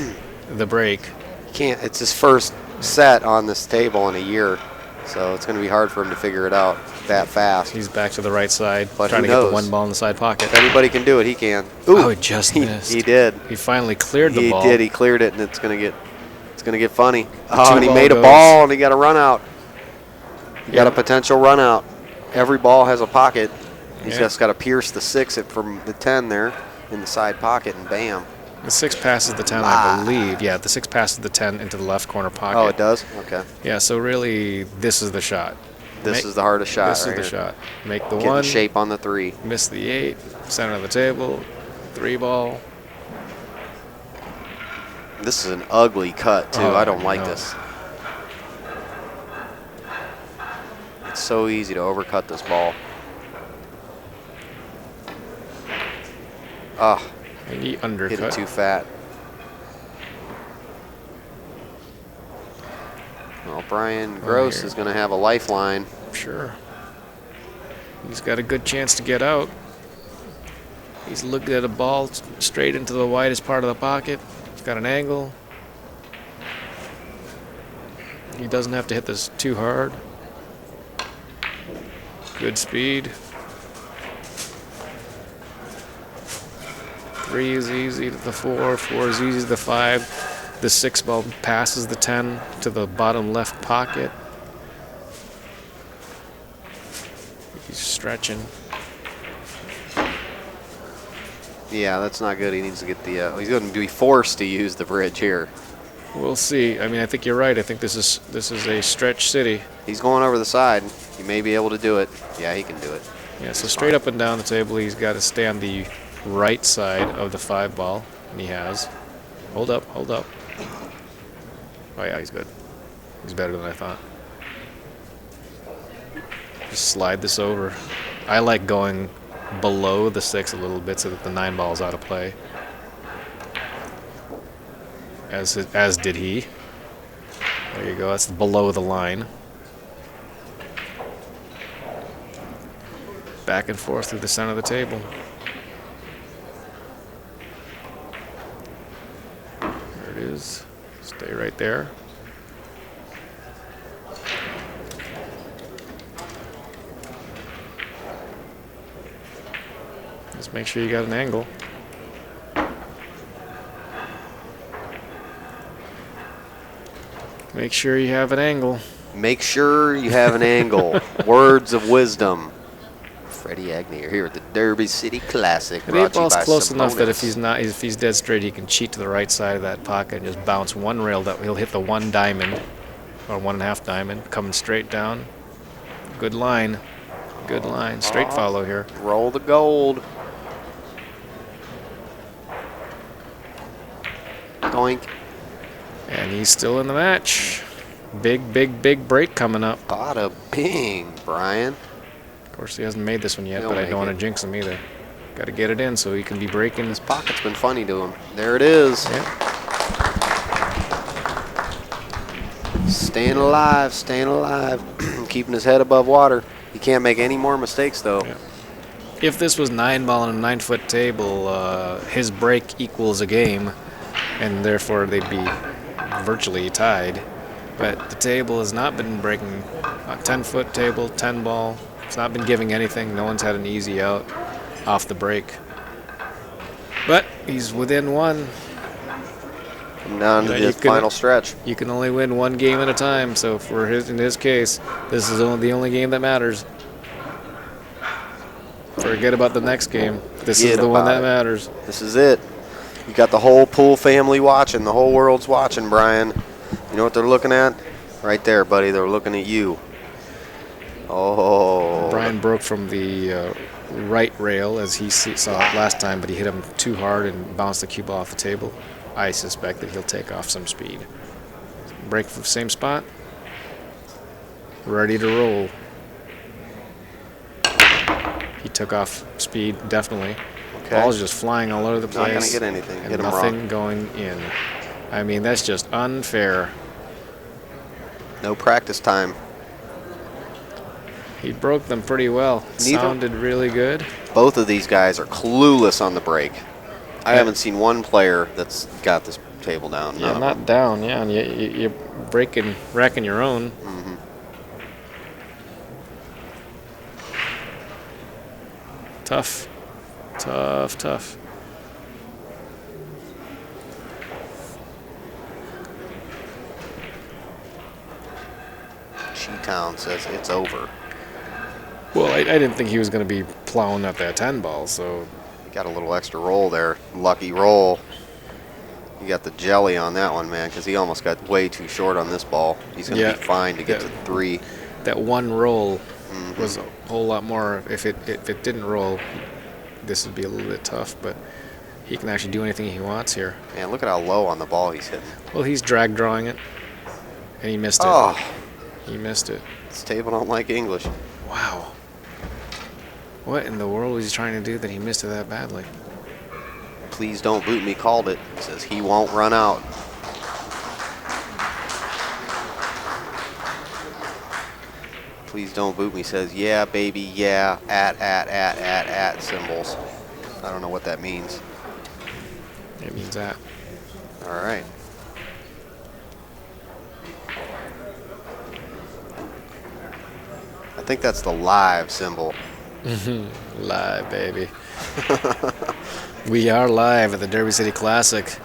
Speaker 1: the break.
Speaker 4: He can't. It's his first set on this table in a year, so it's going to be hard for him to figure it out that fast.
Speaker 1: He's back to the right side,
Speaker 4: But
Speaker 1: trying
Speaker 4: who
Speaker 1: to get the
Speaker 4: knows?
Speaker 1: one ball in the side pocket.
Speaker 4: If anybody can do it, he can.
Speaker 1: Oh, he just
Speaker 4: he,
Speaker 1: missed.
Speaker 4: He did.
Speaker 1: He finally cleared the
Speaker 4: He
Speaker 1: ball.
Speaker 4: did. He cleared it, and it's going to get funny. Oh, and he
Speaker 1: two-ball
Speaker 4: made a
Speaker 1: goes.
Speaker 4: ball, and he got a run out. He got a potential run out. Every ball has a pocket. He's
Speaker 1: Yeah.
Speaker 4: just got to pierce the 6 from the 10 there in the side pocket, and bam.
Speaker 1: The 6 passes the 10, I believe. Yeah, the 6 passes the 10 into the left corner pocket.
Speaker 4: Oh, it does? Okay.
Speaker 1: Yeah, so really, this is the shot.
Speaker 4: This is the hardest shot
Speaker 1: This
Speaker 4: right
Speaker 1: is the
Speaker 4: here.
Speaker 1: shot. Make the
Speaker 4: Get in
Speaker 1: 1,
Speaker 4: shape on the 3.
Speaker 1: miss the 8, center of the table, 3 ball.
Speaker 4: This is an ugly cut, too.
Speaker 1: Oh,
Speaker 4: I don't like
Speaker 1: no.
Speaker 4: this. It's so easy to overcut this ball. Ah,
Speaker 1: And he
Speaker 4: hit
Speaker 1: undercut.
Speaker 4: it too fat. Well, Brian Groce
Speaker 1: here.
Speaker 4: is going to have a lifeline.
Speaker 1: Sure. He's got a good chance to get out. He's looking at a ball straight into the widest part of the pocket. He's got an angle. He doesn't have to hit this too hard. Good speed. 3 is easy to the 4. 4 is easy to the 5. The 6 ball passes the 10 to the bottom left pocket. He's stretching.
Speaker 4: Yeah, that's not good. He needs to get the. He's going to be forced to use the bridge here.
Speaker 1: We'll see. I mean, I think you're right. I think this is a stretch city.
Speaker 4: He's going over the side. He may be able to do it. Yeah, he can do it.
Speaker 1: Yeah, so straight up and down the table, he's got to stay on the right side of the 5 ball, and he has. Hold up, hold up. Oh yeah, he's good. He's better than I thought. Just slide this over. I like going below the 6 a little bit so that the 9 ball's out of play. As did he. There you go. That's below the line. Back and forth through the center of the table. There it is. Stay right there. Just make sure you got an angle. Make sure you have an angle.
Speaker 4: Make sure you have an angle. Words of wisdom. Freddie Agnew here at the Derby City Classic.
Speaker 1: The
Speaker 4: brought
Speaker 1: 8
Speaker 4: to you
Speaker 1: ball's
Speaker 4: by
Speaker 1: close enough that
Speaker 4: Simonis.
Speaker 1: if he's dead straight, he can cheat to the right side of that pocket and just bounce one rail. That he'll hit the 1 diamond or 1.5 diamond, coming straight down. Good line, good line. Straight follow here.
Speaker 4: Roll the gold. Doink.
Speaker 1: And he's still in the match. Big, big, big break coming up.
Speaker 4: Bada bing, Brian.
Speaker 1: Of course, he hasn't made this one yet,
Speaker 4: He'll
Speaker 1: but I
Speaker 4: make
Speaker 1: don't want
Speaker 4: it.
Speaker 1: to jinx him either. Got to get it in so he can be breaking.
Speaker 4: His pocket's been funny to him. There it is.
Speaker 1: Yeah.
Speaker 4: Staying alive, staying alive. Keeping his head above water. He can't make any more mistakes, though.
Speaker 1: Yeah. If this was 9 ball on a 9-foot table, his break equals a game, and therefore they'd be virtually tied. But the table has not been breaking. A 10-foot table, 10 ball. It's not been giving anything. No one's had an easy out off the break. But he's within 1.
Speaker 4: Come down to
Speaker 1: Yeah,
Speaker 4: the
Speaker 1: you can-
Speaker 4: final stretch.
Speaker 1: You can only win 1 game at a time. So in his case, this is the only game that matters. Forget about the next game. This is
Speaker 4: Forget
Speaker 1: the one
Speaker 4: about
Speaker 1: that
Speaker 4: it.
Speaker 1: matters.
Speaker 4: This is it. You got the whole pool family watching. The whole world's watching, Brian. You know what they're looking at? Right there, buddy. They're looking at you. Oh.
Speaker 1: Brian broke from the right rail as he saw it last time, but he hit him too hard and bounced the cue ball off the table. I suspect that he'll take off some speed. Break from the same spot. Ready to roll. He took off speed, definitely.
Speaker 4: Okay.
Speaker 1: Ball's just flying all over the place.
Speaker 4: Not going to get anything.
Speaker 1: And
Speaker 4: Hit him
Speaker 1: nothing
Speaker 4: wrong.
Speaker 1: going in. I mean, that's just unfair.
Speaker 4: No practice time.
Speaker 1: He broke them pretty well.
Speaker 4: Neither-
Speaker 1: Sounded really good.
Speaker 4: Both of these guys are clueless on the break. I haven't seen one player that's got this table down.
Speaker 1: Yeah,
Speaker 4: None of
Speaker 1: not
Speaker 4: them.
Speaker 1: down. Yeah, and you're wrecking your own. Tough. Tough.
Speaker 4: She-Town says it's over.
Speaker 1: Well, I didn't think he was going to be plowing at that 10 ball, so
Speaker 4: Got a little extra roll there. Lucky roll. You got the jelly on that one, man, because he almost got way too short on this ball. He's going to
Speaker 1: Yeah.
Speaker 4: be fine to get to 3.
Speaker 1: that one roll was a whole lot more. If it didn't roll, this would be a little bit tough, but he can actually do anything he wants here.
Speaker 4: Man, look at how low on the ball he's hitting.
Speaker 1: Well, he's drag drawing it, and he missed it.
Speaker 4: Oh,
Speaker 1: He missed it.
Speaker 4: this table don't like English.
Speaker 1: Wow. What in the world was he trying to do that he missed it that badly?
Speaker 4: Please don't boot me, called it. Says he won't run out. Please don't boot me says, yeah, baby, yeah, at symbols. I don't know what that means.
Speaker 1: It means that.
Speaker 4: All right. I think that's the live symbol.
Speaker 1: Live, baby. We are live at the Derby City Classic.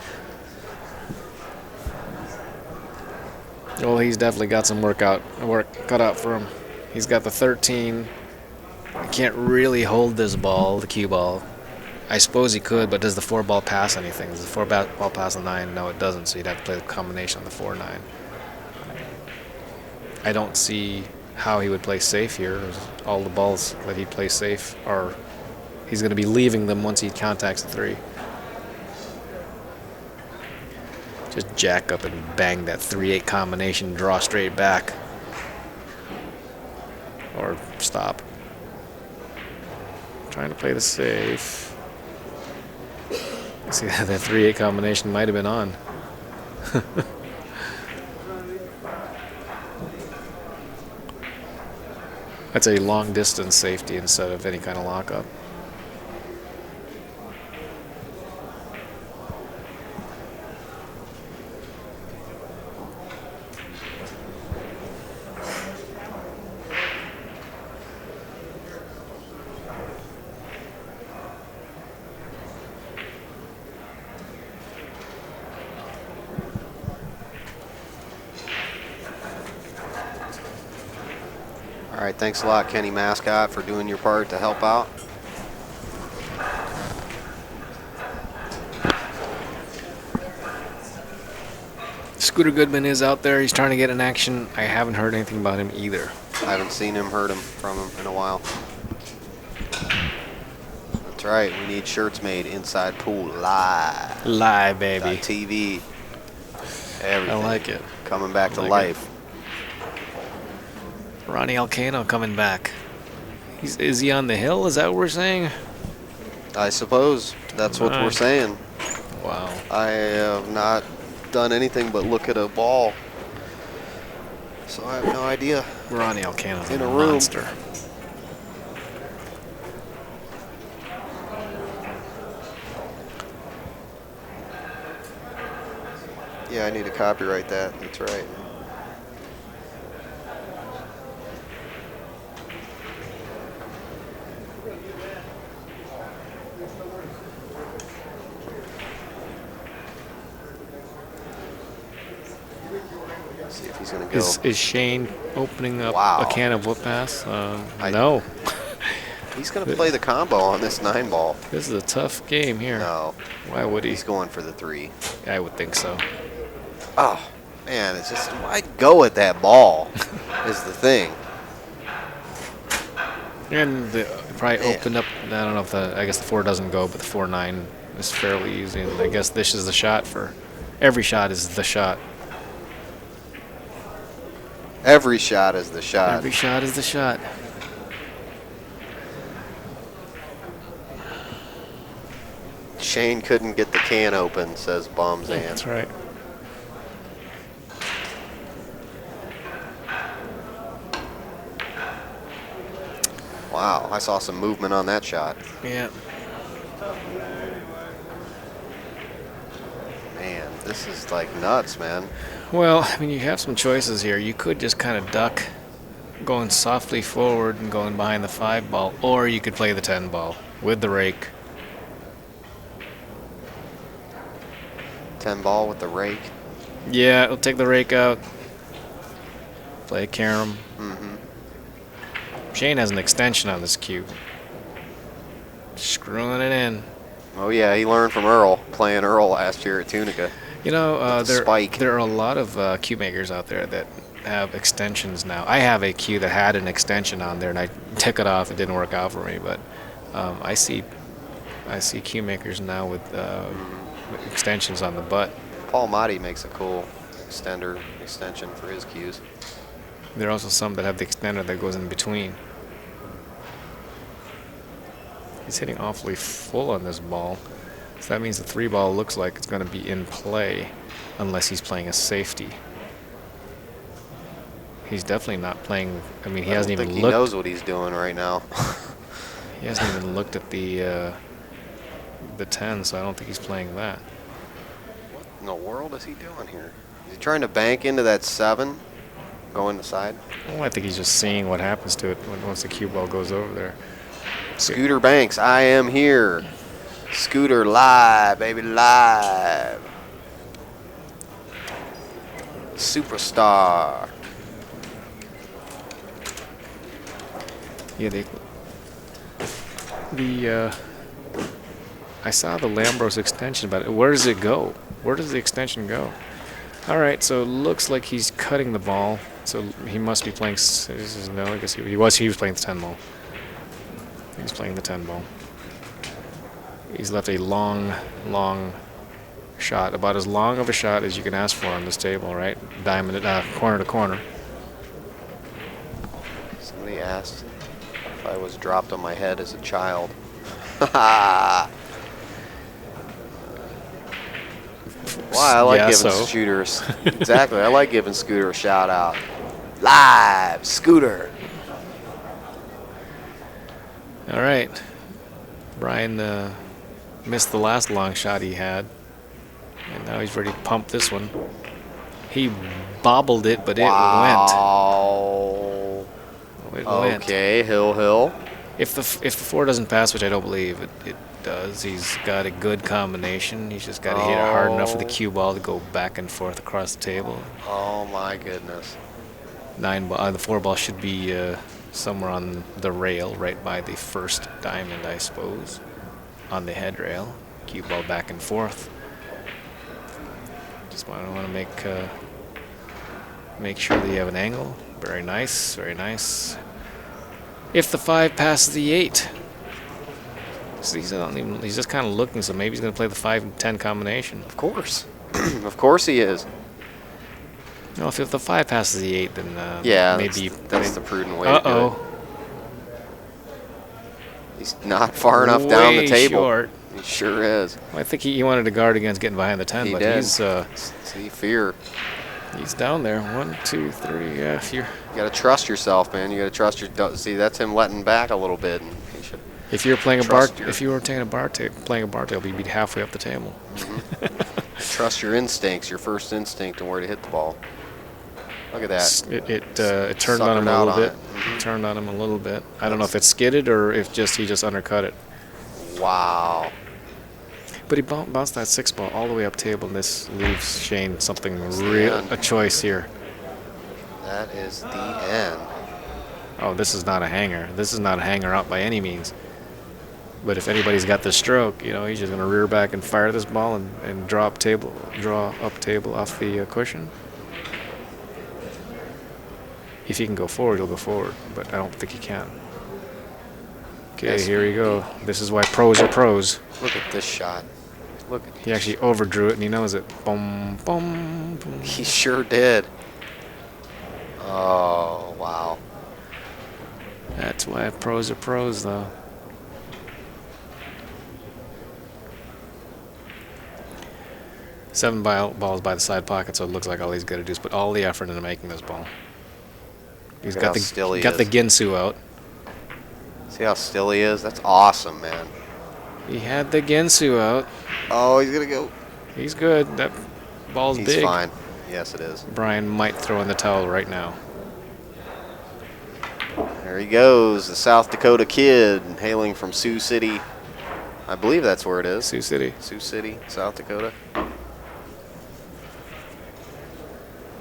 Speaker 1: Well, he's definitely got some work cut out for him. He's got the 13. He can't really hold this ball, the cue ball. I suppose he could, but does the 4 ball pass anything? Does the 4 ball pass the 9? No, it doesn't, so you'd have to play the combination on the 4-9. I don't see how he would play safe here. All the balls that he'd play safe are, he's going to be leaving them once he contacts the 3. Just jack up and bang that 3-8 combination, draw straight back. Or stop. Trying to play the safe. See, that 3-8 combination might have been on. That's a long distance safety instead of any kind of lockup.
Speaker 4: All right, thanks a lot, Kenny Mascot, for doing your part to help out.
Speaker 1: Scooter Goodman is out there. He's trying to get in action. I haven't heard anything about him either.
Speaker 4: I haven't seen him, heard him from him in a while. That's right, we need shirts made inside pool live.
Speaker 1: Live, baby.
Speaker 4: TV. Everything.
Speaker 1: I like it.
Speaker 4: Coming back to
Speaker 1: like
Speaker 4: life.
Speaker 1: Ronnie Alcano coming back. Is he on the hill? Is that what we're saying?
Speaker 4: I suppose that's what we're
Speaker 1: Alright.
Speaker 4: saying.
Speaker 1: Wow.
Speaker 4: I have not done anything but look at a ball. So I have no idea.
Speaker 1: Ronnie Alcano's
Speaker 4: In
Speaker 1: a
Speaker 4: a room.
Speaker 1: monster.
Speaker 4: Yeah, I need to copyright that. That's right. See if he's going to go.
Speaker 1: Is Shane opening up
Speaker 4: Wow.
Speaker 1: a can of whoop pass?
Speaker 4: I-
Speaker 1: No.
Speaker 4: He's going to play the combo on this 9-ball.
Speaker 1: This is a tough game here.
Speaker 4: No,
Speaker 1: Why would he?
Speaker 4: he's going for the 3.
Speaker 1: I would think so.
Speaker 4: Oh, man, it's just, why go at that ball is the thing.
Speaker 1: And probably
Speaker 4: Man.
Speaker 1: opened up. I don't know if I guess the 4 doesn't go, but the 4-9 is fairly easy. And I guess this is the shot for. Every shot is the shot.
Speaker 4: Every shot is the shot.
Speaker 1: Every shot is the shot.
Speaker 4: Shane couldn't get the can open, says Bumzan.
Speaker 1: That's right.
Speaker 4: Wow, I saw some movement on that shot.
Speaker 1: Yeah.
Speaker 4: Man, this is like nuts, man.
Speaker 1: Well, I mean, you have some choices here. You could just kind of duck, going softly forward and going behind the 5 ball, or you could play the 10 ball with the rake.
Speaker 4: 10 ball with the rake.
Speaker 1: Yeah, it'll take the rake out. Play a carom. Shane has an extension on this cue. Screwing it in.
Speaker 4: Oh yeah, he learned from Earl, playing Earl last year at Tunica.
Speaker 1: You know,
Speaker 4: Spike.
Speaker 1: there are a lot of cue makers out there that have extensions now. I have a cue that had an extension on there, and I took it off. It didn't work out for me, but I see cue makers now with extensions on the butt.
Speaker 4: Paul Motti makes a cool extension for his cues.
Speaker 1: There are also some that have the extender that goes in between. He's hitting awfully full on this ball. So that means the 3 ball looks like it's going to be in play unless he's playing a safety. He's definitely not playing. I mean, he hasn't even
Speaker 4: He
Speaker 1: looked.
Speaker 4: knows what he's doing right now.
Speaker 1: He hasn't even looked at the 10, so I don't think he's playing that.
Speaker 4: What in the world is he doing here? Is he trying to bank into that 7, going to side?
Speaker 1: Well, I think he's just seeing what happens to it once the cue ball goes over there.
Speaker 4: Scooter Banks, I am here. Scooter live, baby, live. Superstar.
Speaker 1: Yeah, I saw the Lambros extension, but where does it go? Where does the extension go? All right, so it looks like he's cutting the ball. So he must be playing. No, I guess he was playing the 10 ball. He's playing the 10 ball. He's left a long shot, about as long of a shot as you can ask for on this table, right? Diamond, corner to corner.
Speaker 4: Somebody asked if I was dropped on my head as a child. Why? I like giving shooters. Exactly. I like giving Scooter a shout out. Live, Scooter.
Speaker 1: All right. Brian missed the last long shot he had, and now he's ready to pump this one. He bobbled it, but
Speaker 4: Wow.
Speaker 1: it went.
Speaker 4: Okay, Hill.
Speaker 1: If the 4 doesn't pass, which I don't believe it does, he's got a good combination. He's just got to hit it hard enough for the cue ball to go back and forth across the table.
Speaker 4: Oh my goodness.
Speaker 1: 9 ball, the 4 ball should be somewhere on the rail, right by the first diamond, I suppose, on the head rail. Cue ball back and forth. Just want to make sure that you have an angle. Very nice, very nice. If the 5 passes the 8, so he's just kind of looking. So maybe he's going to play the 5 and 10 combination.
Speaker 4: Of course. Of course he is.
Speaker 1: No, if the 5 passes the 8, then
Speaker 4: Yeah,
Speaker 1: maybe
Speaker 4: that's the prudent way to do it.
Speaker 1: Uh-oh.
Speaker 4: He's not far enough down the
Speaker 1: Way
Speaker 4: table.
Speaker 1: short.
Speaker 4: He sure is.
Speaker 1: Well, I think he wanted to guard against getting behind the 10,
Speaker 4: He
Speaker 1: but
Speaker 4: did.
Speaker 1: he's
Speaker 4: fear.
Speaker 1: he's down there. 1, 2, 3. Yeah, if
Speaker 4: You got to trust yourself, man. You got to trust your. See, that's him letting back a little bit. And he should
Speaker 1: you're playing a bar,
Speaker 4: Trust your-
Speaker 1: if you were playing a bar table, you'd be halfway up the table.
Speaker 4: trust your instincts, your first instinct, and where to hit the ball. Look at that.
Speaker 1: It turned on him
Speaker 4: Suckered
Speaker 1: a
Speaker 4: out
Speaker 1: little
Speaker 4: on
Speaker 1: bit.
Speaker 4: it.
Speaker 1: It turned on him a little bit. I don't know if it skidded or if he just undercut it.
Speaker 4: Wow.
Speaker 1: But he bounced that 6 ball all the way up table, and this leaves Shane something
Speaker 4: the end.
Speaker 1: a choice here.
Speaker 4: That is the end.
Speaker 1: Oh, this is not a hanger. This is not a hanger out by any means. But if anybody's got the stroke, he's just going to rear back and fire this ball and draw up table off the cushion. If he can go forward, he'll go forward, but I don't think he can. Okay,
Speaker 4: Yes.
Speaker 1: here we go. This is why pros are pros.
Speaker 4: Look at this shot. Look at
Speaker 1: He actually overdrew it, and he knows it. Boom, boom, boom.
Speaker 4: He sure did. Oh, wow.
Speaker 1: That's why pros are pros, though. Seven balls by the side pocket, so it looks like all he's got to do is put all the effort into making this ball. He's
Speaker 4: Look
Speaker 1: got
Speaker 4: how still he
Speaker 1: the
Speaker 4: is.
Speaker 1: Ginsu out.
Speaker 4: See how still he is? That's awesome, man.
Speaker 1: He had the Gensu out.
Speaker 4: Oh, he's going to go.
Speaker 1: He's good. That ball's
Speaker 4: He's
Speaker 1: big.
Speaker 4: fine. Yes, it is.
Speaker 1: Brian might throw in the towel right now.
Speaker 4: There he goes, the South Dakota kid, hailing from Sioux City. I believe that's where it is.
Speaker 1: Sioux City.
Speaker 4: Sioux City, South Dakota.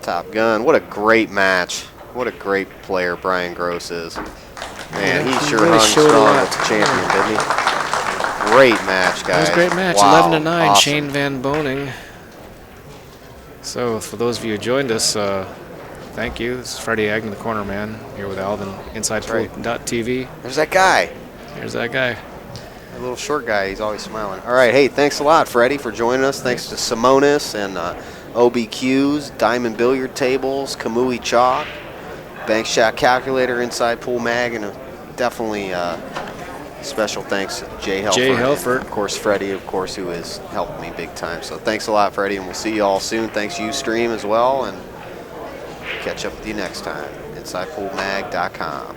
Speaker 4: Top Gun. What a great match. What a great player Brian Groce is. Man,
Speaker 1: Yeah,
Speaker 4: he
Speaker 1: he
Speaker 4: sure
Speaker 1: really
Speaker 4: hung
Speaker 1: showed a
Speaker 4: strong
Speaker 1: lot.
Speaker 4: with the champion, didn't he? Great match, guys.
Speaker 1: It was a great match.
Speaker 4: Wow,
Speaker 1: 11 to 9.
Speaker 4: awesome.
Speaker 1: Shane Van Boening. So for those of you who joined us, thank you. This is Freddie Agnew, the corner man, here with Alvin, InsidePool.tv.
Speaker 4: There's that guy.
Speaker 1: Here's that guy.
Speaker 4: A little short guy, he's always smiling. All right, hey, thanks a lot, Freddie, for joining us. Thanks to Simonis and OBQs, Diamond Billiard Tables, Kamui Chalk, Bank Shot Calculator, Inside Pool Mag, and definitely special thanks to Jay Helfert.
Speaker 1: Jay Helfert.
Speaker 4: And of course, Freddie, of course, who has helped me big time. So thanks a lot, Freddie, and we'll see you all soon. Thanks, Ustream, as well, and catch up with you next time. InsidePoolMag.com.